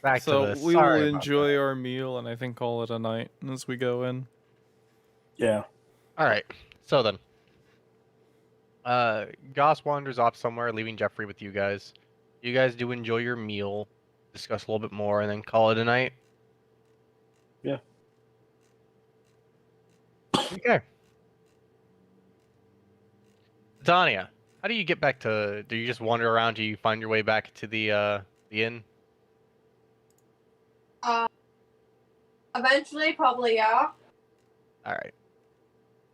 Back to So this. we will Sorry about enjoy that. our meal and I think call it a night as we go in. Yeah. All right. So then, Goss wanders off somewhere, leaving Jeffrey with you guys. You guys do enjoy your meal, discuss a little bit more, and then call it a night. Yeah. Okay. Tanya, how do you get back to? Do you just wander around? Do you find your way back to the inn? Eventually, probably yeah. All right.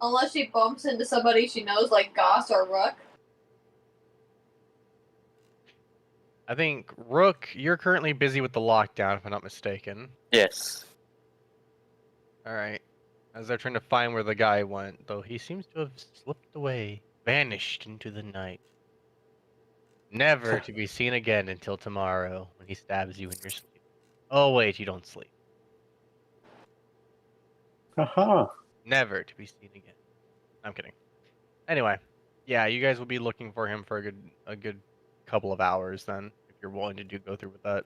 Unless she bumps into somebody she knows, like Goss or Rook. I think Rook, you're currently busy with the lockdown, if I'm not mistaken. Yes. All right. As they're trying to find where the guy went, though he seems to have slipped away, vanished into the night, never to be seen again until tomorrow when he stabs you in your sleep. Oh wait, you don't sleep. Haha. Never to be seen again. I'm kidding. Anyway, yeah, you guys will be looking for him for a good couple of hours then, if you're willing to go through with that.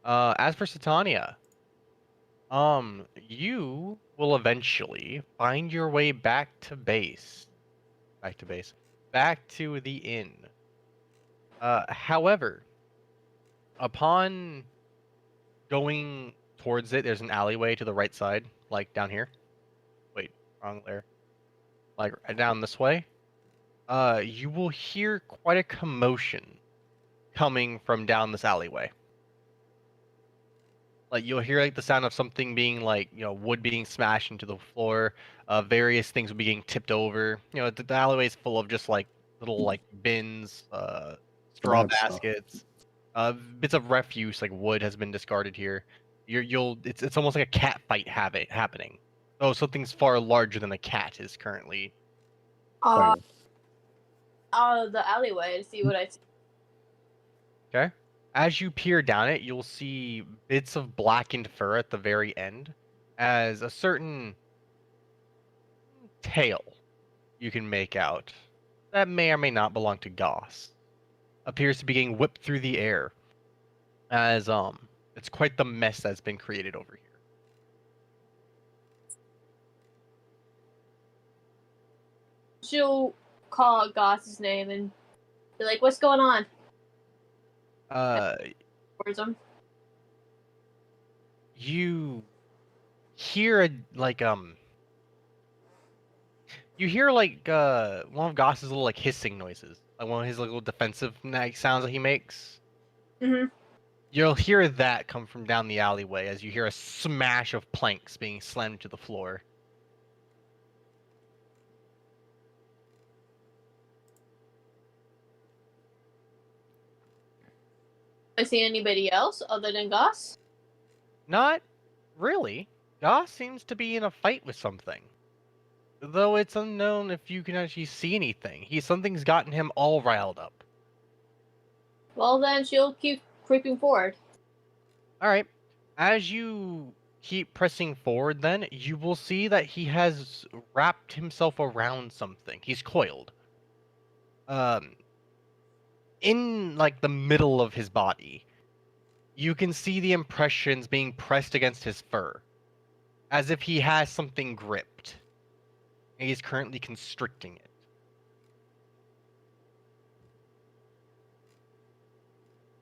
As for Satania, you will eventually find your way back to base. Back to the inn. However, upon going towards it, there's an alleyway to the right side, like down here. Wait, wrong there. Like down this way. You will hear quite a commotion coming from down this alleyway. Like you'll hear like the sound of something being like, wood being smashed into the floor, various things will be getting tipped over. The alleyway is full of just like little like bins, straw Bad stuff. baskets, bits of refuse like wood has been discarded here. It's almost like a cat fight happening. Oh, something's far larger than a cat is currently. Out of the alleyway to see what I see. Okay. As you peer down it, you'll see bits of blackened fur at the very end, as a certain tail you can make out that may or may not belong to Goss appears to be getting whipped through the air, as it's quite the mess that's been created over here. She'll call Goss's name and be like, "What's going on?" Towards him. You hear one of Goss's little like hissing noises, like one of his little defensive sounds that he makes. Mm-hmm. You'll hear that come from down the alleyway as you hear a smash of planks being slammed to the floor. I see anybody else other than Goss? Not really. Goss seems to be in a fight with something. Though it's unknown if you can actually see anything. Something's gotten him all riled up. Well, then she'll keep creeping forward. Alright. As you keep pressing forward then, you will see that he has wrapped himself around something. He's coiled. In like the middle of his body, you can see the impressions being pressed against his fur, as if he has something gripped. And he's currently constricting it.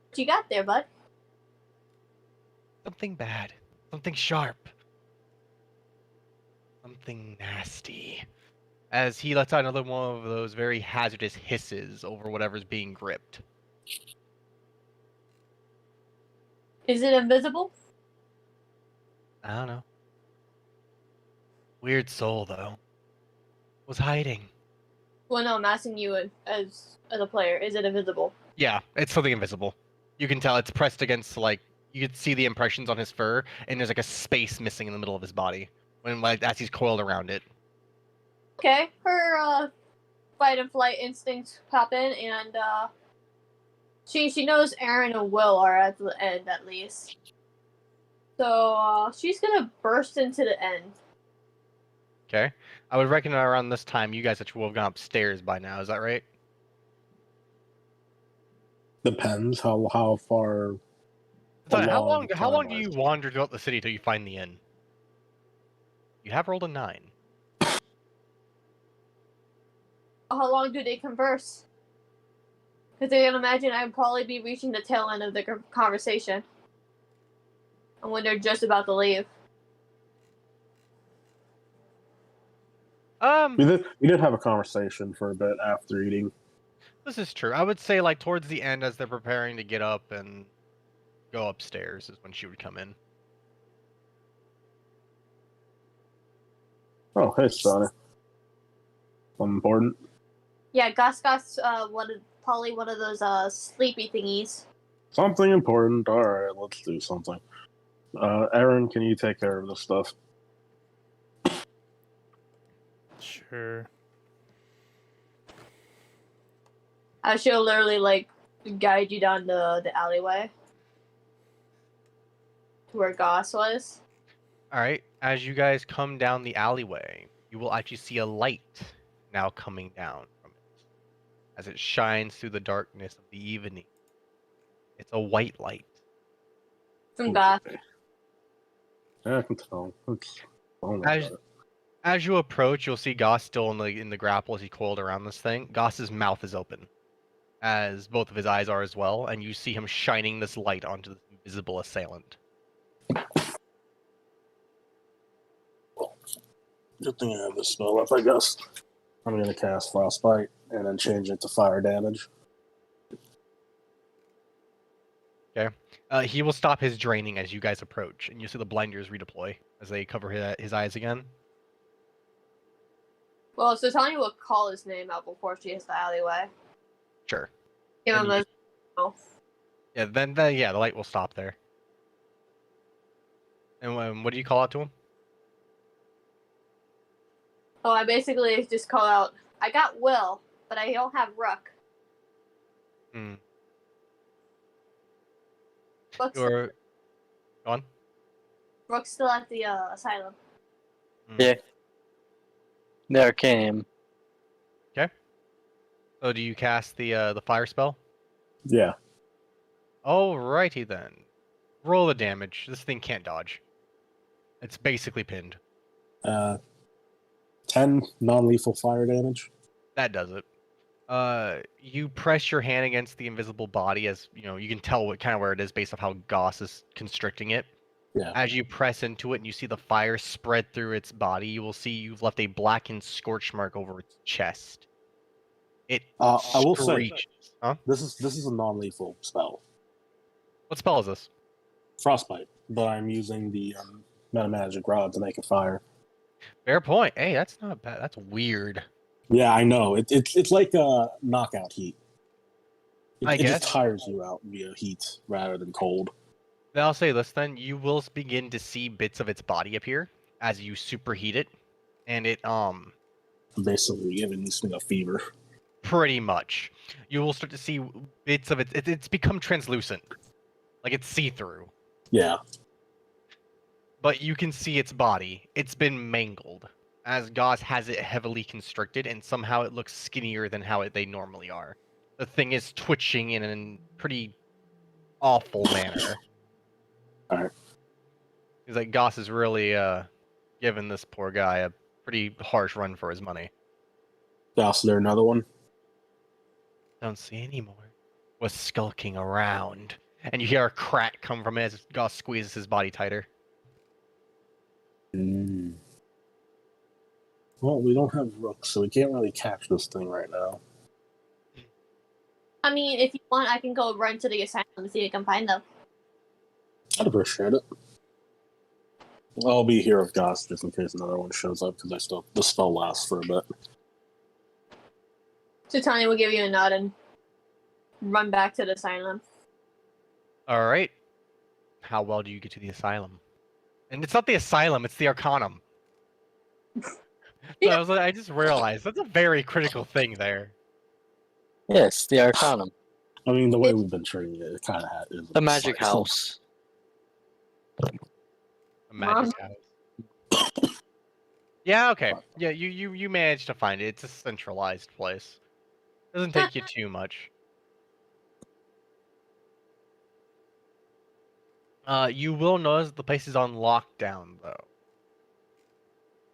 What you got there, bud? Something bad. Something sharp. Something nasty. As he lets out another one of those very hazardous hisses over whatever's being gripped. Is it invisible? I don't know. Weird soul, though. Was hiding. Well, no, I'm asking you as a player. Is it invisible? Yeah, it's something invisible. You can tell it's pressed against, like, you can see the impressions on his fur, and there's like a space missing in the middle of his body when, like, as he's coiled around it. Okay, her fight and flight instincts pop in, and she knows Aaron and Will are at the end at least. So she's gonna burst into the end. Okay, I would reckon around this time you guys will have gone upstairs by now. Is that right? Depends how far. So how along long do you time-wise. wander throughout the city till you find the inn? You have rolled a 9. How long do they converse? Because I can imagine I'd probably be reaching the tail end of the conversation. And when they're just about to leave. We did have a conversation for a bit after eating. This is true. I would say like towards the end, as they're preparing to get up and go upstairs, is when she would come in. Oh, hey, Sonny. Something important? Yeah, Gus got probably one of those sleepy thingies. Something important. All right, let's do something. Aaron, can you take care of this stuff? Sure. She'll literally like guide you down the alleyway to where Goss was. All right. As you guys come down the alleyway, you will actually see a light now coming down from it as it shines through the darkness of the evening. It's a white light. From Goss. Yeah, I can tell. As you approach, you'll see Goss still in the grapple as he coiled around this thing. Goss's mouth is open, as both of his eyes are as well, and you see him shining this light onto the invisible assailant. Good thing I have this spell up, I guess. I'm going to cast Frostbite and then change it to fire damage. He will stop his draining as you guys approach, and you see the blinders redeploy as they cover his eyes again. Well, so Tanya will call his name out before she hits the alleyway. Sure. Give him And a. Yeah, then the light will stop there. And what do you call out to him? Oh, I basically just call out, I got Will, but I don't have Rook. Hmm. Rook's, Go on. Rook's still at the asylum. Yeah. The Arcanium. So do you cast the fire spell? Yeah. Alrighty then. Roll the damage. This thing can't dodge. It's basically pinned. 10 non-lethal fire damage. That does it. You press your hand against the invisible body, as you know, you can tell what kind of where it is based off how Goss is constricting it. Yeah. As you press into it and you see the fire spread through its body, you will see you've left a blackened scorch mark over its chest. It I will say, screeches. Huh? this is a non-lethal spell. What spell is this? Frostbite, but I'm using the meta magic rod to make it fire. Fair point. Hey, that's not bad. That's weird. Yeah, I know. It's like a knockout heat. I It just guess. tires you out via heat rather than cold. Then I'll say this then. You will begin to see bits of its body appear as you superheat it. And it, I'm basically giving this thing a fever. pretty much. You will start to see bits of it. It's become translucent. Like it's see-through. Yeah. But you can see its body. It's been mangled. As Goss has it heavily constricted, and somehow it looks skinnier than how they normally are. The thing is twitching in a pretty awful manner. Alright. He's like, Goss is really giving this poor guy a pretty harsh run for his money. Yeah, so there another one? Don't see any more. Was skulking around. And you hear a crack come from it as Goss squeezes his body tighter. Well, we don't have rooks, so we can't really catch this thing right now. I mean, if you want, I can go run to the asylum and see if I can find them. I'd appreciate it. I'll be here with Goss just in case another one shows up, because the spell lasts for a bit. So Tanya will give you a nod and run back to the asylum. Alright. How well do you get to the asylum? And it's not the asylum, it's the Arcanum. So I just realized that's a very critical thing there. Yes, the Arcanum. I mean, the way we've been treating it, it kind of is. The Magic House. A magic house. Yeah, okay. Yeah, you managed to find it. It's a centralized place. Doesn't take you too much. You will notice the place is on lockdown though,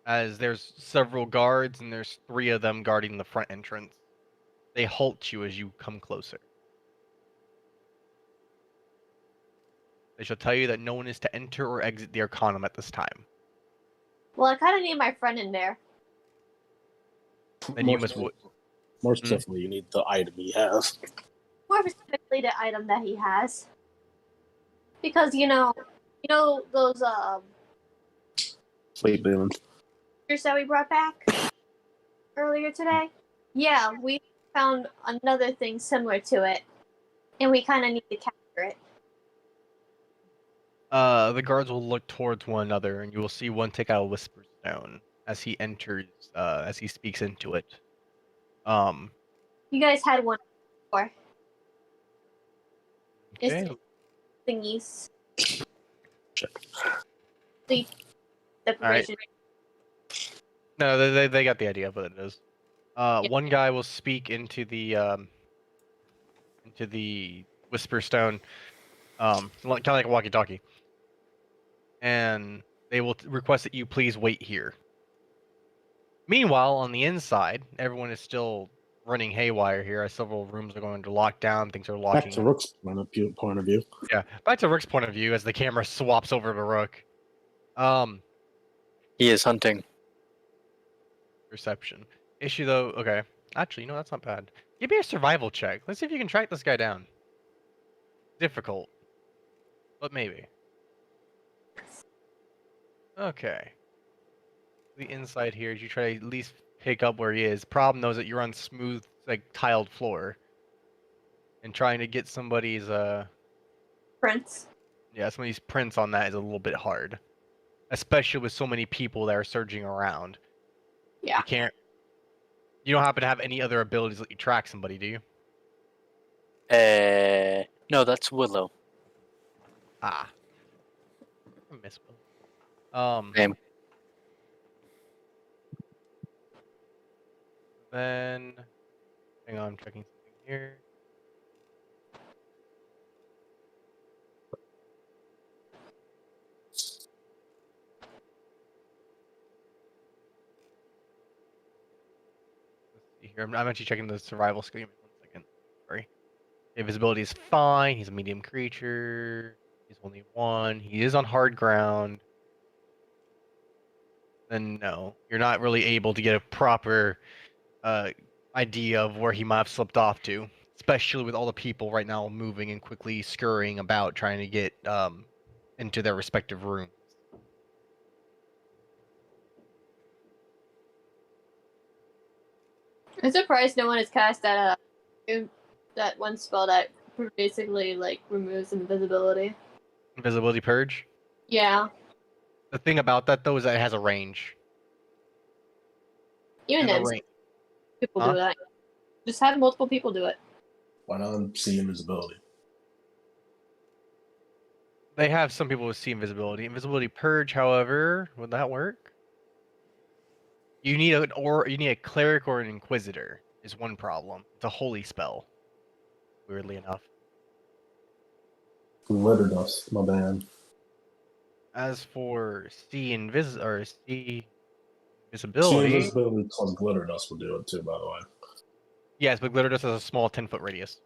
as there's several guards and there's 3 of them guarding the front entrance. They halt you as you come closer. They shall tell you that no one is to enter or exit the Arcanum at this time. Well, I kind of need my friend in there. Then you must. More Hmm? specifically, you need the item he has. More specifically, the item that he has. Because you know those Sleep demons. creatures that we brought back earlier today. Yeah, we found another thing similar to it, and we kind of need to capture it. The guards will look towards one another, and you will see one take out a Whisper Stone as he enters. As he speaks into it. You guys had one before. Okay. It's thingies. Sleep right. deprivation. No, they got the idea of what it is. Yeah. One guy will speak into the Whisper Stone, kind of like a walkie-talkie, and they will request that you please wait here. Meanwhile, on the inside, everyone is still running haywire here, as several rooms are going into lockdown. Things are Back locking. to Rook's point of view. Yeah, back to Rick's point of view as the camera swaps over to Rook. He is hunting. Perception. Issue though, okay. Actually, that's not bad. Give me a survival check. Let's see if you can track this guy down. Difficult. But maybe. Okay. The inside here is you try to at least pick up where he is. Problem though is that you're on smooth, like, tiled floor. And trying to get somebody's, Prince. yeah, somebody's prints on that is a little bit hard. Especially with so many people that are surging around. Yeah. You don't happen to have any other abilities that let you track somebody, do you? No, that's Willow. Ah. I miss Will. Same. Then, hang on, I'm checking something here. Let's see here. I'm actually checking the survival skill. Give me 1 second. Sorry. Invisibility is fine. He's a medium creature. He's only 1. He is on hard ground. Then no, you're not really able to get a proper idea of where he might have slipped off to, especially with all the people right now moving and quickly scurrying about trying to get into their respective rooms. I'm surprised no one has cast that one spell that basically like removes invisibility. Invisibility Purge. Yeah. The thing about that though is that it has a range. Even And then, the range. people Huh? do that. Just have multiple people do it. Why not see invisibility? They have some people with see invisibility. Invisibility Purge, however, would that work? You need a cleric or an inquisitor is one problem. It's a holy spell. Weirdly enough. Glitter dust, my bad. As for see invisibility, See invisibility plus glitter dust will do it too, by the way. yes, but glitter dust has a small 10-foot radius.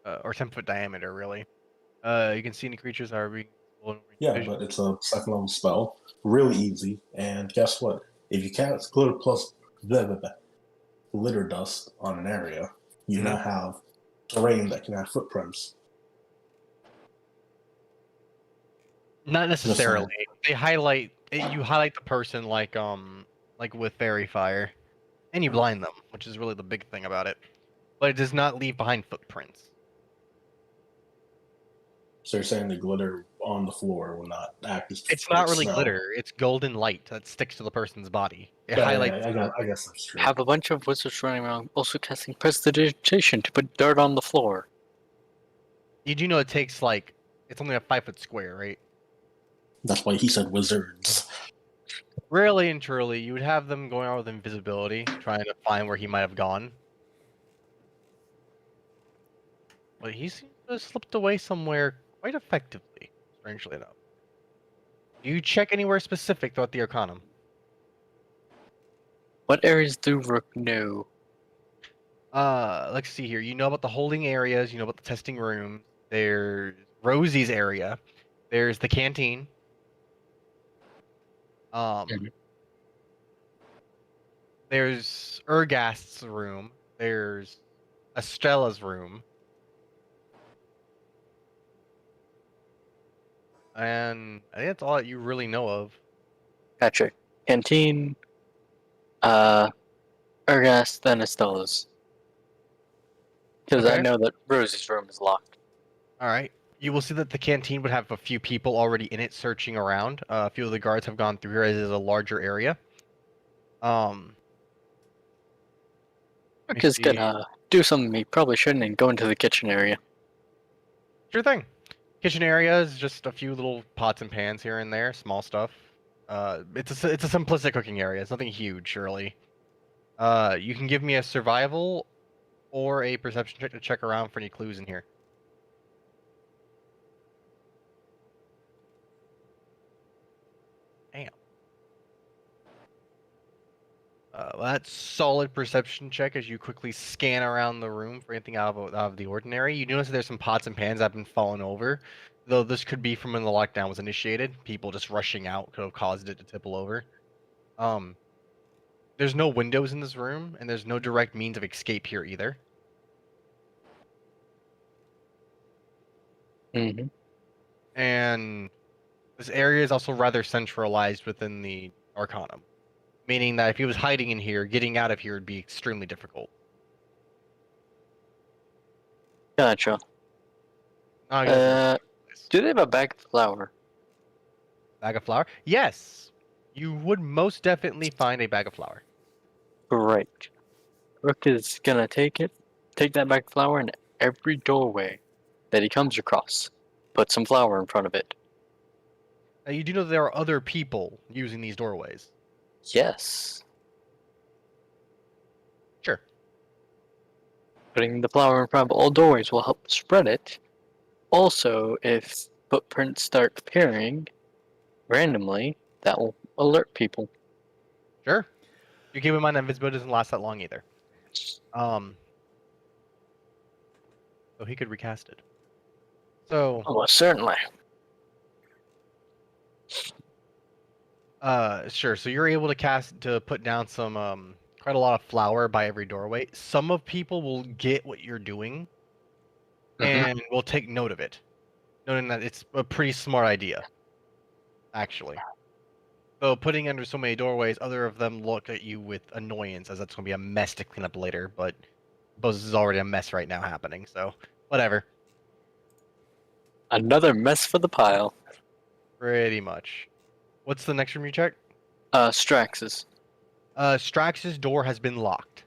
Or 10-foot diameter, really. You can see any creatures that are being Yeah, but it's a second level spell. Really easy. And guess what? If you cast glitter plus glitter dust on an area, you now have terrain that can have footprints. Not necessarily. They highlight you highlight the person like with fairy fire, and you blind them, which is really the big thing about it. But it does not leave behind footprints. So you're saying the glitter on the floor will not act as It's not really smell. glitter. It's golden light that sticks to the person's body. It Yeah, highlights. I guess that's true. Have a bunch of wizards running around also casting prestidigitation to put dirt on the floor. You do know it takes it's only a 5-foot square, right? That's why he said wizards. Really and truly, you would have them going out with invisibility, trying to find where he might have gone. But he seems to have slipped away somewhere quite effectively, strangely enough. Do you check anywhere specific throughout the Arcanum? What areas do Rook know? Let's see here. You know about the holding areas, you know about the testing room. There's Rosie's area. There's the canteen. Mhm. There's Ergast's room. There's Estrella's room. And I think that's all that you really know of. Gotcha. Canteen, Ergast, then Estella's. Because I Okay. know that Rosie's room is locked. All right. You will see that the canteen would have a few people already in it searching around. A few of the guards have gone through here as it is a larger area. Let me Rook is see. gonna do something he probably shouldn't and go into the kitchen area. Sure thing. Kitchen area is just a few little pots and pans here and there, small stuff. It's a simplistic cooking area. It's nothing huge, really. You can give me a survival or a perception check to check around for any clues in here. Damn. Well, that's solid perception check as you quickly scan around the room for anything out of the ordinary. You notice that there's some pots and pans that have been fallen over, though this could be from when the lockdown was initiated. People just rushing out could have caused it to tipple over. There's no windows in this room, and there's no direct means of escape here either. Mm-hmm. And this area is also rather centralized within the Arcanum, meaning that if he was hiding in here, getting out of here would be extremely difficult. Gotcha. Now he doesn't really Do they have a bag of flour? bag of flour? Yes, you would most definitely find a bag of flour. Great. Rook is gonna take that bag of flour, and every doorway that he comes across, put some flour in front of it. Now you do know that there are other people using these doorways. Yes. Sure. Putting the flour in front of all doorways will help spread it. Also, if footprints start appearing randomly, that will alert people. Sure. You keep in mind that invisibility doesn't last that long either. So he could recast it. So Almost certainly. Sure. So you're able to put down some quite a lot of flour by every doorway. Some of people will get what you're doing and will take note of it, noting that it's a pretty smart idea, actually. So putting under so many doorways, other of them look at you with annoyance, as that's going to be a mess to clean up later. But I suppose this is already a mess right now happening, so whatever. Another mess for the pile. Pretty much. What's the next room you check? Strax's. Strax's door has been locked.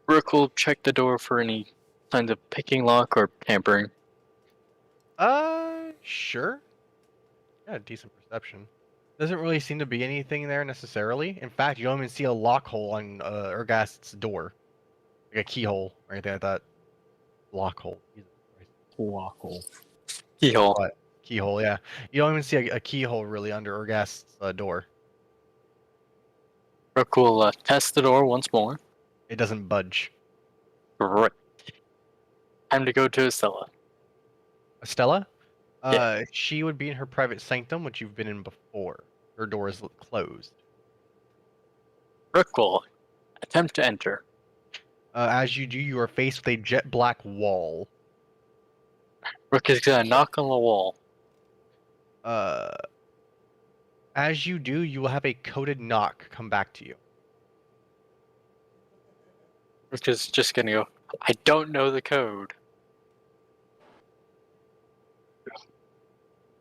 Rook will check the door for any signs of picking lock or tampering. Sure. Yeah, decent perception. Doesn't really seem to be anything there necessarily. In fact, you don't even see a lock hole on Ergast's door, like a keyhole or anything like that. Lock hole. Jesus Christ. Lock hole. Keyhole. What? Keyhole, yeah. You don't even see a keyhole really under Ergast's door. Rook will test the door once more. It doesn't budge. Great. Time to go to Estella. Estella? Yeah. She would be in her private sanctum, which you've been in before. Her door is closed. Rook will attempt to enter. As you do, you are faced with a jet black wall. Rook is gonna knock on the wall. As you do, you will have a coded knock come back to you. Rook is just gonna go, I don't know the code.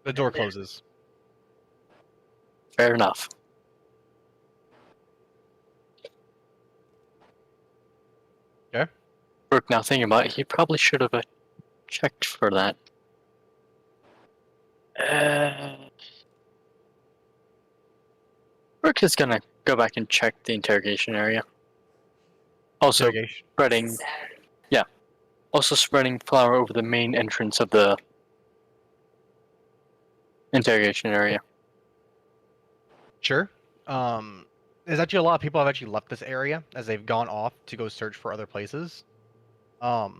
The door closes. Fair enough. Okay. Rook, now thinking about it, he probably should have checked for that. Rook is gonna go back and check the interrogation area. Also, Interrogation. spreading. Yeah. Also spreading flour over the main entrance of the interrogation area. Sure. There's actually a lot of people have actually left this area as they've gone off to go search for other places. So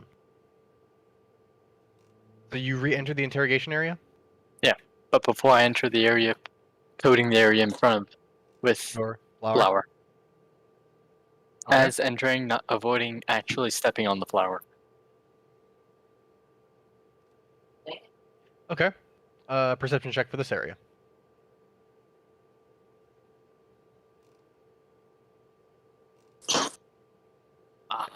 you re-enter the interrogation area? But before I enter the area, coating the area in front of with Or flour? flour. Okay. As entering, not avoiding actually stepping on the flour. Okay. Perception check for this area.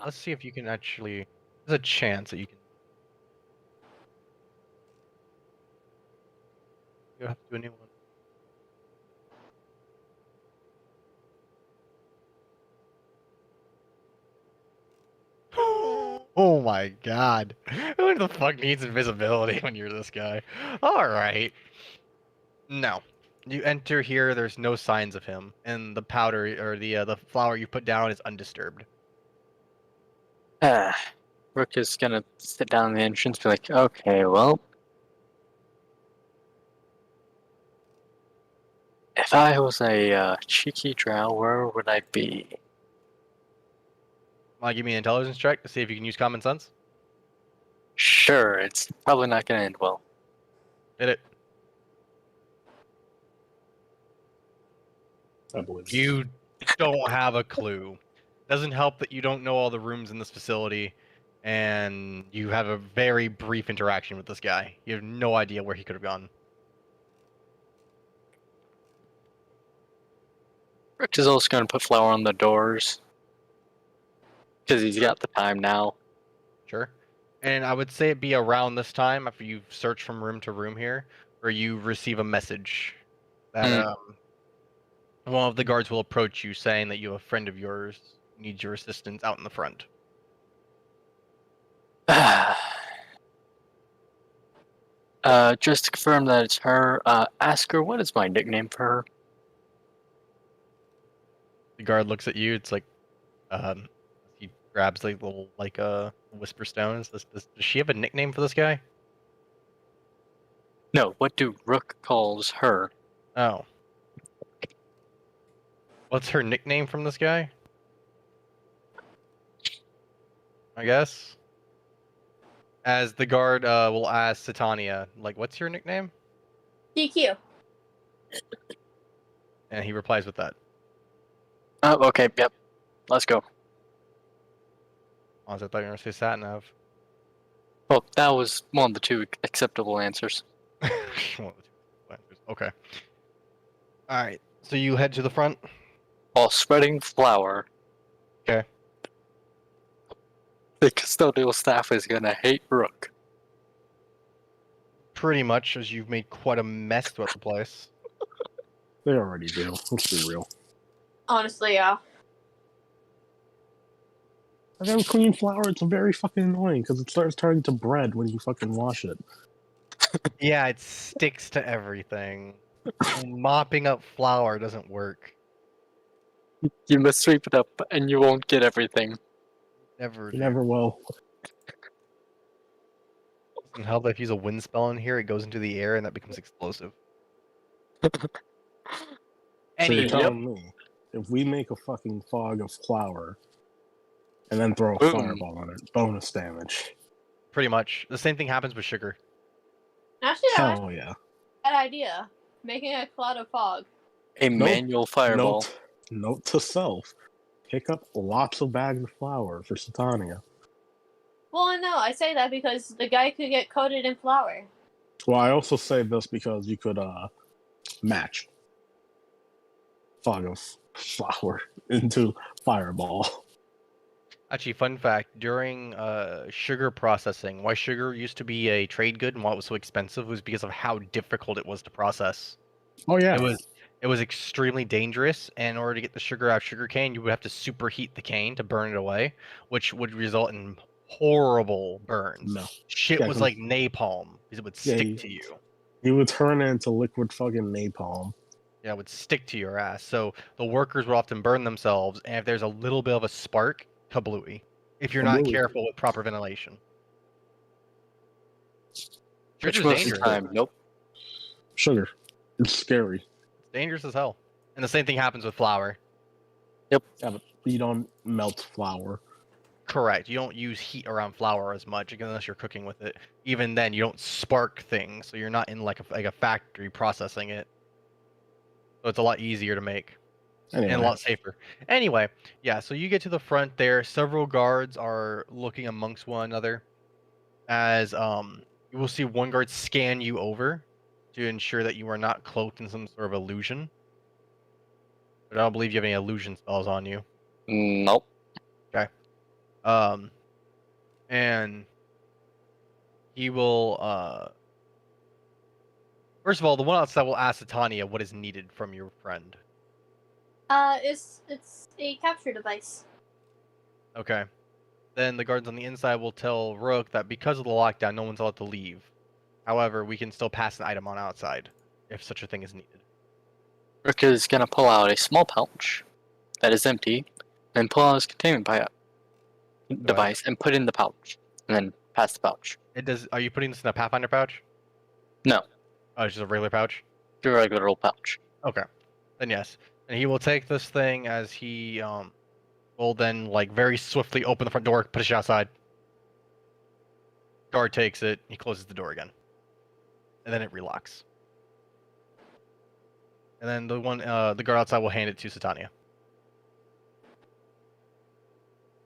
Let's see if you can actually. There's a chance that you can. You have to do a new one. Oh my god. Who the fuck needs invisibility when you're this guy? Alright. No. You enter here, there's no signs of him, and the powder or the flour you put down is undisturbed. Rook is gonna sit down in the entrance, be like, okay, well, if I was a cheeky drow, where would I be? Wanna give me an intelligence check to see if you can use common sense? Sure, it's probably not gonna end well. Hit it. I believe it. You don't have a clue. Doesn't help that you don't know all the rooms in this facility, and you have a very brief interaction with this guy. You have no idea where he could have gone. Rook is also gonna put flour on the doors. Because he's got the time now. Sure. And I would say it be around this time after you've searched from room to room here, where you receive a message that one of the guards will approach you saying that you, a friend of yours, needs your assistance out in the front. Just to confirm that it's her, ask her what is my nickname for her. The guard looks at you. It's like, he grabs like little whisper stones. Does she have a nickname for this guy? No, what do Rook calls her? Oh. What's her nickname from this guy? I guess. As the guard will ask Satania, like, what's your nickname? DQ. And he replies with that. Oh, okay, yep. Let's go. Oh, I thought you were going to say Satnav. Well, that was one of the two acceptable answers. Okay. Alright, so you head to the front? While spreading flour. Okay. The custodial staff is gonna hate Rook. Pretty much, as you've made quite a mess throughout the place. They already do. Let's be real. Honestly, yeah. I got clean flour. It's very fucking annoying because it starts turning to bread when you fucking wash it. Yeah, it sticks to everything. And mopping up flour doesn't work. You must sweep it up and you won't get everything. Never. You never will. Doesn't help that if you use a wind spell in here, it goes into the air and that becomes explosive. So you're Anyway, telling me if we make a fucking fog of flour and then throw a Boom. fireball on it, bonus damage. pretty much. The same thing happens with sugar. Actually, that's Hell yeah. a bad idea. Making a cloud of fog. A Nope. manual fireball. Note to self. Pick up lots of bags of flour for Satania. Well, no, I say that because the guy could get coated in flour. Well, I also say this because you could match fog of flour into fireball. Actually, fun fact, during sugar processing, why sugar used to be a trade good and why it was so expensive was because of how difficult it was to process. Oh yeah. It was extremely dangerous, and in order to get the sugar out of sugar cane, you would have to superheat the cane to burn it away, which would result in horrible burns. No. Shit Yeah, was like napalm, because it would Yeah, stick you- to you. You would turn it into liquid fucking napalm. Yeah, it would stick to your ass. So the workers would often burn themselves, and if there's a little bit of a spark, kablooey. If you're not Kablooey. careful with proper ventilation. Sugar's Which most of dangerous. the time, nope. Sugar. It's scary. It's dangerous as hell. And the same thing happens with flour. Yeah, but you don't melt flour. Correct. You don't use heat around flour as much unless you're cooking with it. Even then, you don't spark things, so you're not in like a factory processing it. So it's a lot easier to make and a Anyway, lot safer. Anyway, yeah. So you get to the front there. Several guards are looking amongst one another as you will see one guard scan you over to ensure that you are not cloaked in some sort of illusion. But I don't believe you have any illusion spells on you. Nope. And he will first of all, the one outside will ask Titania what is needed from your friend. It's a capture device. Okay. Then the guards on the inside will tell Rook that because of the lockdown, no one's allowed to leave. However, we can still pass an item on outside if such a thing is needed. Rook is gonna pull out a small pouch that is empty, and pull out his containment device and put it in the pouch, and then pass the pouch. It does. Are you putting this in a Pathfinder pouch? No. Oh, it's just a regular pouch. The regular old pouch. Okay. Then yes, and he will take this thing as he will then like very swiftly open the front door, push it outside. Guard takes it. He closes the door again, and then it relocks. And then the guard outside will hand it to Satania.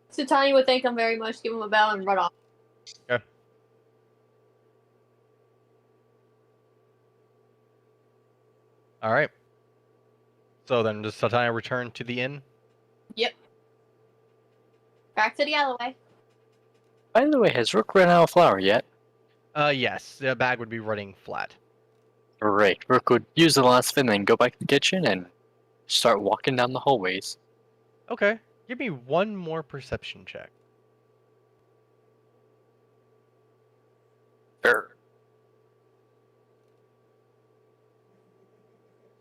So Tanya would thank him very much, give him a bow, and run off. Okay. All right. So then, does Satania return to the inn? Yep. Back to the alleyway. By the way, has Rook run out of flour yet? Yes. The bag would be running flat. Great. Rook would use the last of it and then go back to the kitchen and start walking down the hallways. Okay. Give me one more perception check. Sure.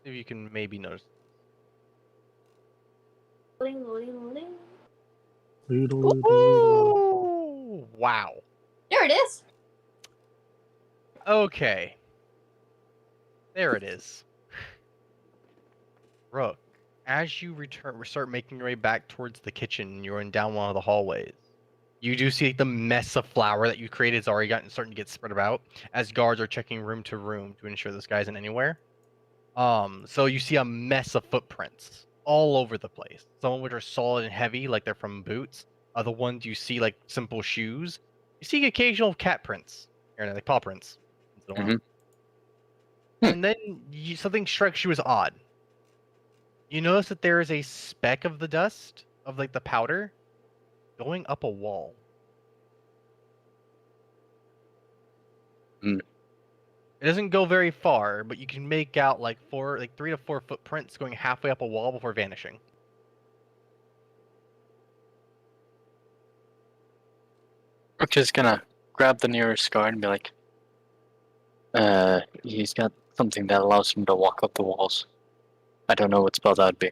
See if you can maybe notice. Loading, loading, loading. Ooh, wow. There it is. Okay. There it is. Rook, as you start making your way back towards the kitchen, you're in down one of the hallways. You do see the mess of flour that you created is already starting to get spread about as guards are checking room to room to ensure this guy isn't anywhere. So you see a mess of footprints all over the place. Some of which are solid and heavy, like they're from boots. Other ones you see like simple shoes. You see occasional cat prints, or like paw prints. Mhm. And then something strikes you as odd. You notice that there is a speck of the dust of like the powder going up a wall. Hmm. It doesn't go very far, but you can make out like 3 to 4 footprints going halfway up a wall before vanishing. Rook is gonna grab the nearest guard and be like, he's got something that allows him to walk up the walls. I don't know what spell that would be.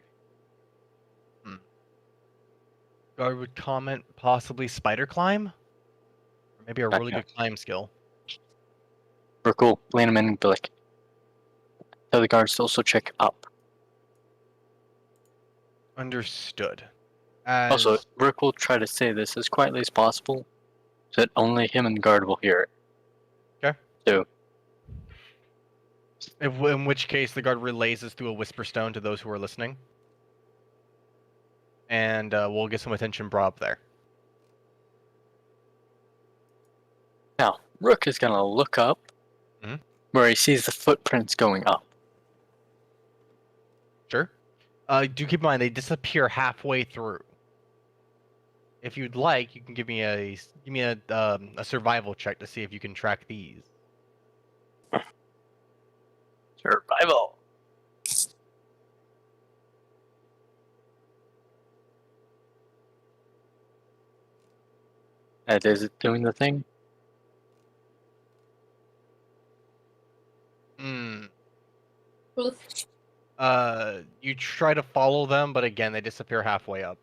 Guard would comment possibly spider climb? Or maybe a really Gotcha. good climb skill. Rook will lean him in and be like, tell the guards to also check up. Understood. As... Also, Rook will try to say this as quietly as possible, so that only him and the guard will hear it. Okay. So, in which case, the guard relays this through a whisper stone to those who are listening. And we'll get some attention brought up there. now, Rook is gonna look up Mhm. where he sees the footprints going up. Sure. Do keep in mind they disappear halfway through. If you'd like, you can give me a survival check to see if you can track these. Survival. Is it doing the thing? Oof. You try to follow them, but again, they disappear halfway up.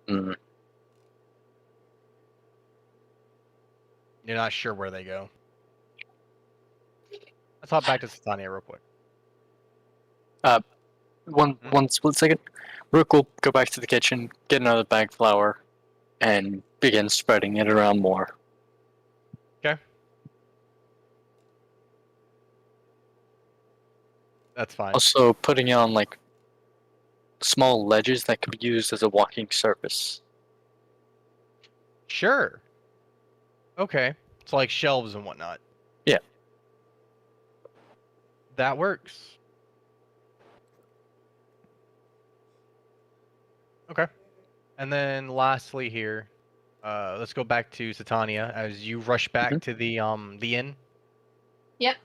Hmm. You're not sure where they go. Let's hop back to Satania real quick. One split second. Rook will go back to the kitchen, get another bag of flour, and begin spreading it around more. That's fine. Also, putting it on like small ledges that could be used as a walking surface. Sure. Okay. So like shelves and whatnot. Yeah. That works. Okay. And then lastly here, let's go back to Satania as you rush back to the inn. Yep.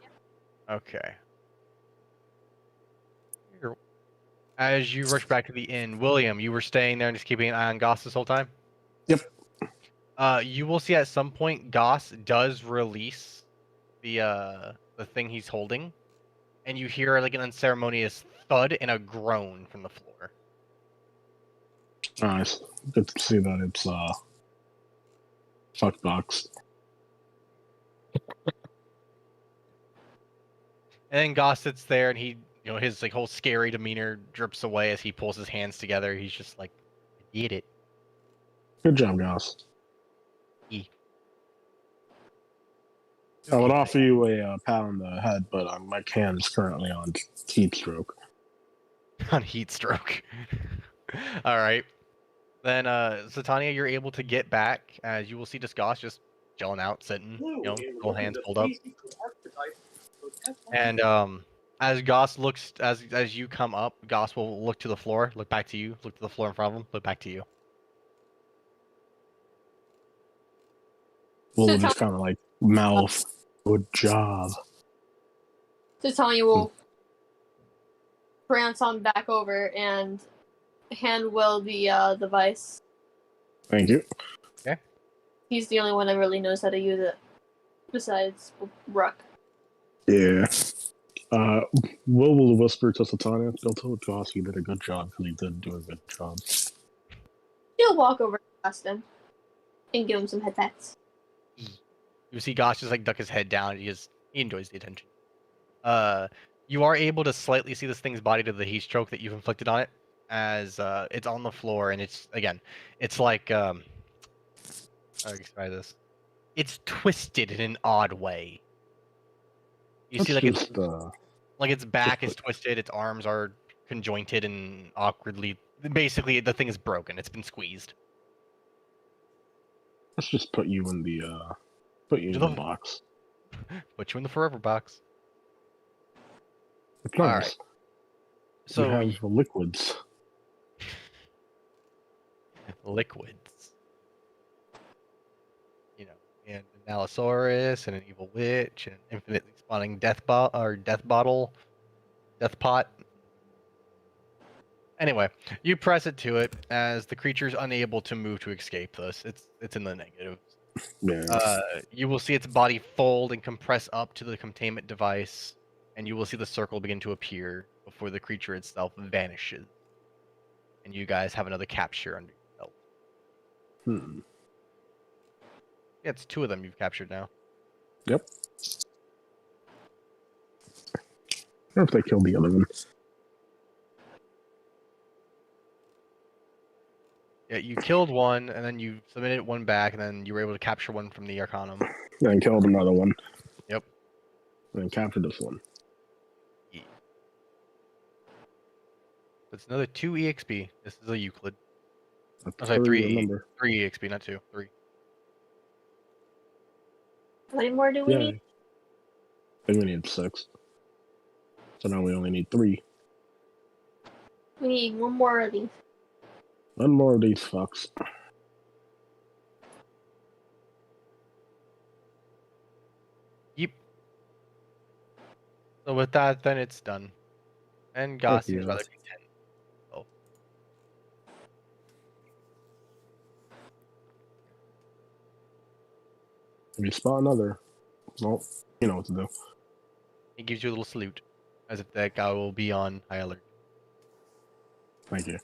Okay. As you rush back to the inn, William, you were staying there and just keeping an eye on Goss this whole time? Yep. You will see at some point Goss does release the thing he's holding, and you hear like an unceremonious thud and a groan from the floor. Nice. Good to see that it's fuck box. And then Goss sits there and he, his like whole scary demeanor drips away as he pulls his hands together. He's just like, I did it. Good job, guys. E. I would offer you a pat on the head, but my hand is currently on heat stroke. On heat stroke. All right. Then, Satania, you're able to get back as you will see Goss just chilling out, sitting, full hands pulled up. And as Goss looks, as you come up, Goss will look to the floor, look back to you, look to the floor in front of him, look back to you. We'll just kind of like mouth, good job. Titania will prance on back over and hand Will the device. Thank you. He's the only one that really knows how to use it, besides Ruck. Yeah. Will whisper to Satania, go tell Joss he did a good job, because he did do a good job. She'll walk over past him and give him some head pats. You see Goss just like duck his head down. He enjoys the attention. You are able to slightly see this thing's body to the heat stroke that you've inflicted on it, as it's on the floor, and it's like how do I describe this? It's twisted in an odd way. You see, like its back is twisted, its arms are conjointed and awkwardly. Basically, the thing is broken. It's been squeezed. Let's just put you in the box. Put you in the forever box. It's nice. All right. So you have liquids. Liquids. And an Allosaurus, and an evil witch, and an infinitely spawning death pot. Anyway, you press it to it as the creature's unable to move to escape this. It's in the negative. Yeah. You will see its body fold and compress up to the containment device, and you will see the circle begin to appear before the creature itself vanishes. And you guys have another capture under your belt. Yeah, it's 2 of them you've captured now. Yep. I wonder if they killed the other one. Yeah, you killed one, and then you submitted one back, and then you were able to capture one from the Arcanum. Then killed another one. Yep. And then captured this one. Yeah. It's another 2 EXP. This is a Euclid. I'm sorry, 3 EXP, not 2. 3. How many more do we need? I think we need 6. So now we only need 3. We need one more of these. One more of these fucks. Yep. So with that, then it's done. And Goss seems rather content. Oh. If you spot another, well, you know what to do. He gives you a little salute, as if that guy will be on high alert. Thank you.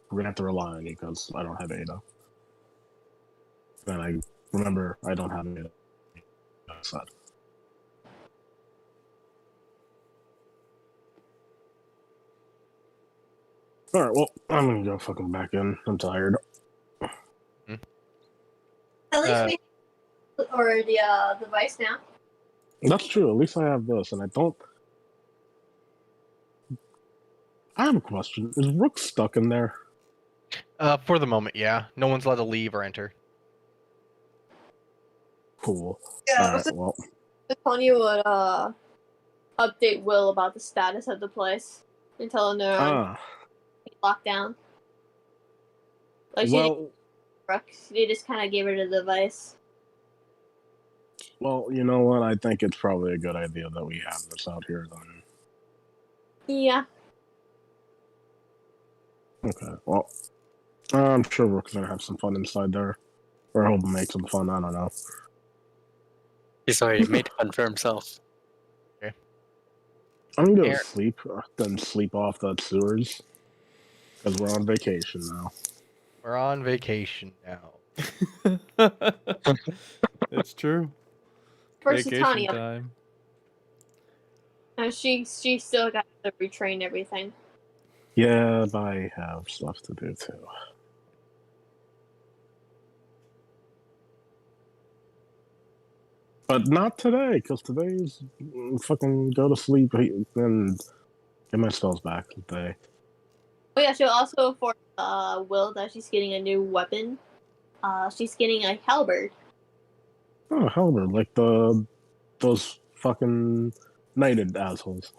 We're gonna have to rely on you because I don't have Ada. And I remember I don't have Ada. Alright, well, I'm gonna go fucking back in. I'm tired. At least Uh, we or the device now. That's true. At least I have this, and I don't. I have a question. Is Rook stuck in there? For the moment, yeah. No one's allowed to leave or enter. Cool. Yeah. Alright, well. Tony would update Will about the status of the place and tell him they're on lockdown. Like she did Well, Brooke. They just kind of gave her the device. well, you know what? I think it's probably a good idea that we have this out here then. Yeah. Okay, well. I'm sure Rook's gonna have some fun inside there. Or he'll make some fun, I don't know. He's already made fun for himself. I'm gonna go to Aaron- sleep, then sleep off the sewers. Because we're on vacation now. We're on vacation now. It's true. Versus Vacation Tanya. time. And she still got to retrain everything. Yeah, but I have stuff to do too. But not today, because today's fucking go to sleep and get my spells back today. Oh yeah, she'll also for Will that she's getting a new weapon. She's getting a halberd. Oh, halberd, like those fucking knighted assholes.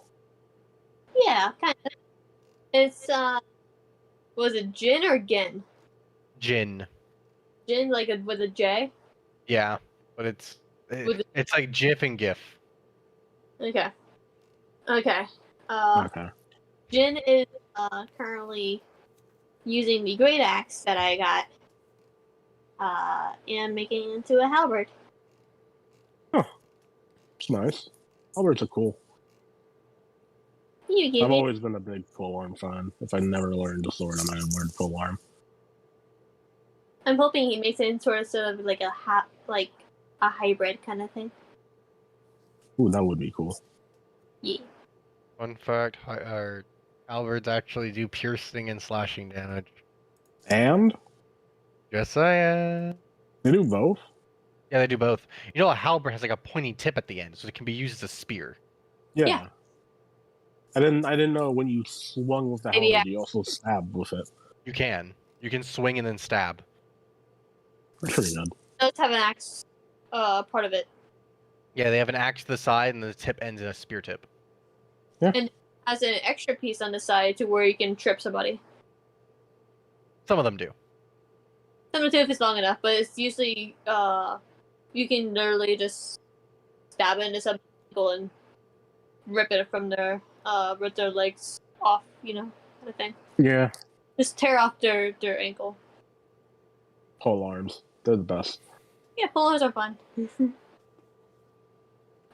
Yeah, kind of. It's was it Jin or Gin? Jin. Jin like with a J. Yeah, but With it's like GIF and GIF. Okay. Okay. Okay. Jin is currently using the great axe that I got, and making it into a halberd. It's nice. Halberds are cool. You give I've me. always been a big polearm fan. If I never learned a sword, I might have learned polearm. I'm hoping he makes it into sort of like a hybrid kind of thing. Ooh, that would be cool. Yeah. Fun fact: our halberds actually do piercing and slashing damage. And Just saying. they do both. Yeah, they do both. You know, a halberd has like a pointy tip at the end, so it can be used as a spear. Yeah. Yeah. I didn't know when you swung with the Maybe halberd, you also stabbed with it. You can swing and then stab. Pretty good. It does have an axe part of it. Yeah, they have an axe to the side, and the tip ends in a spear tip. Has an extra piece on the side to where you can trip somebody. Some of them do. Some do if it's long enough, but it's usually you can literally just stab it into some people and rip it from their legs off, kind of thing. Yeah. Just tear off their ankle. Polearms. They're the best. Yeah, polars are fun.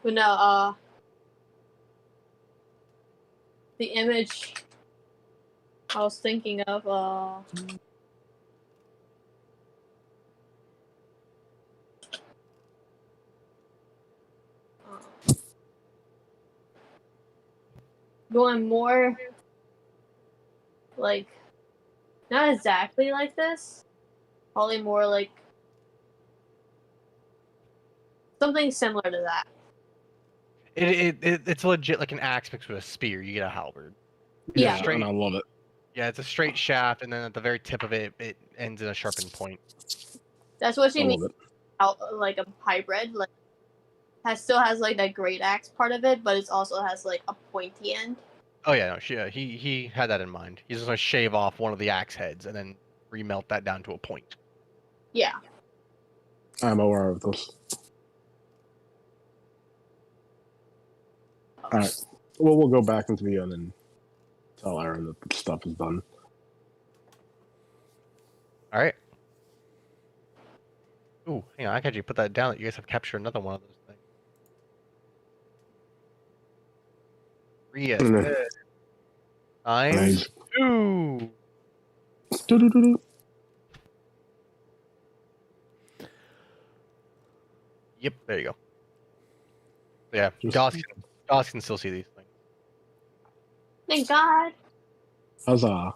But no, the image I was thinking of, going more like not exactly like this, probably more like something similar to that. It's legit like an axe mixed with a spear. You get a halberd. Yeah. Straight. And I love it. Yeah, it's a straight shaft, and then at the very tip of it, it ends in a sharpened point. That's what I she means. love it. Out like a hybrid, like still has like that great axe part of it, but it also has like a pointy end. Oh yeah, no, he had that in mind. He's just gonna shave off one of the axe heads and then remelt that down to a point. Yeah. I'm aware of this. Alright. Well, we'll go back into the inn and tell Aaron that the stuff is done. All right. Ooh, hang on, I can actually put that down. That you guys have captured another one of those things. Yes. Mm. Times Nice. 2. Doo-doo-doo-doo. Yep, there you go. Yeah, Just- Goss can still see these things. Thank God. Huzzah.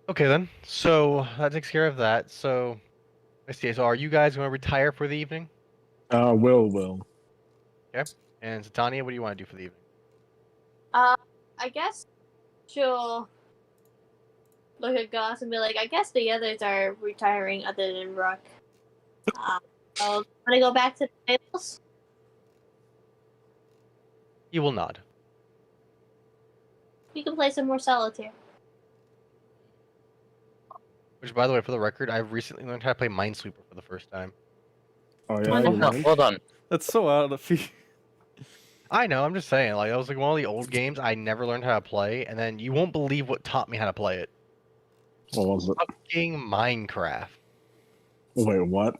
Okay then. So that takes care of that. So let's see. So are you guys going to retire for the evening? Will. And Satania, what do you want to do for the evening? I guess she'll look at Goss and be like, I guess the others are retiring other than Rook. So, wanna go back to the tables? He will nod. You can play some more solitaire. Which, by the way, for the record, I recently learned how to play Minesweeper for the first time. Oh yeah, Hold you on, mind? Hold on. That's so out of the I know. I'm just saying. Like, that was like one of the old games I never learned how to play, and then you won't believe what taught me how to play it. What was it? Fucking Minecraft. Wait, what?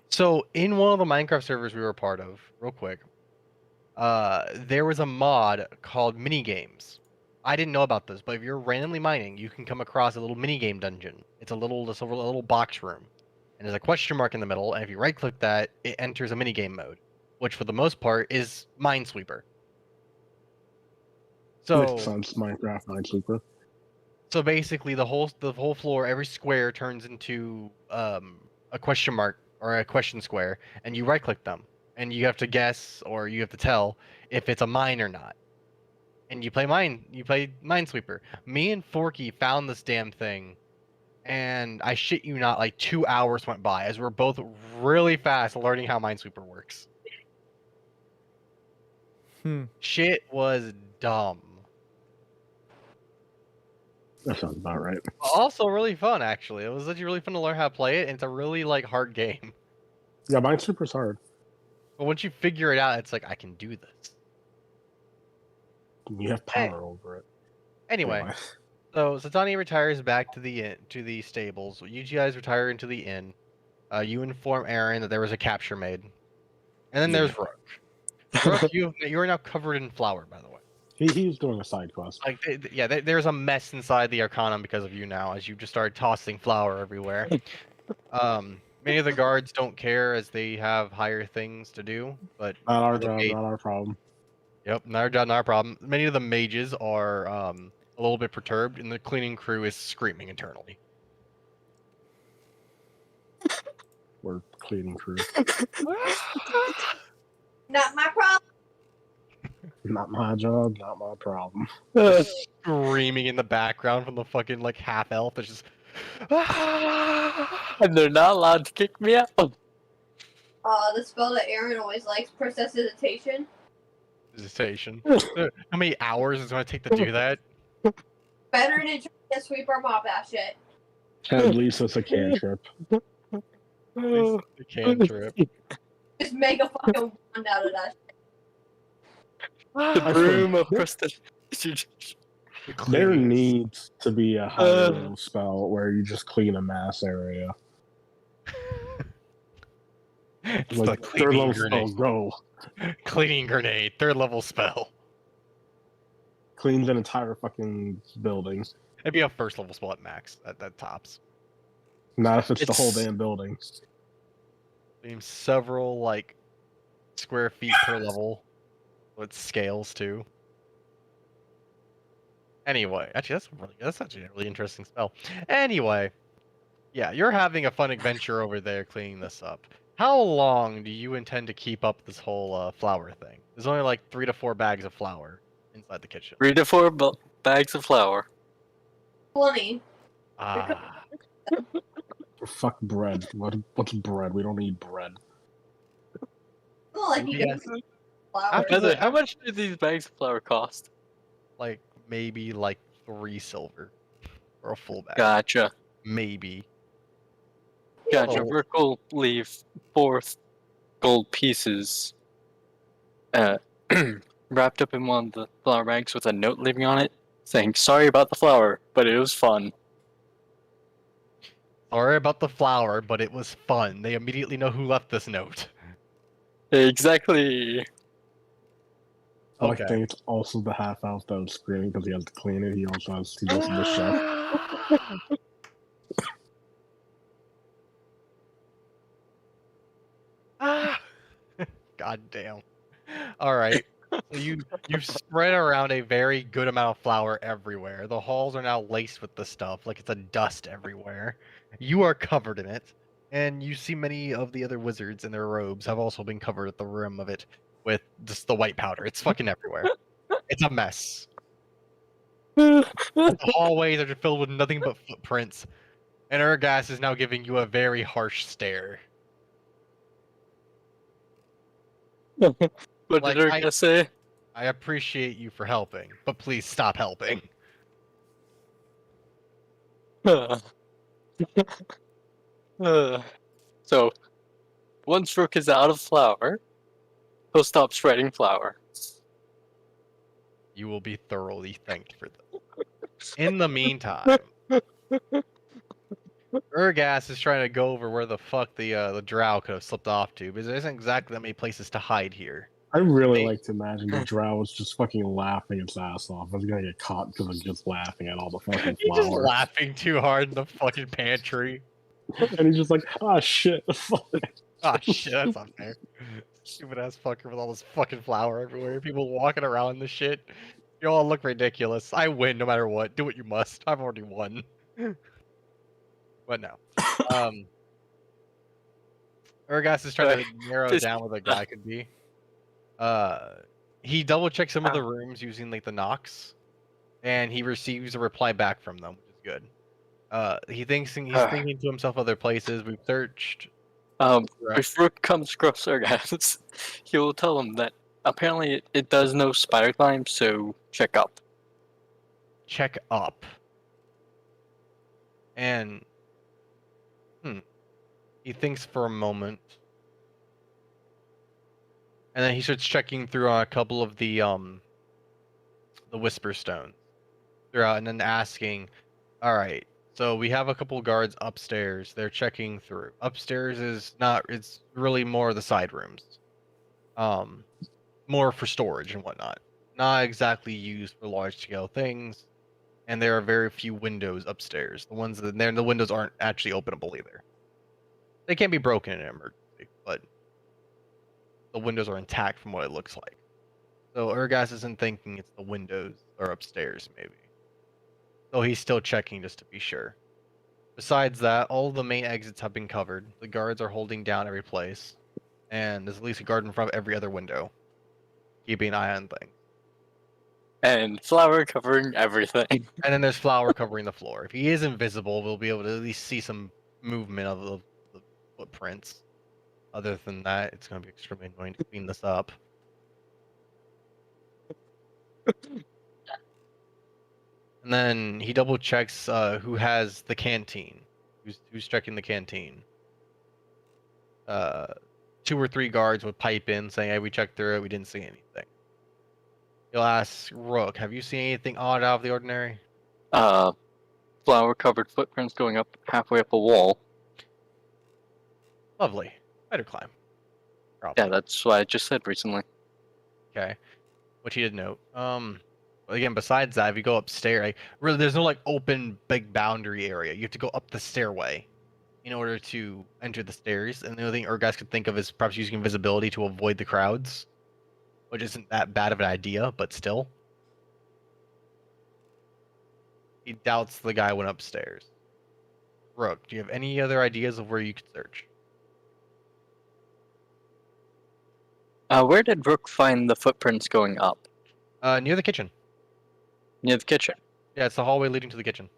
So in one of the Minecraft servers we were a part of, real quick, there was a mod called Minigames. I didn't know about this, but if you're randomly mining, you can come across a little minigame dungeon. It's a little box room, and there's a question mark in the middle. And if you right-click that, it enters a minigame mode, which for the most part is Minesweeper. Makes So sense. Minecraft Minesweeper. So basically, the whole floor, every square turns into a question mark or a question square, and you right click them, and you have to guess or you have to tell if it's a mine or not. And you play Minesweeper. Me and Forky found this damn thing, and I shit you not, like 2 hours went by as we're both really fast learning how Minesweeper works. Shit was dumb. That sounds about right. Also really fun, actually. It was actually really fun to learn how to play it, and it's a really like hard game. Yeah, Minesweeper's hard. But once you figure it out, it's like I can do this. You have power over it. Anyway, so Satani retires back to the stables. You guys retire into the inn. You inform Aaron that there was a capture made, and then there's Rook. Rook, you are now covered in flour, by the way. He's doing a side quest. Like, there's a mess inside the Arcanum because of you now, as you just started tossing flour everywhere. Many of the guards don't care as they have higher things to do, but Not our the job, ma- not our problem. Yep, not our job, not our problem. Many of the mages are a little bit perturbed, and the cleaning crew is screaming internally. We're cleaning crew. Not my problem. Not my job, not my problem. Screaming in the background from the fucking like half elf that's just. And they're not allowed to kick me out. The spell that Aaron always likes, prestidigitation. Visitation. How many hours is it going to take to do that? Better than trying to sweep our mop that shit. At least it's a cantrip. The cantrip. Just make a fucking wand out of that shit. The broom of prestige. There needs to be a higher level spell where you just clean a mass area. It's Like the third cleaning level spell, grenade. go. Cleaning grenade, 3rd level spell. Cleans an entire fucking building. It'd be a 1st level spell at max. That tops. Not if it's the whole It's- damn building. Seems several like square feet per level with scales too. Anyway, actually that's actually a really interesting spell. Anyway, yeah, you're having a fun adventure over there cleaning this up. How long do you intend to keep up this whole flour thing? There's only like 3 to 4 bags of flour inside the kitchen. 3 to 4 bags of flour. Plenty. Ah, Fuck bread. What's bread? We don't need bread. Not like you Yeah. can flour. After Heather, the- how much do these bags of flour cost? like maybe like 3 silver for a full bag. Gotcha. Maybe. Gotcha. Oh. Rook will leave 4 gold pieces wrapped up in one of the flour bags with a note leaving on it saying, sorry about the flour, but it was fun. Sorry about the flour, but it was fun. They immediately know who left this note. Exactly. I like to Okay. think it's also the half elf that was screaming because he has to clean it. He's also the chef. Ah. God damn. All right. So you've spread around a very good amount of flour everywhere. The halls are now laced with the stuff, like it's a dust everywhere. You are covered in it, and you see many of the other wizards in their robes have also been covered at the rim of it with just the white powder. It's fucking everywhere. It's a mess. The hallways are just filled with nothing but footprints, and Ergas is now giving you a very harsh stare. What Like, did Urga say? I appreciate you for helping, but please stop helping. Uh, so, once Rook is out of flour, he'll stop spreading flour. You will be thoroughly thanked for this. In the meantime, Ergas is trying to go over where the fuck the drow could have slipped off to, because there isn't exactly that many places to hide here. I really Hey. like to imagine the drow was just fucking laughing its ass off. I was gonna get caught because I'm just laughing at all the fucking He's just flour. laughing too hard in the fucking pantry. And he's just like, ah, shit. Ah, shit, that's not fair. Stupid ass fucker with all this fucking flour everywhere. People walking around in this shit. You all look ridiculous. I win no matter what. Do what you must. I've already won. But no. Ergas is trying to narrow This- down where the guy could be. He double checks some of the rooms using like the knocks, and he receives a reply back from them, which is good. He's thinking to himself other places. We've searched. If Rook comes across Urgas, he will tell him that apparently it does no spider climb, so check up. Check up. And he thinks for a moment. And then he starts checking through on a couple of the whisper stones throughout, and then asking, all right, so we have a couple guards upstairs. They're checking through. Upstairs is not, it's really more of the side rooms. More for storage and whatnot. Not exactly used for large scale things. And there are very few windows upstairs. The ones that there, the windows aren't actually openable either. They can be broken in an emergency, but the windows are intact from what it looks like. So Ergas isn't thinking it's the windows or upstairs, maybe. So he's still checking just to be sure. Besides that, all the main exits have been covered. The guards are holding down every place. And there's at least a guard in front of every other window, keeping an eye on things. And flour covering everything. And then there's flour covering the floor. If he is invisible, we'll be able to at least see some movement of the footprints. Other than that, it's going to be extremely annoying to clean this up. And then he double checks who has the canteen. Who's checking the canteen. 2 or 3 guards would pipe in saying, hey, we checked through it, we didn't see anything. He'll ask Rook, have you seen anything odd out of the ordinary? Flour covered footprints going up halfway up a wall. Lovely. Better climb. Probably. Yeah, that's what I just said recently. Okay. Which he did note. But again, besides that, if you go upstairs, like, really, there's no like open big boundary area. You have to go up the stairway in order to enter the stairs. And the only thing Ergas could think of is perhaps using invisibility to avoid the crowds, which isn't that bad of an idea, but still. He doubts the guy went upstairs. Rook, do you have any other ideas of where you could search? Where did Rook find the footprints going up? Near the kitchen. Near the kitchen. Yeah, it's the hallway leading to the kitchen.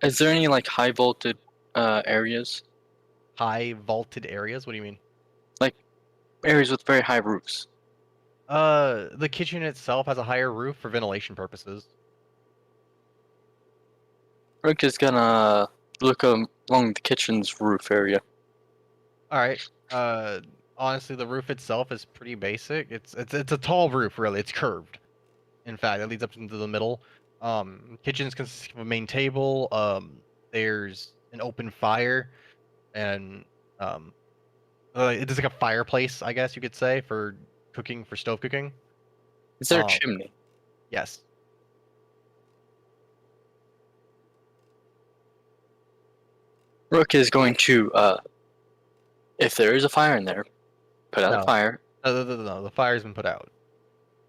Is there any like high vaulted areas? High vaulted areas? What do you mean? Areas with very high roofs. The kitchen itself has a higher roof for ventilation purposes. Rook is gonna look along the kitchen's roof area. All right. Honestly, the roof itself is pretty basic. It's a tall roof, really. It's curved. In fact, it leads up into the middle. Kitchens consist of a main table. There's an open fire, and it's like a fireplace, I guess you could say, for cooking, for stove cooking. Is there a chimney? Yes. Rook is going to, if there is a fire in there, put out No. the fire. No, the fire's been put out.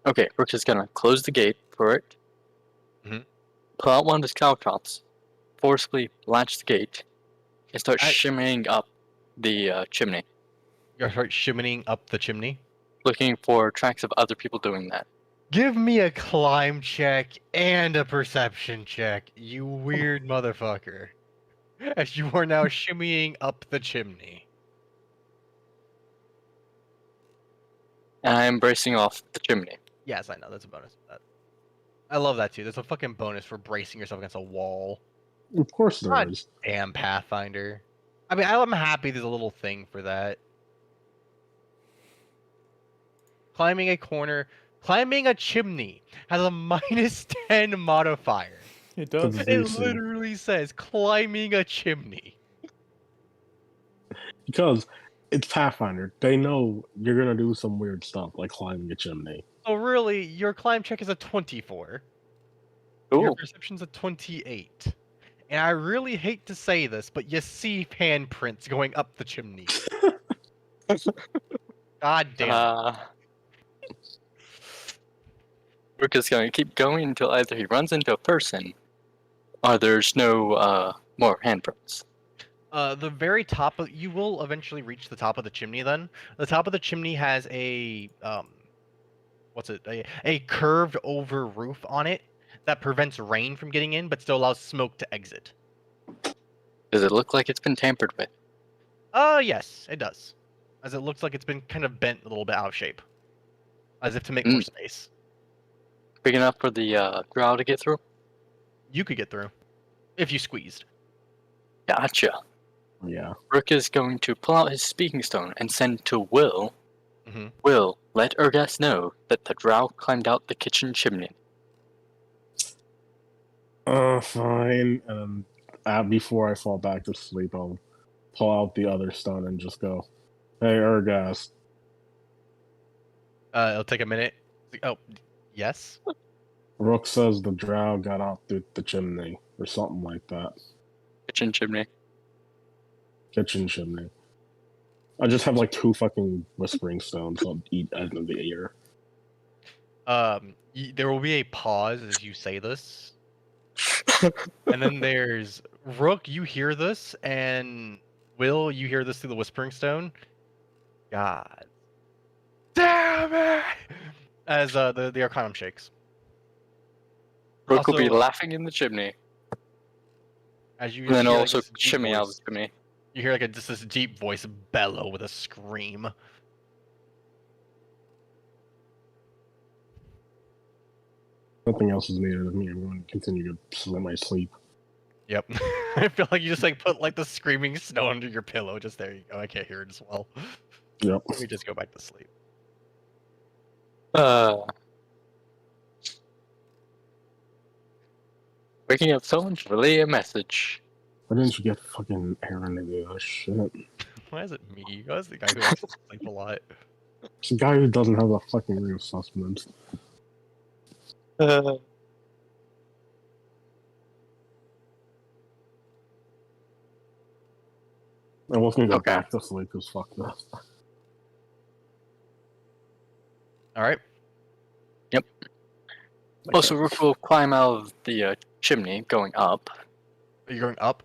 Okay, Rook is gonna close the gate for it. Mhm. Pull out one of his caltrops, forcibly latch the gate, and start I- shimmying up the chimney, You start shimmying up the chimney. looking for tracks of other people doing that. Give me a climb check and a perception check, you weird motherfucker. As you are now shimmying up the chimney. And I am bracing off the chimney. Yes, I know, that's a bonus for that. I love that too. There's a fucking bonus for bracing yourself against a wall. Of course there God is. damn Pathfinder. I mean, I'm happy there's a little thing for that. Climbing a corner, climbing a chimney has a -10 modifier. It does. Because It AC. literally says climbing a chimney. Because it's Pathfinder. They know you're gonna do some weird stuff like climbing a chimney. So really, your climb check is a 24. Your Cool. perception's a 28. And I really hate to say this, but you see handprints going up the chimney. God damn. Rook is going to keep going until either he runs into a person, or there's no more handprints. The very top of you will eventually reach the top of the chimney. Then the top of the chimney has a what's it? A curved over roof on it that prevents rain from getting in, but still allows smoke to exit. Does it look like it's been tampered with? Yes, it does. As it looks like it's been kind of bent a little bit out of shape, as if to make more space. Big enough for the drow to get through? You could get through if you squeezed. Gotcha. Yeah. Rook is going to pull out his speaking stone and send to Will. Mm-hmm. Will, let Urgas know that the drow climbed out the kitchen chimney. Fine. And before I fall back to sleep, I'll pull out the other stone and just go, "Hey, Urgas." It'll take a minute. Oh, yes. Rook says the drow got out through the chimney or something like that. Kitchen chimney. Kitchen chimney. I just have like 2 fucking whispering stones, so I'll eat out of the ear. There will be a pause as you say this, and then there's Rook. You hear this, and Will, you hear this through the Whispering Stone. God damn it! As the Arcanum shakes. Rook will be Also, laughing in the chimney, as you and then hear, also this deep shimmy out of voice- the chimney. You hear just this deep voice bellow with a scream. Nothing else is needed of me. I'm going to continue to swim my sleep. Yep. I feel like you just put the screaming snow under your pillow. Just there you go. I can't hear it as well. Yep. Let me just go back to sleep. Waking up someone to relay a message. Why didn't you get fucking Aaron to do this shit? Why is it me? Why is the guy who likes to sleep a lot? It's a guy who doesn't have a fucking real sustenance. I was gonna go Okay. back to sleep because fuck this. All right. Also, Rook will climb out of the chimney, going up. Are you going up?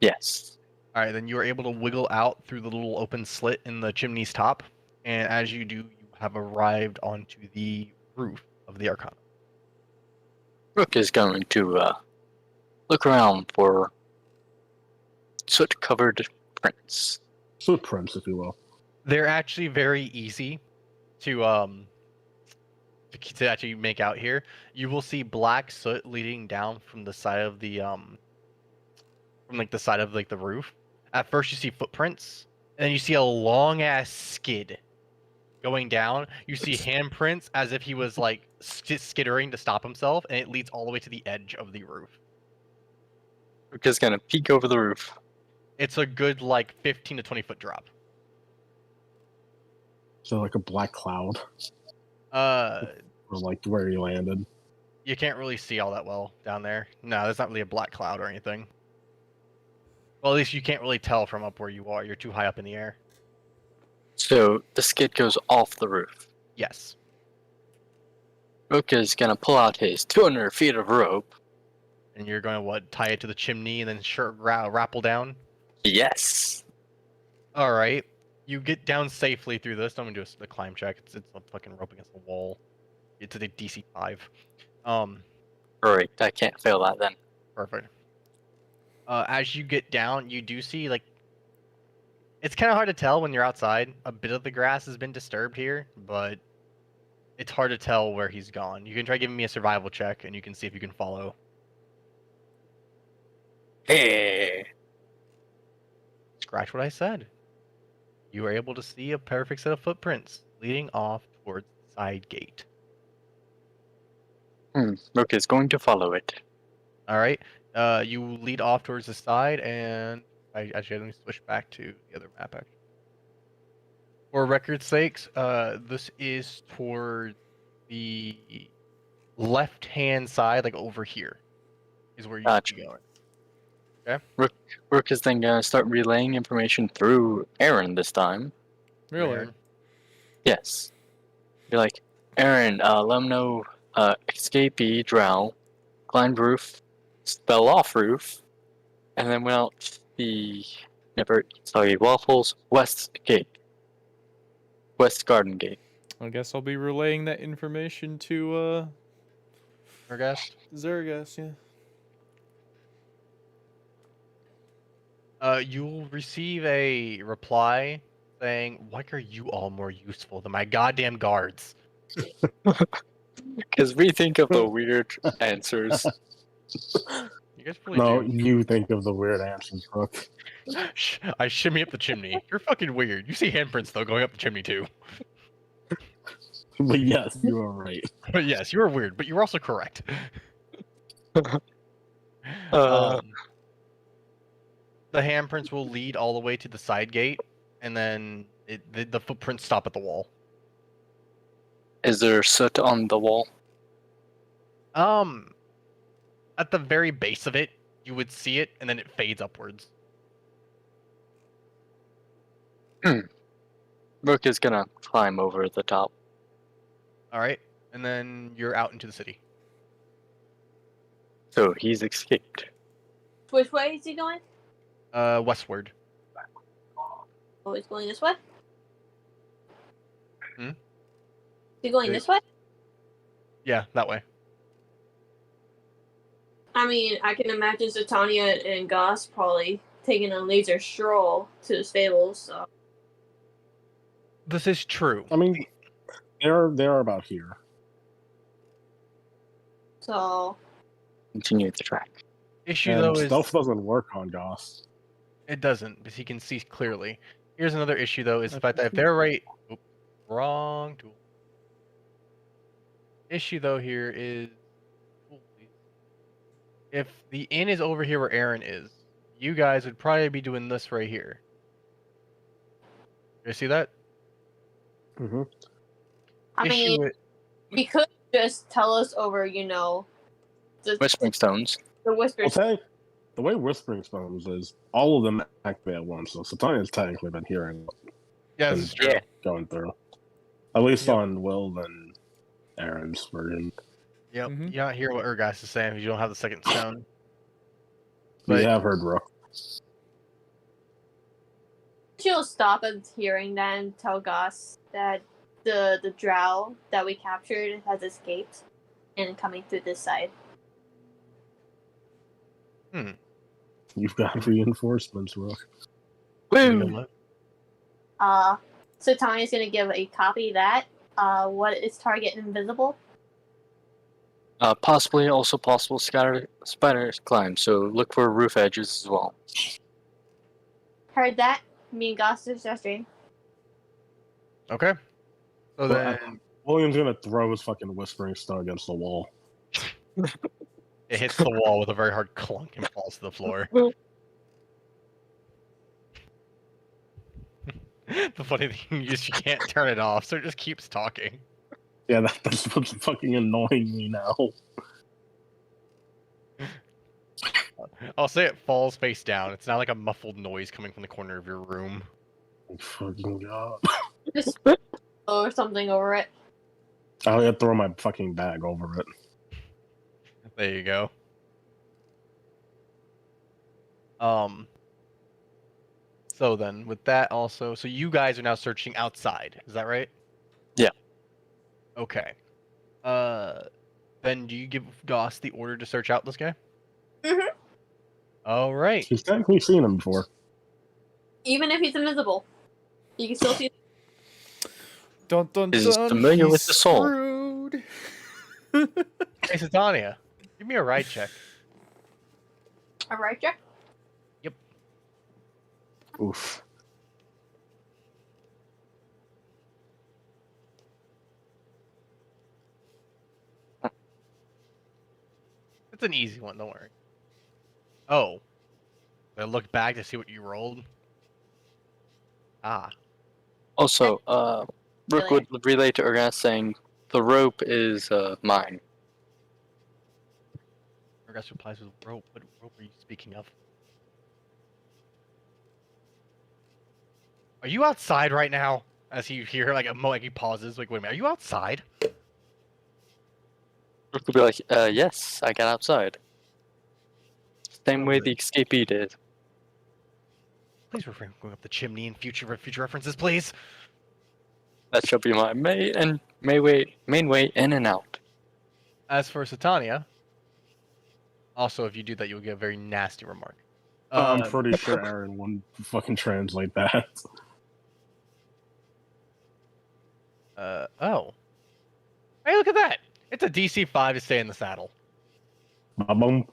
Yes. All right. Then you are able to wiggle out through the little open slit in the chimney's top, and as you do, you have arrived onto the roof of the Arcanum. Rook is going to look around for soot-covered prints. Footprints, if you will. They're actually very easy to actually make out here. You will see black soot leading down from the side of the from the side of the roof. At first you see footprints, and then you see a long ass skid going down. You see handprints as if he was skittering to stop himself, and it leads all the way to the edge of the roof. Rook is going to peek over the roof. It's a good 15 to 20 foot drop. So like a black cloud, Uh, or like where he landed. you can't really see all that well down there. No, there's not really a black cloud or anything. Well, at least you can't really tell from up where you are. You're too high up in the air. So the skid goes off the roof. Yes. Rook is gonna pull out his 200 feet of rope. And you're going to what? Tie it to the chimney and then rappel down? Yes. All right. You get down safely through this. I'm gonna do a climb check. It's a fucking rope against the wall. It's a DC 5. Great. I can't fail that then. Perfect. As you get down, you do see like it's kind of hard to tell when you're outside. A bit of the grass has been disturbed here, but it's hard to tell where he's gone. You can try giving me a survival check, and you can see if you can follow. Hey. Scratch what I said. You are able to see a perfect set of footprints leading off towards the side gate. Rook is going to follow it. All right. You lead off towards the side, and actually let me switch back to the other map. Actually, for record's sakes, this is toward the left-hand side, like over here, is where you Gotcha. should be going. Rook is then gonna start relaying information through Aaron this time. Really? Aaron. Yes. Be like, Aaron, let him know, escapee, drow, climbed roof, spell off roof, and then went out the waffles, west gate. West garden gate. I guess I'll be relaying that information to Ergast? Zergas, yeah. You'll receive a reply saying, "Why are you all more useful than my goddamn guards?" Because we think of the weird answers. You guys really No, do. you think of the weird answers, Rook. I shimmy up the chimney. You're fucking weird. You see handprints though going up the chimney too. But yes, you are right. But yes, you were weird, but you were also correct. Uh, The handprints will lead all the way to the side gate, and then the footprints stop at the wall. Is there soot on the wall? At the very base of it, you would see it, and then it fades upwards. Rook is gonna climb over the top. All right, and then you're out into the city. So he's escaped. Which way is he going? Westward. Oh, he's going this way? Hmm? Is he going this way? Yeah, that way. I mean, I can imagine Satania and Goss probably taking a laser stroll to the stables, so. This is true. I mean, they're about here. So. Continue the track. Issue And though is stealth doesn't work on Goss. it doesn't, because he can see clearly. Here's another issue though: is the fact that if they're right, wrong tool. Issue though here is if the inn is over here where Aaron is, you guys would probably be doing this right here. You see that? Mm-hmm. I mean, he could just tell us over, the Whispering Stones. whispers. Well, the way Whispering Stones is, all of them activate at once. So Satania's technically been hearing Yeah, and this is true. Yeah. going through. At least Yep. on Will and Aaron's version. Yep. Mhm. You don't hear what Ergas is saying because you don't have the second stone. We But- have heard Rook. She'll stop at hearing then tell Goss that the drow that we captured has escaped and coming through this side. You've got reinforcements, Rook. You know Woo! what? So Tanya's gonna give a copy of that. What is target invisible? Possibly also possible spider climb, so look for roof edges as well. Heard that. Me and Goss are suggesting. Okay. So Well, then William's gonna throw his fucking Whispering Stone against the wall. it hits the wall with a very hard clunk and falls to the floor. The funny thing is you can't turn it off, so it just keeps talking. Yeah, that's what's fucking annoying me now. I'll say it falls face down. It's not like a muffled noise coming from the corner of your room. Oh, fucking god. Just or something over it. I'll have to throw my fucking bag over it. There you go. So then, with that also, so you guys are now searching outside. Is that right? Yeah. Okay. Then do you give Goss the order to search out this guy? Mhm. All right. She's technically seen him before. Even if he's invisible, you can still see. Dun dun Is dun. familiar He's with the soul. screwed. Hey, Satania, give me a ride check. All right, Jack. Oof. It's an easy one, don't worry. Oh. I looked back to see what you rolled. Ah. Also, Rook would relay to Urgas saying, the rope is mine. Urgas replies with rope. What rope are you speaking of? Are you outside right now? As you hear like he pauses, like, wait a minute, are you outside? Rook would be like, yes, I got outside. Same way Okay. the escapee did. Please refrain from going up the chimney in future references, please. That shall be my main way in and out. As for Satania, also if you do that, you'll get a very nasty remark. I'm pretty sure Aaron wouldn't fucking translate that. Oh. Hey, look at that! It's a DC 5 to stay in the saddle. Ba-boom.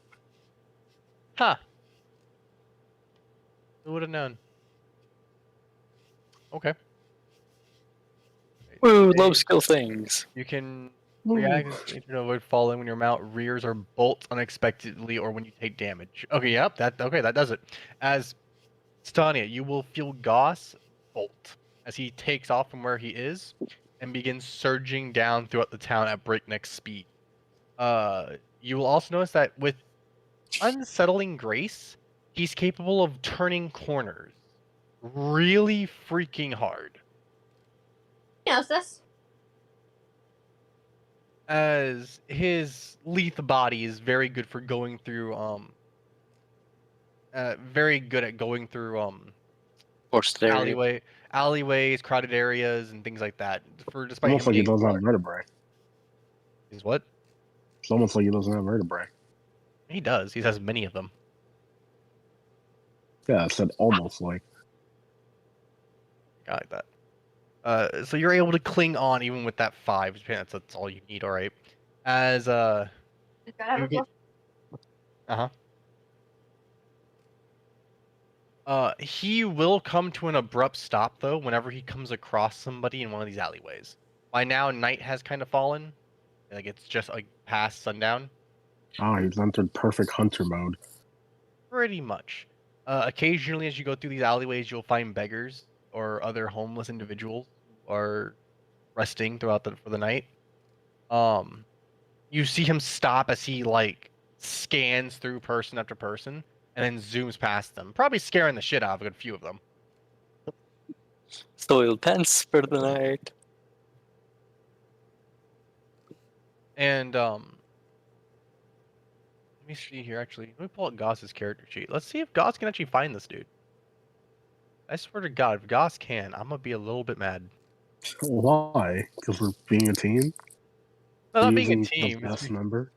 Huh. Who would have known? Okay. Woo, Hey, low skill things. You can Ooh. react to avoid falling when your mount rears or bolts unexpectedly or when you take damage. Okay, yep, that does it. As Stania, you will feel Goss bolt as he takes off from where he is and begins surging down throughout the town at breakneck speed. You will also notice that with unsettling grace, he's capable of turning corners really freaking hard. Yes, this. As his lithe body is very good for going through very good at going through Forced area. alleyways, crowded areas, and things like that. For despite Almost him like he being doesn't have large. vertebrae. Is what? It's almost like he doesn't have vertebrae. He does. He has many of them. Yeah, I said almost like. I like that. So you're able to cling on even with that 5. That's all you need. All right. As Gotta have you a get, plus. he will come to an abrupt stop though whenever he comes across somebody in one of these alleyways. By now, night has kind of fallen. Like it's just like past sundown. Oh, he's entered perfect hunter mode. Pretty much. Occasionally, as you go through these alleyways, you'll find beggars or other homeless individuals who are resting throughout for the night. You see him stop as he like scans through person after person and then zooms past them, probably scaring the shit out of a good few of them. Soiled pants for the night. And let me see here. Actually, let me pull out Goss's character sheet. Let's see if Goss can actually find this dude. I swear to God, if Goss can, I'm gonna be a little bit mad. Why? Because we're being a team? No, not being a Using team. the best member?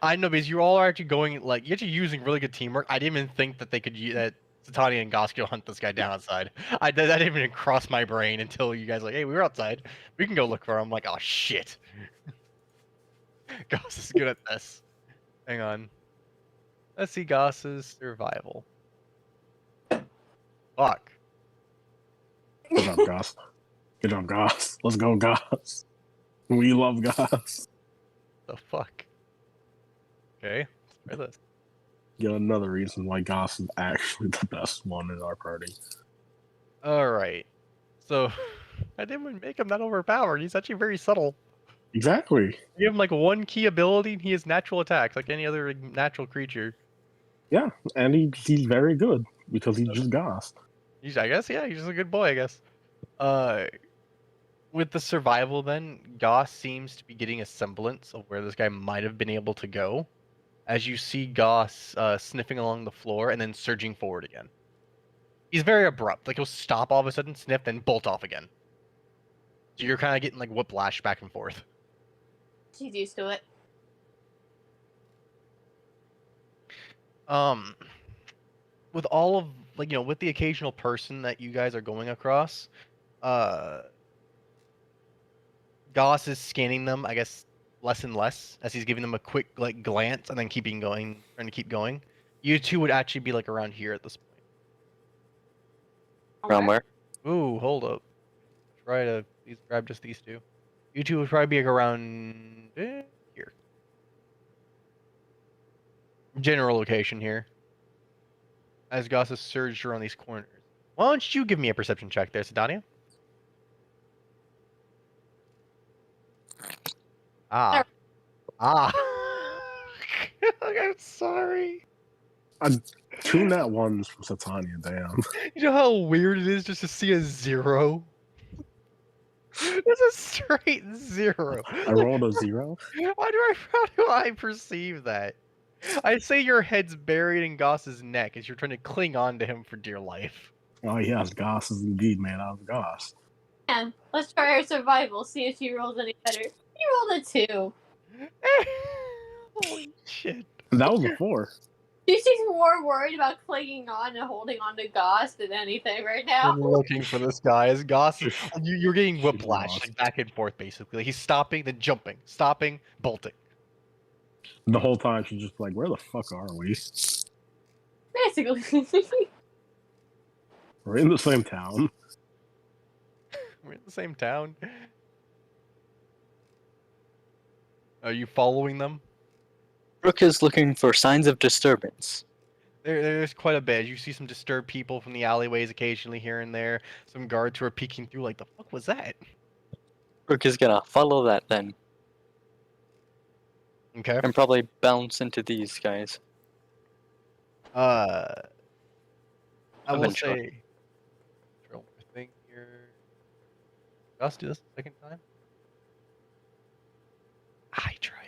I know because you all are actually going like you're actually using really good teamwork. I didn't even think that they could that Satani and Goss could hunt this guy down outside. That didn't even cross my brain until you guys were like, hey, we were outside. We can go look for him. I'm like, oh shit. Goss is good at this. Hang on. Let's see Goss's survival. Fuck. Good job, Goss. Good job, Goss. Let's go, Goss. We love Goss. The fuck. Okay. Let's try this. Yet another reason why Goss is actually the best one in our party. All right. So I didn't even make him that overpowered. He's actually very subtle. Exactly. You give him like one key ability, and he has natural attacks like any other natural creature. Yeah, and he's very good because he's just Goss. I guess, yeah, he's just a good boy, I guess. With the survival, then Goss seems to be getting a semblance of where this guy might have been able to go, as you see Goss sniffing along the floor and then surging forward again. He's very abrupt. Like he'll stop all of a sudden, sniff, then bolt off again. So you're kind of getting like whiplash back and forth. She's used to it. With all of with the occasional person that you guys are going across, Goss is scanning them, I guess, less and less as he's giving them a quick like glance and then keeping going, trying to keep going. You two would actually be like around here at this point. Around where? Ooh, hold up. Try to please grab just these two. You two would probably be like around here. General location here. As Goss has surged around these corners. Why don't you give me a perception check there, Sidonia? Ah. Ah. I'm sorry. Two nat ones from Satania, damn. You know how weird it is just to see a 0? It's a straight 0. I rolled a 0. How do I perceive that? I say your head's buried in Goss's neck as you're trying to cling on to him for dear life. Oh yes, Goss is indeed made out of Goss. And let's try our survival, see if she rolls any better. You rolled a 2. Holy shit. That was a 4. She's more worried about clinging on and holding on to Goss than anything right now. I'm looking for this guy. As Goss, you're getting She's whiplash lost. like, back and forth, basically. Like, he's stopping, then jumping, stopping, bolting. The whole time she's just like, where the fuck are we? Basically. We're in the same town. We're in the same town. Are you following them? Rook is looking for signs of disturbance. There's quite a bit. You see some disturbed people from the alleyways occasionally here and there. Some guards who are peeking through like, the fuck was that? Rook is gonna follow that then, Okay. and probably bounce into these guys. I will Eventually. say, control my thing here. Let's do this a second time. I tried.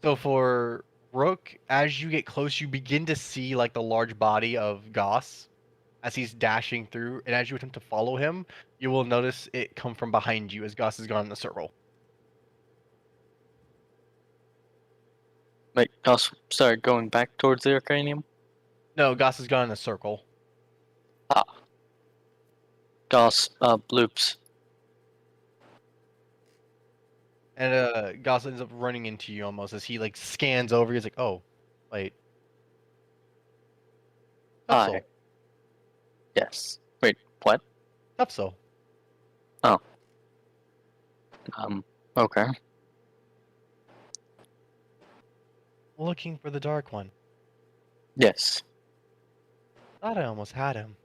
So for Rook, as you get close, you begin to see like the large body of Goss as he's dashing through, and as you attempt to follow him, you will notice it come from behind you as Goss has gone in a circle. Like, Goss start going back towards the Arcanium. No, Goss has gone in a circle. Goss bloops. And Goss ends up running into you almost as he like scans over. He's like, "Oh, wait, Tupsel, Hi. Yes. Wait, what? Tupsel." Okay. Looking for the Dark One. Yes. Thought I almost had him.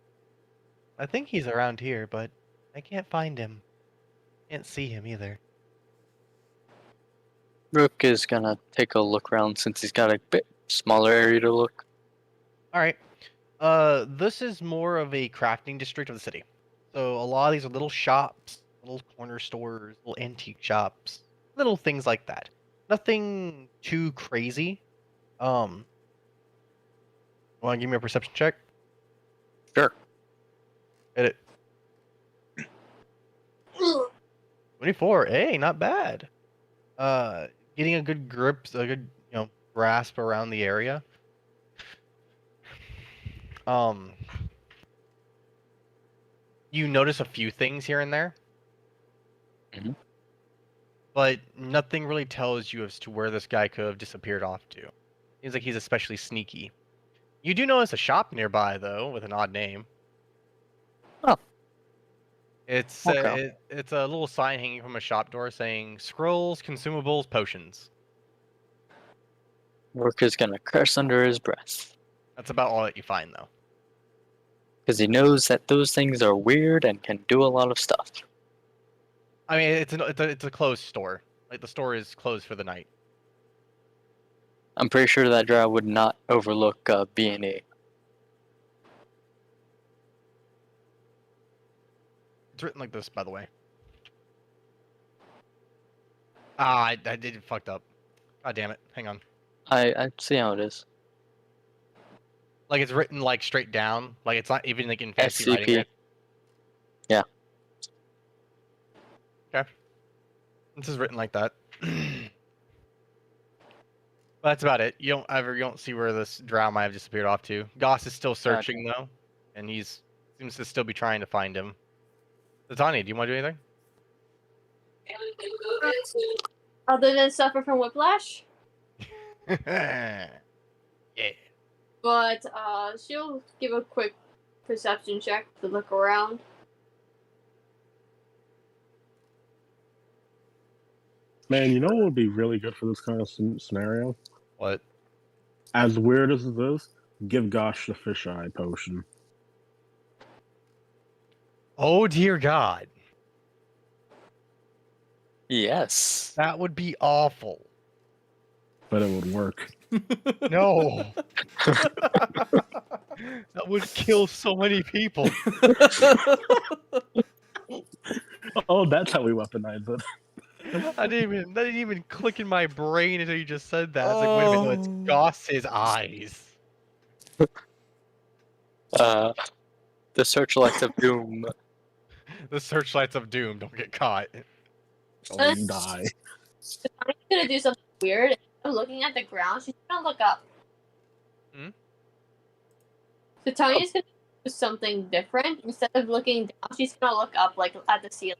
I think he's around here, but I can't find him. Can't see him either. Rook is gonna take a look around since he's got a bit smaller area to look. All right. This is more of a crafting district of the city. So a lot of these are little shops, little corner stores, little antique shops, little things like that. Nothing too crazy. Want to give me a perception check? Sure. Hit it. 24. Hey, not bad. Getting a good grip, a good grasp around the area. You notice a few things here and there. Mhm. But nothing really tells you as to where this guy could have disappeared off to. Seems like he's especially sneaky. You do notice a shop nearby, though, with an odd name. Oh. It's Okay. it's a little sign hanging from a shop door saying "Scrolls, Consumables, Potions." Rook is gonna curse under his breath. That's about all that you find, though. Because he knows that those things are weird and can do a lot of stuff. I mean, it's a closed store. Like the store is closed for the night. I'm pretty sure that drow would not overlook B&E. It's written like this, by the way. Ah, I did it fucked up. God damn it. Hang on. I see how it is. Like it's written like straight down. Like it's not even like in fancy writing. SCP. Right? Yeah. Okay. This is written like that. But that's about it. You don't see where this drow might have disappeared off to. Goss is still searching though, and he's seems to still be trying to find him. Titania, do you want to do anything? Other than suffer from whiplash, Yeah. but she'll give a quick perception check to look around. Man, you know what would be really good for this kind of scenario? What? As weird as it is, give Gosh the fisheye potion. Oh dear God, Yes. that would be awful. But it would work. No. That would kill so many people. Oh, that's how we weaponize it. That didn't even click in my brain until you just said that. It's like, wait a minute, no, it's Goss's eyes. The searchlights of doom. The searchlights of doom don't get caught. Oh, you die. I'm gonna do something weird. Instead of looking at the ground, she's gonna look up. Hmm? So Tanya's gonna do something different. Instead of looking down, she's gonna look up, like at the ceiling,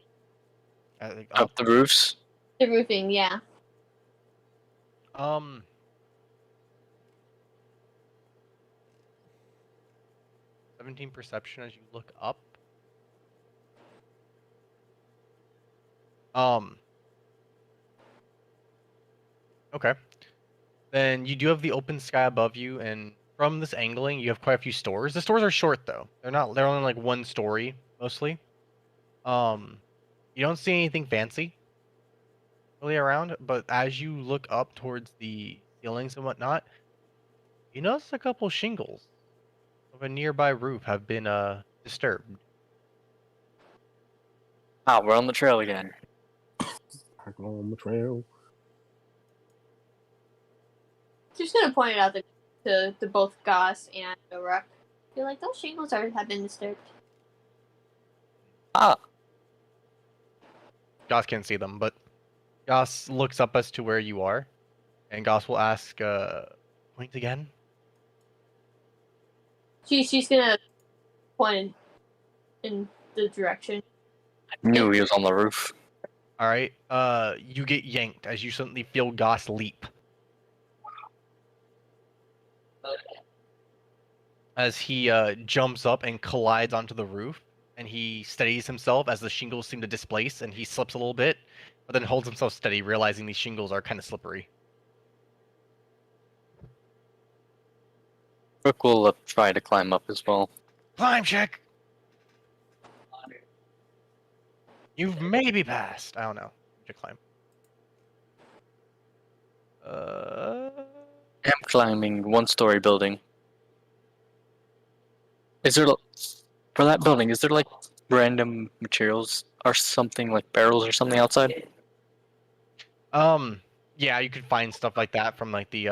Up the roofs. the roofing. Yeah. Um. 17 perception as you look up. Okay. Then you do have the open sky above you, and from this angling, you have quite a few stores. The stores are short though. They're only like one story mostly. You don't see anything fancy really around, but as you look up towards the ceilings and whatnot, you notice a couple shingles of a nearby roof have been disturbed. Ah, we're on the trail again. Back on the trail. She's gonna point it out to both Goss and Rook. You're like, those shingles have been disturbed. Ah, Goss can't see them, but Goss looks up as to where you are, and Goss will ask, point again? She's gonna point in the direction. I knew he was on the roof. Alright, you get yanked as you suddenly feel Goss leap. As he jumps up and collides onto the roof, and he steadies himself as the shingles seem to displace, and he slips a little bit, but then holds himself steady, realizing these shingles are kind of slippery. Rook will try to climb up as well. Climb check! You've maybe passed. I don't know. You climb. I'm climbing one-story building. Is there, for that building, is there like random materials or something like barrels or something outside? Yeah, you could find stuff like that from like the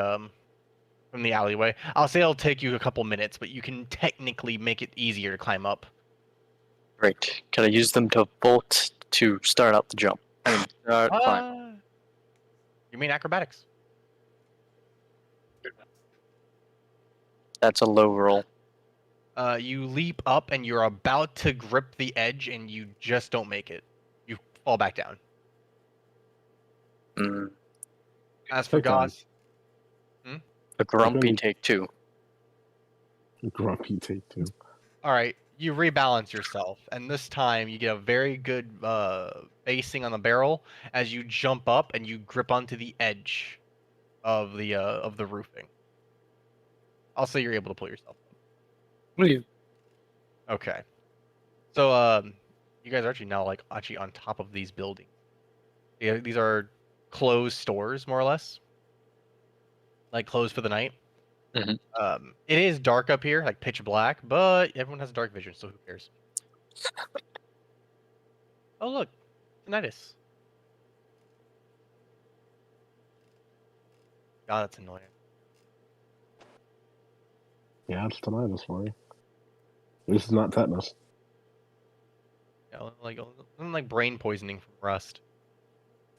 from the alleyway. I'll say it'll take you a couple minutes, but you can technically make it easier to climb up. Great. Can I use them to bolt to start out the jump? I mean, climb. You mean acrobatics? That's a low roll. You leap up and you're about to grip the edge and you just don't make it. You fall back down. Mm, As for Take time. Goss, a grumpy Really? take two. Grumpy take two. alright, you rebalance yourself, and this time you get a very good basing on the barrel as you jump up and you grip onto the edge of the roofing. I'll say you're able to pull yourself up. Okay. So you guys are actually now like actually on top of these buildings. Yeah, these are closed stores more or less. Like closed for the night. Mhm. It is dark up here, like pitch black, but everyone has dark vision, so who cares? Oh look, tinnitus. God, that's annoying. Yeah, it's tinnitus for you. This is not tetanus. Yeah, like brain poisoning from rust.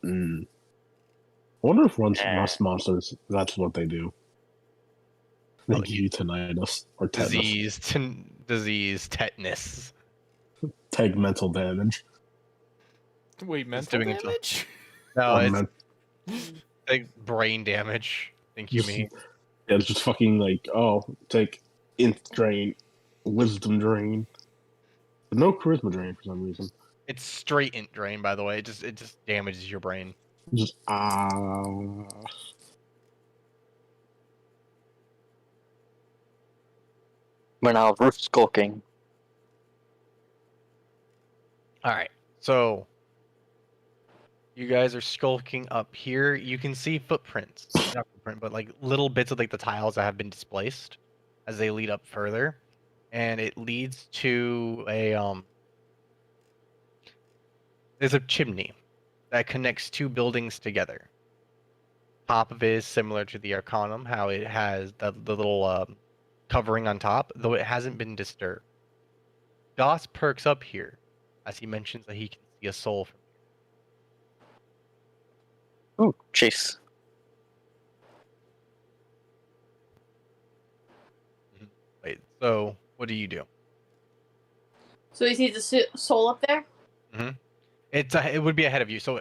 Mm. I wonder if Eh. rust monsters, that's what they do. They Oh, give you tinnitus or tetanus. disease, tetanus. Take mental damage. Wait, It's mental doing it to- damage? No, Or it's men- like brain damage. Think you just, mean? yeah, it's just fucking like, oh, take int drain, wisdom drain, but no charisma drain for some reason. It's straight int drain, by the way. It just damages your brain. Just We're now roof skulking. All right, so you guys are skulking up here. You can see footprints, not footprint, but like little bits of like the tiles that have been displaced as they lead up further, and it leads to a. There's a chimney that connects two buildings together. Top of it is similar to the Arcanum, how it has the little covering on top, though it hasn't been disturbed. Doss perks up here as he mentions that he can see a soul from Ooh, chase. here. Wait, so what do you do? So he sees the soul up there. It would be ahead of you, so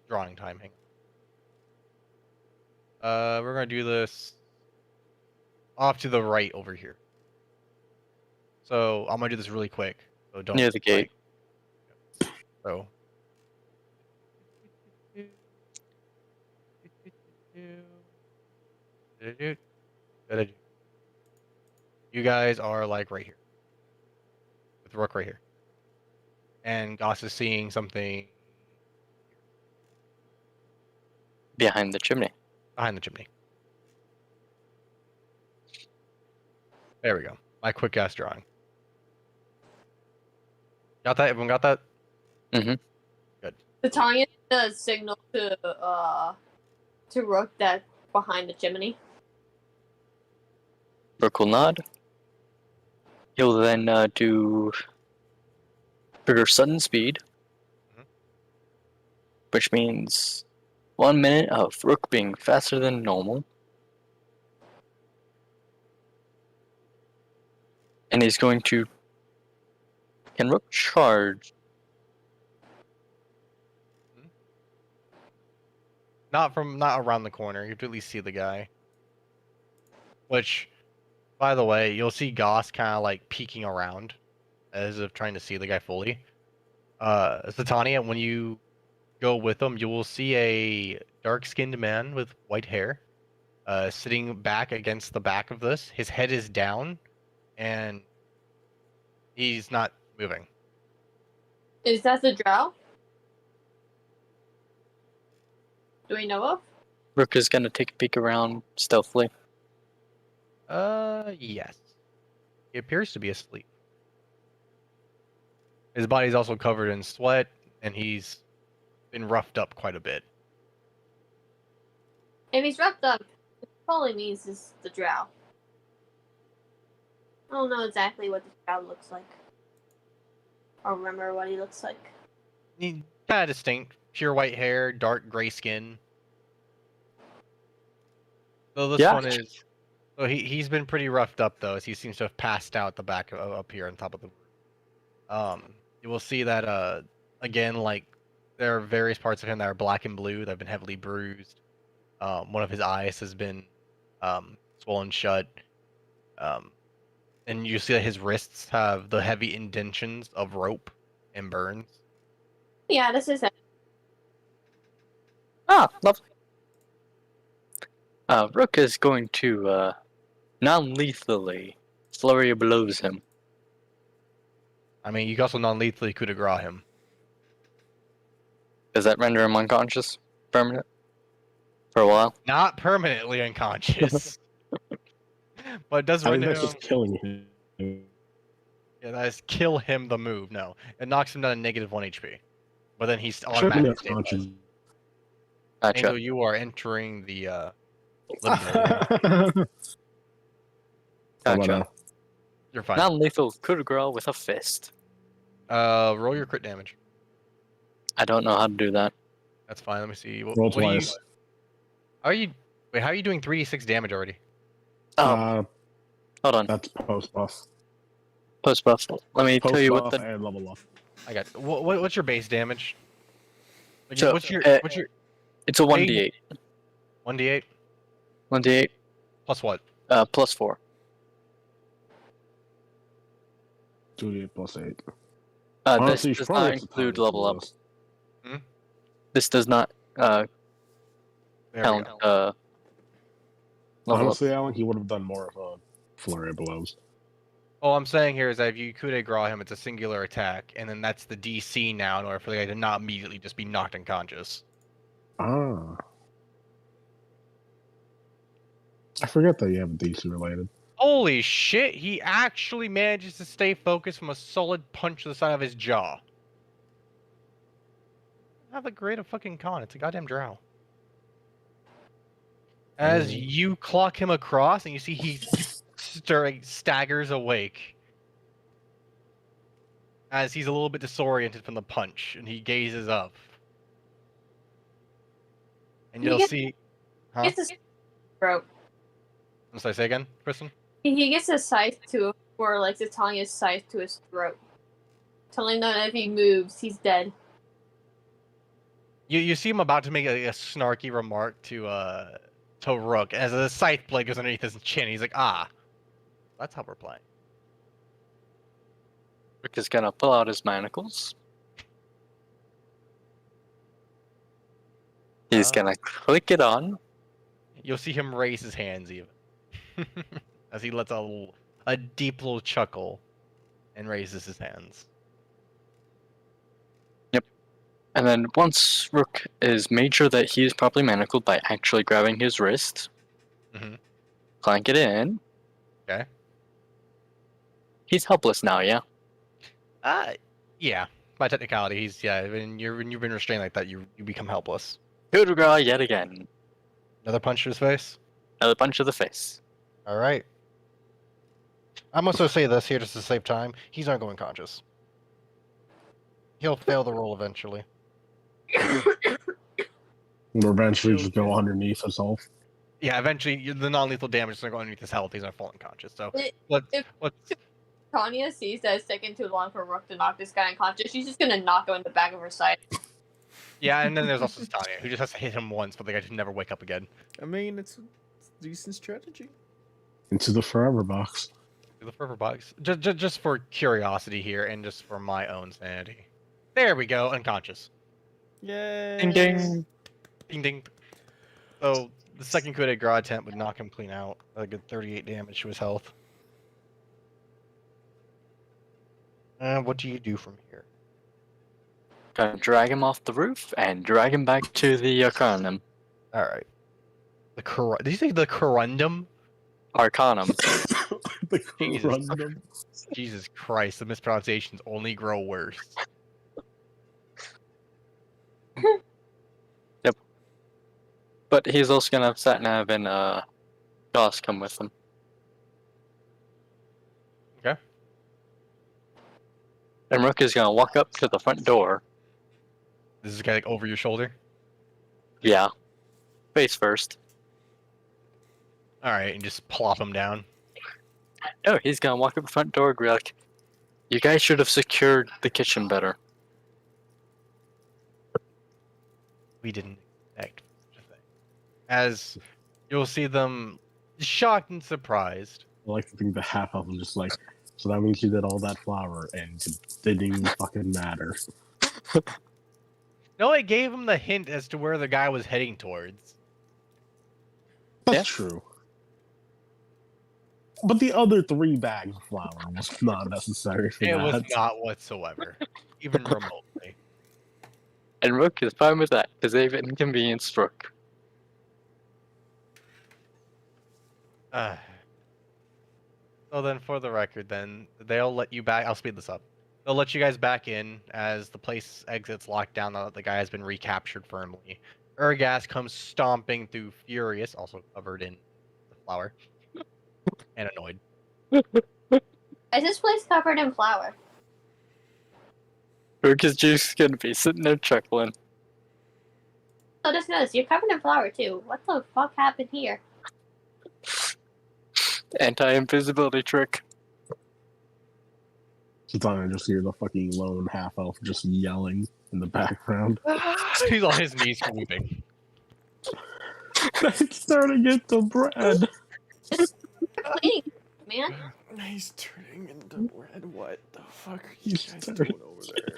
drawing time. Hang on. We're gonna do this off to the right over here. So I'm gonna do this really quick. So don't Near the gate. So. You guys are like right here. With Rook right here. And Goss is seeing something Behind the chimney. behind the chimney. There we go. My quick ass drawing. Got that? Everyone got that? Titania does signal to Rook that behind the chimney. Rook will nod. He'll then do trigger sudden speed, Mhm. which means 1 minute of Rook being faster than normal. And he's going to. Can Rook charge? Not around the corner. You have to at least see the guy. Which, by the way, you'll see Goss kind of like peeking around as if trying to see the guy fully. Satania, when you go with him, you will see a dark-skinned man with white hair, sitting back against the back of this. His head is down, and he's not moving. Is that the drow? Do we know of? Rook is going to take a peek around stealthily. Yes. He appears to be asleep. His body's also covered in sweat, and he's been roughed up quite a bit. If he's wrapped up, it probably means is the drow. I don't know exactly what the drow looks like. I don't remember what he looks like. He kind of distinct, pure white hair, dark gray skin. So this Yeah. one is. So he's been pretty roughed up though, as he seems to have passed out the back up here on top of the roof. You will see that again, like there are various parts of him that are black and blue that have been heavily bruised. One of his eyes has been swollen shut. And you see that his wrists have the heavy indentions of rope and burns. Yeah, this is it. Ah, lovely. Rook is going to non-lethally flurry of blows him. I mean, you can also non-lethally coup de grace him. Does that render him unconscious? Permanent? For a while? Not permanently unconscious. But it does I think render that's him. just killing him. Yeah, that is kill him the move. No. It knocks him down to -1 HP. but then he's Should be automatically unconscious. stabilized. Gotcha. Angel, you are entering the living area. How about Gotcha. now? You're fine. Non-lethal coup de grace with a fist. Roll your crit damage. I don't know how to do that. That's fine. Let me see. What, Roll what are you? twice. How are you? Wait, how are you doing 3d6 damage already? Oh, hold on. That's post buff. Post buff. Let me tell Post you what buff the. and level up. I got. What's your base damage? Like, So, what's your uh, what's your It's a 1d8. 1d8 1d8 plus what? plus 4. 2d8 plus 8. This Honestly, you should does probably not have to include title level up. this. This does not There we count go. level up. Honestly, Alan, he would have done more of a flurry of blows. All I'm saying here is that if you coup de grace him, it's a singular attack, and then that's the DC now in order for the guy to not immediately just be knocked unconscious. Ah. I forget that you have DC related. Holy shit! He actually manages to stay focused from a solid punch to the side of his jaw. Not that great a fucking con. It's a goddamn drow. As you clock him across, and you see he staggers awake. As he's a little bit disoriented from the punch, and he gazes up. And You you'll get- see. Huh? Gets his throat. I'm sorry, say again, Kristen? He gets a scythe to, or like the tongue is scythe to his throat, telling him that if he moves, he's dead. You see him about to make a snarky remark to Rook as a scythe blade goes underneath his chin. He's like, ah, that's how we're playing. Rick is gonna pull out his manacles. He's gonna click it on. You'll see him raise his hands even. As he lets a deep little chuckle and raises his hands. And then once Rook is made sure that he is properly manacled by actually grabbing his wrist, Mhm. clank it in. Okay. He's helpless now, yeah? Yeah. By technicality, when you've been restrained like that, you become helpless. Coup de grace yet again. Another punch to his face. Another punch to the face. All right. I'm also say this here just to save time. He's not going conscious. He'll fail the roll eventually. Or eventually just go underneath his health. Yeah, eventually the non-lethal damage is going to go underneath his health. He's going to fall unconscious. So let's. Tanya sees that it's taking too long for Rook to knock this guy unconscious. She's just gonna knock him in the back of her side. Yeah, and then there's also Tanya, who just has to hit him once, but the guy should never wake up again. I mean, it's a decent strategy. Into the forever box. The fervor box. Just for curiosity here, and just for my own sanity. There we go, unconscious. Yay! Ding ding. Ding ding. So the second coup de grace attempt would knock him clean out. A good 38 damage to his health. What do you do from here? Gonna drag him off the roof and drag him back to the Arcanum. All right. Did you say the corundum? Arcanum. The Jesus. random. Jesus Christ, the mispronunciations only grow worse. But he's also gonna have Satnav and Joss come with him. Okay. And Rook is gonna walk up to the front door. This is guy like over your shoulder. Yeah. Face first. All right, and just plop him down. No, he's gonna walk up the front door and be like, "You guys should have secured the kitchen better." We didn't expect such a thing. As you'll see them shocked and surprised. I like to think that half of them just like, so that means you did all that flour and it didn't even fucking matter. No, it gave him the hint as to where the guy was heading towards. That's Yeah. true. But the other 3 bags of flour was not necessary for It that. was not whatsoever, even remotely. And Rook is fine with that because they've inconvenienced Rook. So then, for the record, then they'll let you back. I'll speed this up. They'll let you guys back in as the place exits locked down now that the guy has been recaptured firmly. Urgas comes stomping through, furious, also covered in the flour, and annoyed. Is this place covered in flour? Rook is just gonna be sitting there chuckling. So just notice, you're covered in flour too. What the fuck happened here? Anti-invisibility trick. Sometimes I just hear the fucking lone half elf just yelling in the background. He's on his knees weeping. It's turning into bread. Cleaning, man. He's turning into bread. What the fuck are you He's guys turning- doing over there?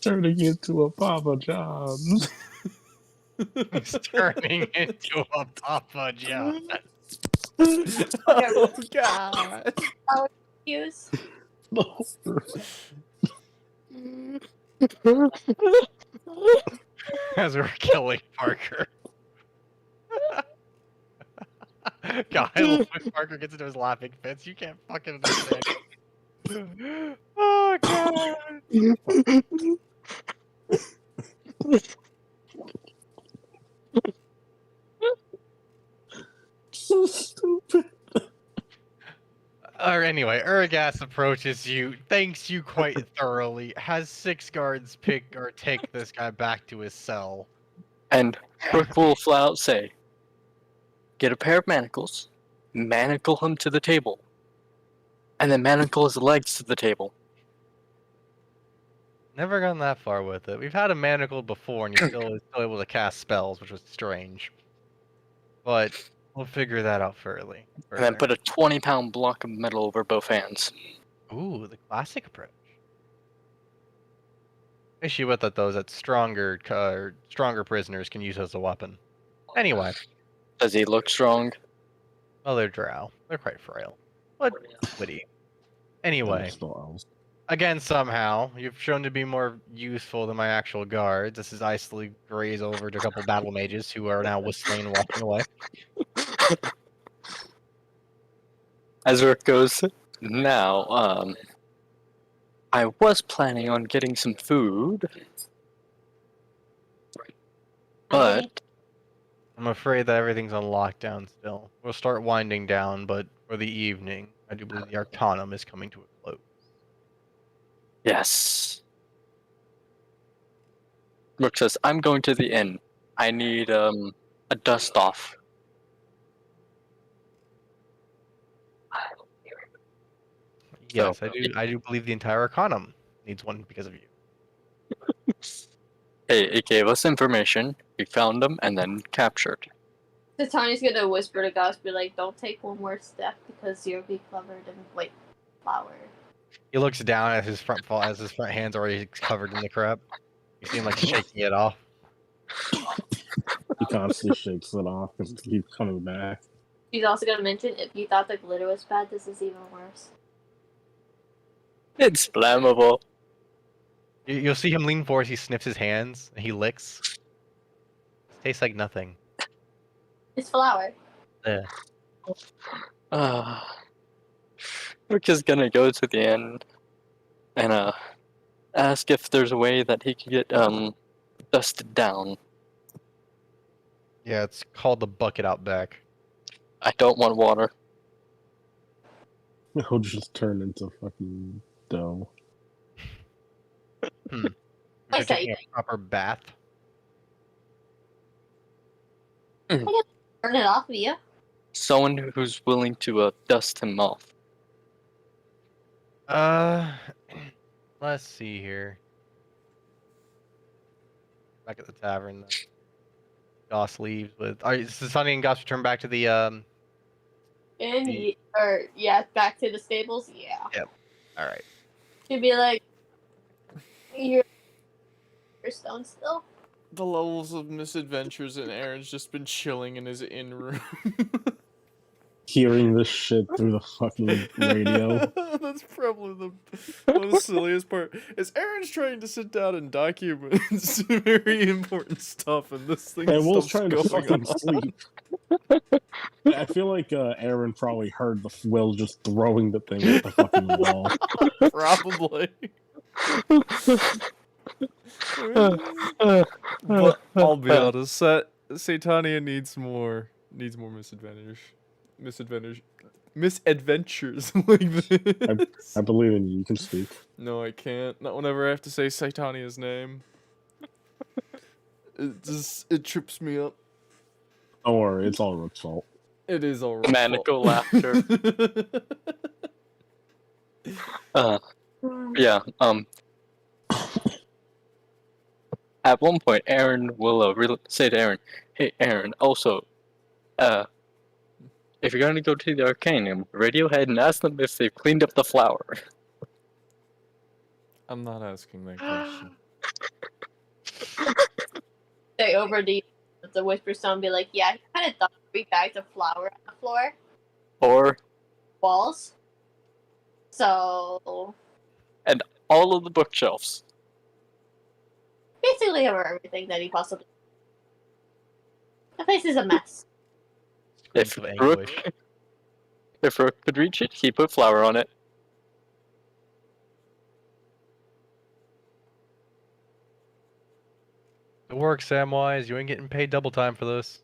Turning into a Papa John's. He's turning into a Papa John. Oh god. Use. As we're killing Parker. God, I love when Parker gets into his laughing fits. You can't fucking understand. Oh god. So stupid. Or anyway, Urgas approaches you, thanks you quite thoroughly, has 6 guards pick or take this guy back to his cell. And Rook will flat out say, get a pair of manacles, manacle him to the table, and then manacle his legs to the table. Never gone that far with it. We've had him manacled before, and he's still able to cast spells, which was strange. But we'll figure that out further. And then put a 20-pound block of metal over both hands. Ooh, the classic approach. Issue with it though is that stronger prisoners can use it as a weapon. Anyway, Does he look strong? well, they're drow. They're quite frail, but witty. Anyway, again, somehow you've shown to be more useful than my actual guards. This is icily graze over to a couple battle mages who are now whistling and walking away. As Rook goes, now, I was planning on getting some food, but I'm afraid that everything's on lockdown still. We'll start winding down, but for the evening, I do believe the Arcanum is coming to a close. yes. Rook says, I'm going to the inn. I need, a dust off. Yes, I do believe the entire Arcanum needs one because of you. Hey, it gave us information, we found them, and then captured. So Tony's gonna whisper to Gus, be like, don't take one more step because you'll be covered in white flour. He looks down at his front hand's already covered in the crap. You see him like shaking it off. He constantly shakes it off because it keeps coming back. She's also gonna mention, if you thought the glitter was bad, this is even worse. It's flammable. You'll see him lean forward. He sniffs his hands and he licks. Tastes like nothing. It's flour. Yeah. Rook is gonna go to the inn and ask if there's a way that he can get dusted down. Yeah, it's called the bucket out back. I don't want water. He'll just turn into fucking dough. I You're say, taking a proper bath. turn it off of you. Someone who's willing to dust him off. Let's see here. Back at the tavern, then. Goss leaves with. So Sonny and Goss return back to the Back to the stables. Yeah. All right. She'd be like, you're stone still. The levels of misadventures and Aaron's just been chilling in his inn room. Hearing this shit through the fucking radio. That's probably the most silliest part. Is Aaron's trying to sit down and document some very important stuff, and this thing And is Will's still trying to going fucking on. sleep. I feel like Aaron probably heard the Will just throwing the thing at the fucking wall. Probably. But I'll be honest, Satania needs more misadventures like this. I believe in you. You can speak. No, I can't. Not whenever I have to say Satania's name. It trips me up. Don't worry, it's all Rook's fault. It is all Maniacal laughter. Yeah. At one point, Aaron will say to Aaron, "Hey, Aaron. Also, if you're gonna go to the Arcanum, radio ahead and ask them if they've cleaned up the flower." I'm not asking that question. Say over the whisper sound, be like, yeah, he kind of dumped 3 bags of flour on the floor, Or walls. So all of the bookshelves. basically over everything that he possibly. The place is a mess. If Screams of anguish. Rook could reach it, he put flour on it. It works, Samwise. You ain't getting paid double time for this.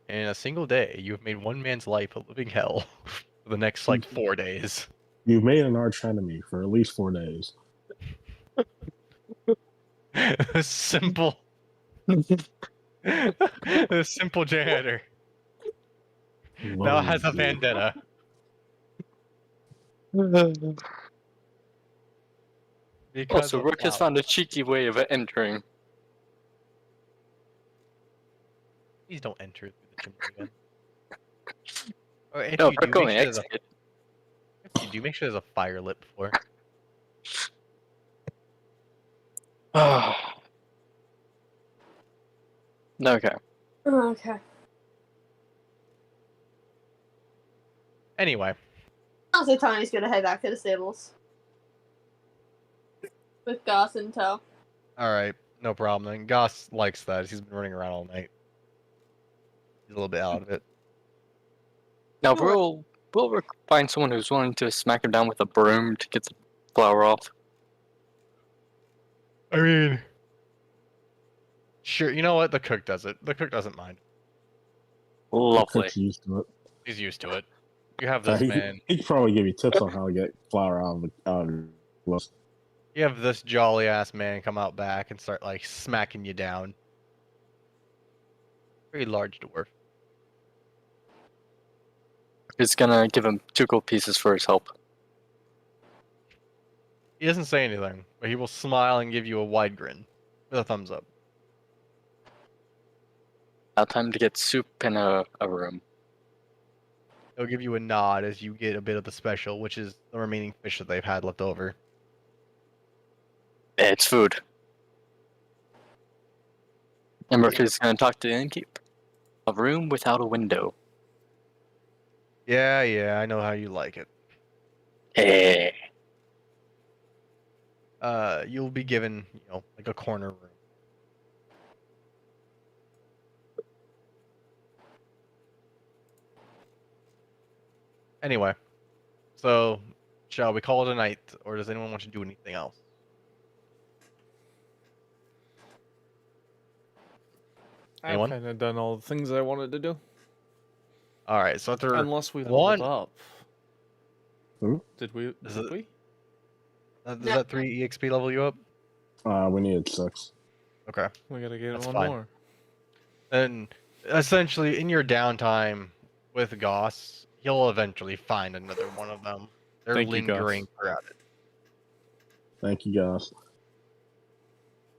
In a single day, you have made one man's life a living hell for the next, like, 4 days. You've made an arch enemy for at least 4 days. A simple... a simple janitor now has a vendetta. Because Also, of Rook has flour. found a cheeky way of entering. Please don't enter through the chimney again. Or if No, you do, Rook make only sure there's a, exited. if you do, make sure there's a fire lit before. Okay. Okay. Anyway, Also, Tony's gonna head back to the stables. With Goss in tow. alright, no problem then. Goss likes that. He's been running around all night. He's a little bit out of it. Now, Sure. will Rook find someone who's willing to smack him down with a broom to get the flour off? I mean... Sure, you know what? The cook does it. The cook doesn't mind. Lovely. Cook's used to it. He's used to it. You have this man. He could probably give you tips on how to get flour out of the list. You have this jolly ass man come out back and start like smacking you down. Very large dwarf. He's gonna give him 2 gold pieces for his help. He doesn't say anything, but he will smile and give you a wide grin with a thumbs up. Now time to get soup in a room. He'll give you a nod as you get a bit of the special, which is the remaining fish that they've had left over. It's food. And Rook is gonna talk to the innkeep. A room without a window. Yeah, I know how you like it. Hey. You'll be given, like a corner room. Anyway, so shall we call it a night, or does anyone want to do anything else? Anyone? I've kind of done all the things I wanted to do. All right, so after Unless we leveled up. Who? Did we? Is Did it- we? does No. that 3 EXP level you up? We needed 6. Okay. We gotta get That's one fine. more. And essentially, in your downtime with Goss, you'll eventually find another one of them. They're Thank you, Goss. lingering throughout it. Thank you, guys.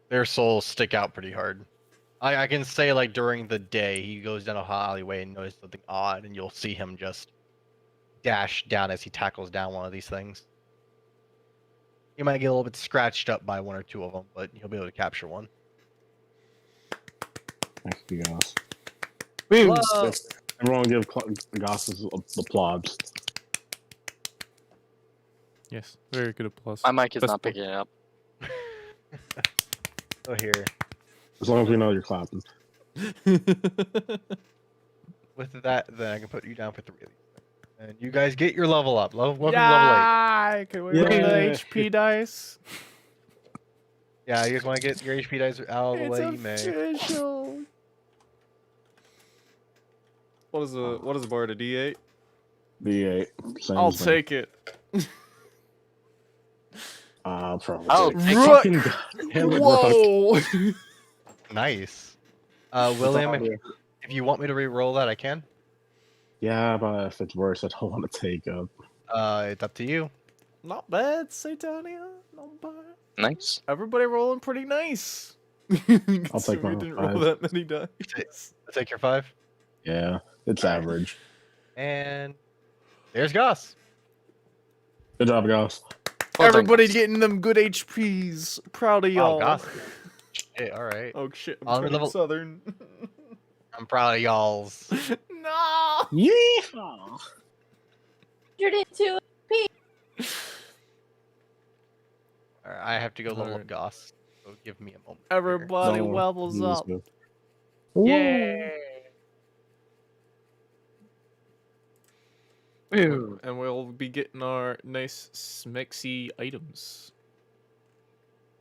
Their souls stick out pretty hard. I can say, like, during the day, he goes down a alleyway and notices something odd, and you'll see him just dash down as he tackles down one of these things. You might get a little bit scratched up by 1 or 2 of them, but you'll be able to capture one. Thank you, guys. Hello. Everyone give Goss's applause. Yes, very good applause. My mic is That's not picking it up. So here. As long as we know you're clapping. with that, then I can put you down for 3 of these. And you guys get your level up. Welcome to level 8. Can we roll the Yay. HP dice? Yeah, you guys want to get your HP dice out of the It's way? You may. official. What is a bar to D8? D8. Same I'll as them. take it. Probably. I'll take take fucking Rook! damn it, Rook. Whoa! Nice. William, if you want me to re-roll that, I can. Yeah, but if it's worse, I don't want to take up. It's up to you. Not bad, Satania. Not bad. Nice. Everybody rolling pretty nice. I'll take We my didn't roll 5. that many dice. I'll take your 5. Yeah, it's Alright. average. And there's Goss. Good job, guys. Well done, Everybody guys. getting them good HPs. Proud of Wow, y'all. Goss. Shit, all right. Oh shit, I'm On turning level- southern. I'm proud of y'all's. No! Yeehaw! 102. Alright, I have to go level up Alright. Goss. So give me a moment. here. Everybody No, levels he was up. good. Yay! Woo. And we'll be getting our nice smexy items.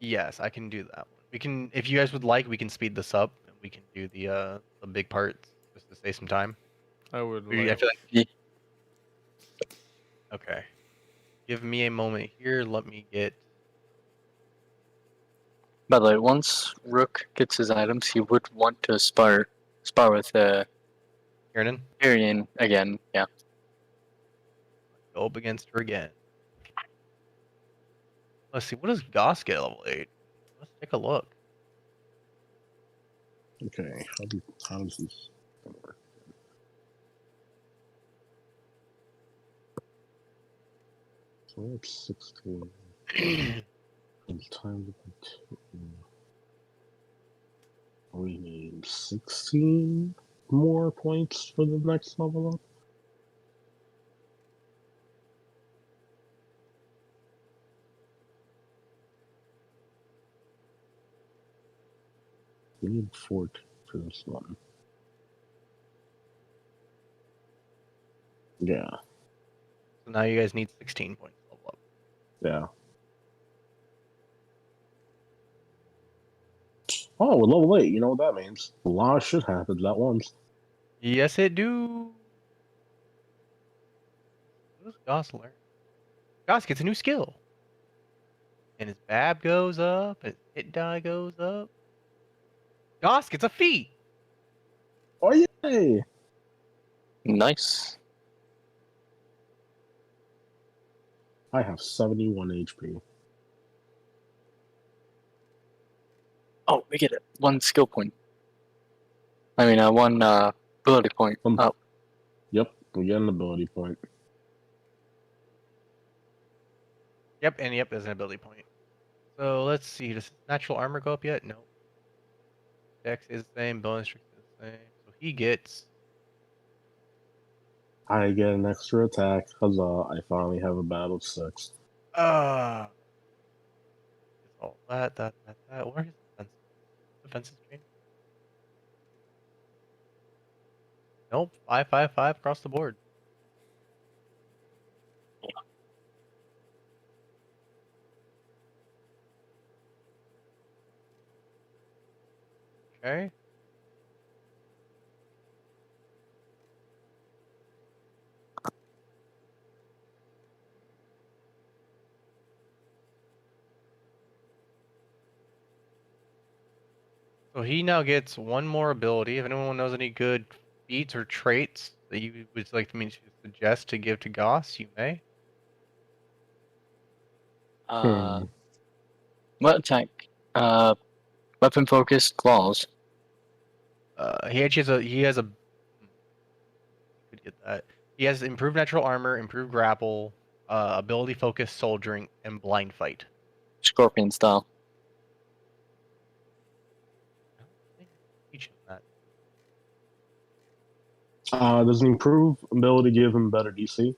Yes, I can do that one. We can, if you guys would like, we can speed this up. And we can do the big parts just to save some time. I would Or you like... have to, like- Ye- Okay. Give me a moment here. Let me get. By the way, once Rook gets his items, he would want to spar with Kieran. Tyrion again. Yeah. Go up against her again. Let's see. What does Goss get at level 8? Let's take a look. Okay, how does this gonna work? So that's 16. And times it by 2. We need 16 more points for the next level up. We need 14 for this one. Yeah, So now you guys need 16 points to level up. yeah. Oh, we're level 8. You know what that means? A lot of shit happens at once. Yes, it do. What does Goss learn? Goss gets a new skill. And his BAB goes up, his hit die goes up. Goss gets a feat. Oh, yay! Nice. I have 71 HP. Oh, we get it. 1 skill point. I mean, 1 ability point. Oh, Yep, we get an ability point. Yep, and yep, there's an ability point. So let's see. Does natural armor go up yet? No. Dex is the same. Bonus strength is the same. So he gets. I get an extra attack. Huzzah, I finally have a battle 6. All that. What are his defenses? Defenses change? Nope. 5 across the board. Okay. So he now gets 1 more ability. If anyone knows any good feats or traits that you would like me to suggest to give to Goss, you may. what attack? Weapon focused claws. He actually has a could get that. He has improved natural armor, improved grapple, ability focus, soldiering, and blind fight. Scorpion style. I don't think I teach him that. Does an improved ability give him better DC?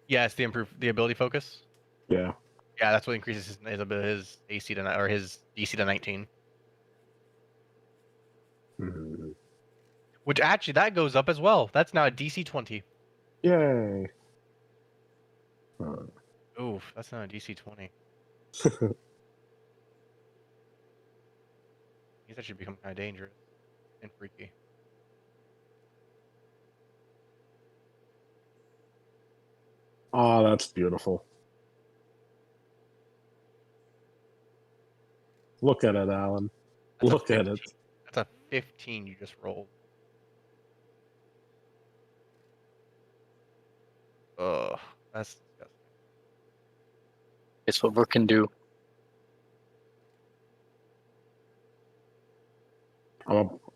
Yeah, it's the ability focus. Yeah. Yeah, that's what increases his AC to or his DC to 19. Mhm. Which actually, that goes up as well. That's now a DC 20. Yay! Oof, that's not a DC 20. I guess that should become kind of dangerous and freaky. Oh, that's beautiful. Look at it, Alan. That's a Look at it. 15. That's a 15 you just rolled. Ugh, that's disgusting. It's what Rook can do.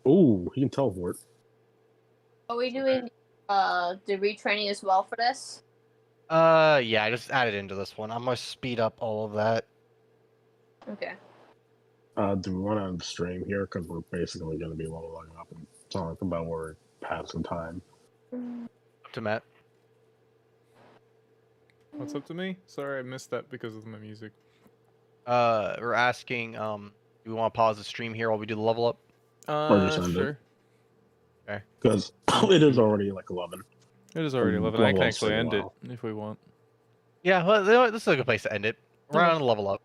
Ooh, he can teleport. Are we doing the retraining as well for this? Yeah, I just added into this one. I'm gonna speed up all of that. Okay. Do we want to end the stream here? Because we're basically going to be leveling up and talking about where we're passing time. Up to Matt. What's up to me? Sorry, I missed that because of my music. We're asking, do we want to pause the stream here while we do the level up? just end it. Sure. Because it is already like 11. It is already 11. I Level can up's actually taking a end it while. if we want. Yeah, well, you know what, this is a good place to end it. We're Okay. on the level up.